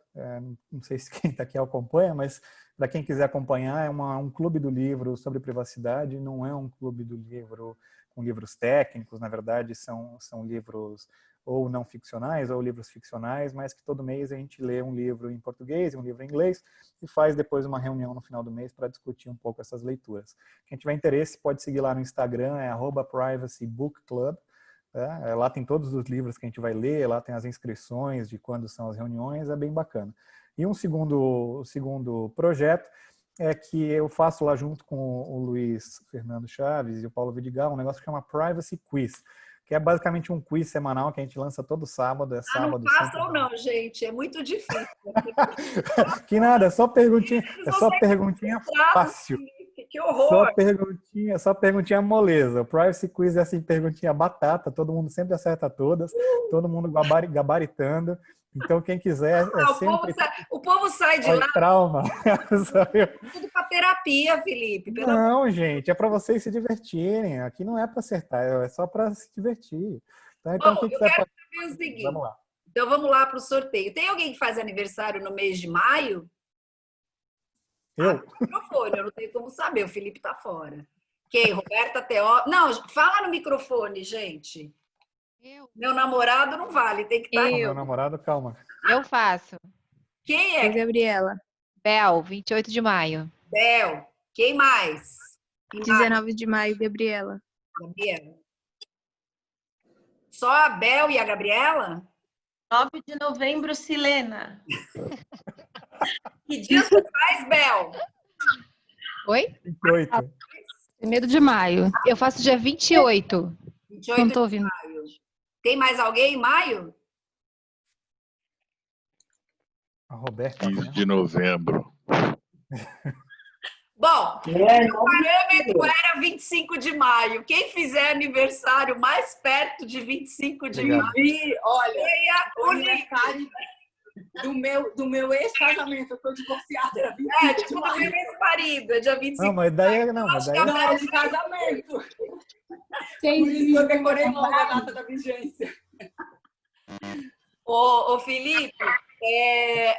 não sei se quem está aqui acompanha, mas para quem quiser acompanhar, é um clube do livro sobre privacidade, não é um clube do livro com livros técnicos, na verdade são livros ou não ficcionais ou livros ficcionais, mas que todo mês a gente lê um livro em português e um livro em inglês e faz depois uma reunião no final do mês para discutir um pouco essas leituras. Quem tiver interesse pode seguir lá no Instagram, é @privacybookclub. Lá tem todos os livros que a gente vai ler, lá tem as inscrições de quando são as reuniões, é bem bacana. E um segundo projeto é que eu faço lá junto com o Luiz Fernando Chaves e o Paulo Vidigal um negócio que chama Privacy Quiz, que é basicamente um quiz semanal que a gente lança todo sábado. É sábado. Não façam não, gente, é muito difícil. Que nada, é só perguntinha fácil. Que horror! Só perguntinha moleza. O Privacy Quiz é assim, perguntinha batata, todo mundo sempre acerta todas, todo mundo gabaritando. Então, quem quiser, sempre... O povo sai de lá... Trauma. Tudo para terapia, Felipe. Não, gente, é para vocês se divertirem. Aqui não é para acertar, é só para se divertir. Tá? Então, quem quiser... saber o seguinte. Vamos lá. Então, vamos lá para o sorteio. Tem alguém que faz aniversário no mês de maio? Eu? Microfone, eu não tenho como saber, o Felipe tá fora. Quem? Roberta Teó? Não, fala no microfone, gente. Meu namorado não vale, tem que estar... Meu namorado, calma. Eu faço. Quem é? Gabriela. Bel, 28 de maio. Bel. Quem mais? 19 de maio, Gabriela. Gabriela. Só a Bel e a Gabriela? 9 de novembro, Silena. Que dia você faz, Bel? Oi? 28. 1º de maio. Eu faço dia 28. 28 Não tô ouvindo. de maio. Tem mais alguém em maio? A Roberta. 15 de novembro. Bom, o parâmetro era 25 de maio. Quem fizer aniversário mais perto de 25 de Obrigado. maio, olha, O aniversário do meu ex-casamento, eu tô divorciada, era 25 é tipo o meu ex-marido, é dia 25 Não, mas daí... Não, mas daí... Não, era de casamento. Por isso eu demorei logo a data da vigência. Ô Felipe,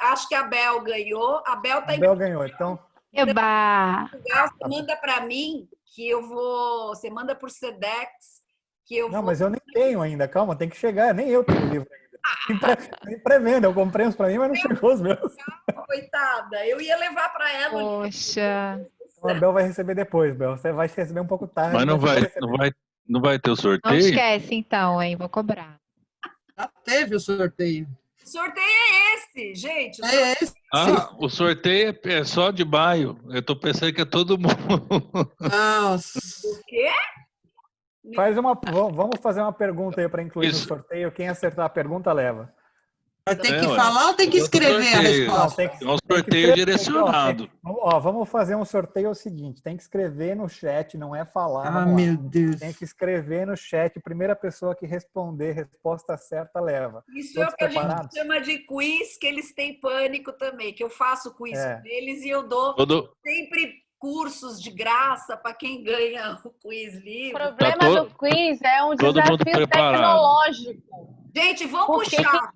acho que a Bel ganhou. A Bel tá em Bel ganhou, então... Eba! Portugal. Você manda para mim que eu vou... Você manda por Sedex que eu Não, vou... mas eu nem tenho ainda, calma, tem que chegar, nem eu tenho o livro ainda. Nem pré-venda, eu comprei uns para mim, mas não chegou os meus. Coitada, eu ia levar para ela. Poxa. Então, a Bel vai receber depois, Bel. Você vai receber um pouco tarde. Mas não receber. vai ter o Não sorteio? esquece então, hein? Vou cobrar. Já teve o sorteio. O sorteio é esse, gente. É esse. O sorteio é só de maio. Eu tô pensando que é todo mundo. Nossa. O quê? Vamos fazer uma pergunta aí para incluir Isso. no sorteio. Quem acertar a pergunta leva. Vai ter que ué. falar ou tem que escrever a Sorteio. resposta? Não, É um tem que sorteio escrever. direcionado. Vamos fazer um sorteio seguinte. Tem que escrever no chat, não é falar. Ah, vamos lá. meu Deus. Tem que escrever no chat. Primeira pessoa que responder resposta certa leva. Isso é Todos o que a preparados? gente chama de quiz, que eles têm pânico também, que eu faço quiz deles e eu dou sempre cursos de graça para quem ganha o quiz O livre. problema do quiz é um todo mundo desafio preparado. tecnológico. Gente, vamos Porque puxar.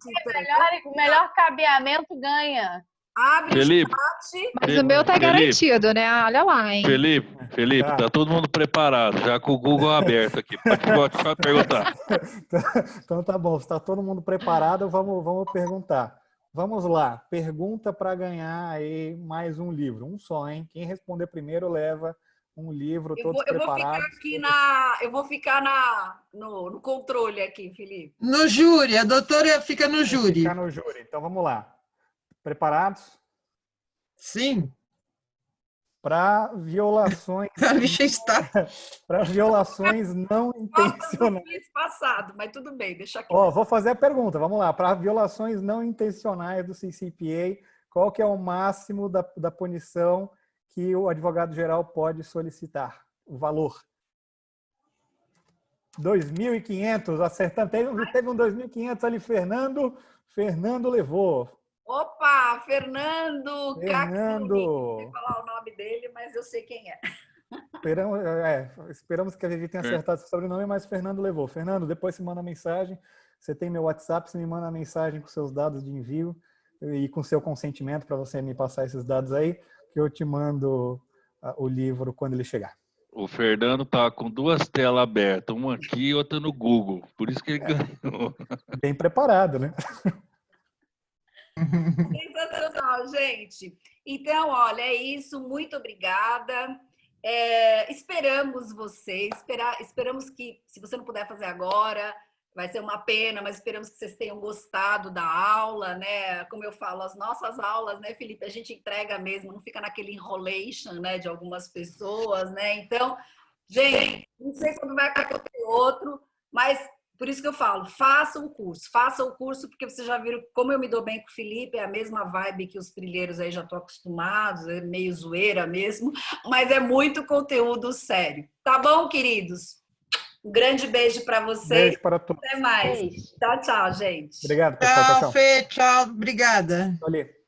o melhor cabeamento ganha. Abre Felipe, o chat. Mas o meu tá garantido, né? Olha lá, hein? Felipe, tá todo mundo preparado, já com o Google aberto aqui. Pode perguntar. Então tá bom, está todo mundo preparado, vamos perguntar. Vamos lá, pergunta para ganhar aí mais um livro, um só, hein? Quem responder primeiro leva um livro, todos preparados. Eu vou ficar no controle aqui, Felipe. No júri, a doutora fica no júri. Ficar no júri. Então vamos lá. Preparados? Sim. para violações, A bicha está. para violações não intencionais. Mês passado, mas tudo bem, deixa aqui. Ó, vou fazer a pergunta, vamos lá. Para violações não intencionais do CCPA, qual que é o máximo da punição que o advogado-geral pode solicitar? O valor? 2.500, acertando. Teve um 2.500 ali, Fernando. Fernando levou. Opa, Fernando! Fernando! Não sei falar o nome dele, mas eu sei quem é. Esperamos que a Vivi tenha acertado seu sobrenome, mas Fernando levou. Fernando, depois você manda mensagem. Você tem meu WhatsApp, você me manda mensagem com seus dados de envio e com seu consentimento para você me passar esses dados aí, que eu te mando o livro quando ele chegar. O Fernando tá com 2 telas abertas, uma aqui e outra no Google. Por isso que ele ganhou. Bem preparado, né? Sensacional, gente. Então, olha, é isso. Muito obrigada. Esperamos você. Esperamos que, se você não puder fazer agora, vai ser uma pena, mas esperamos que vocês tenham gostado da aula, né? Como eu falo, as nossas aulas, né, Felipe? A gente entrega mesmo, não fica naquele enrolation, né, de algumas pessoas, né? Então, gente, não sei quando vai acontecer outro, mas por isso que eu falo, faça o curso, porque vocês já viram como eu me dou bem com o Felipe, é a mesma vibe que os trilheiros aí já estão acostumados, é meio zoeira mesmo, mas é muito conteúdo sério. Tá bom, queridos? Um grande beijo para vocês. Beijo para todos. Até mais. Tchau, tchau, gente. Obrigado, pessoal. Tchau, Fê. Tchau. Obrigada. Valeu.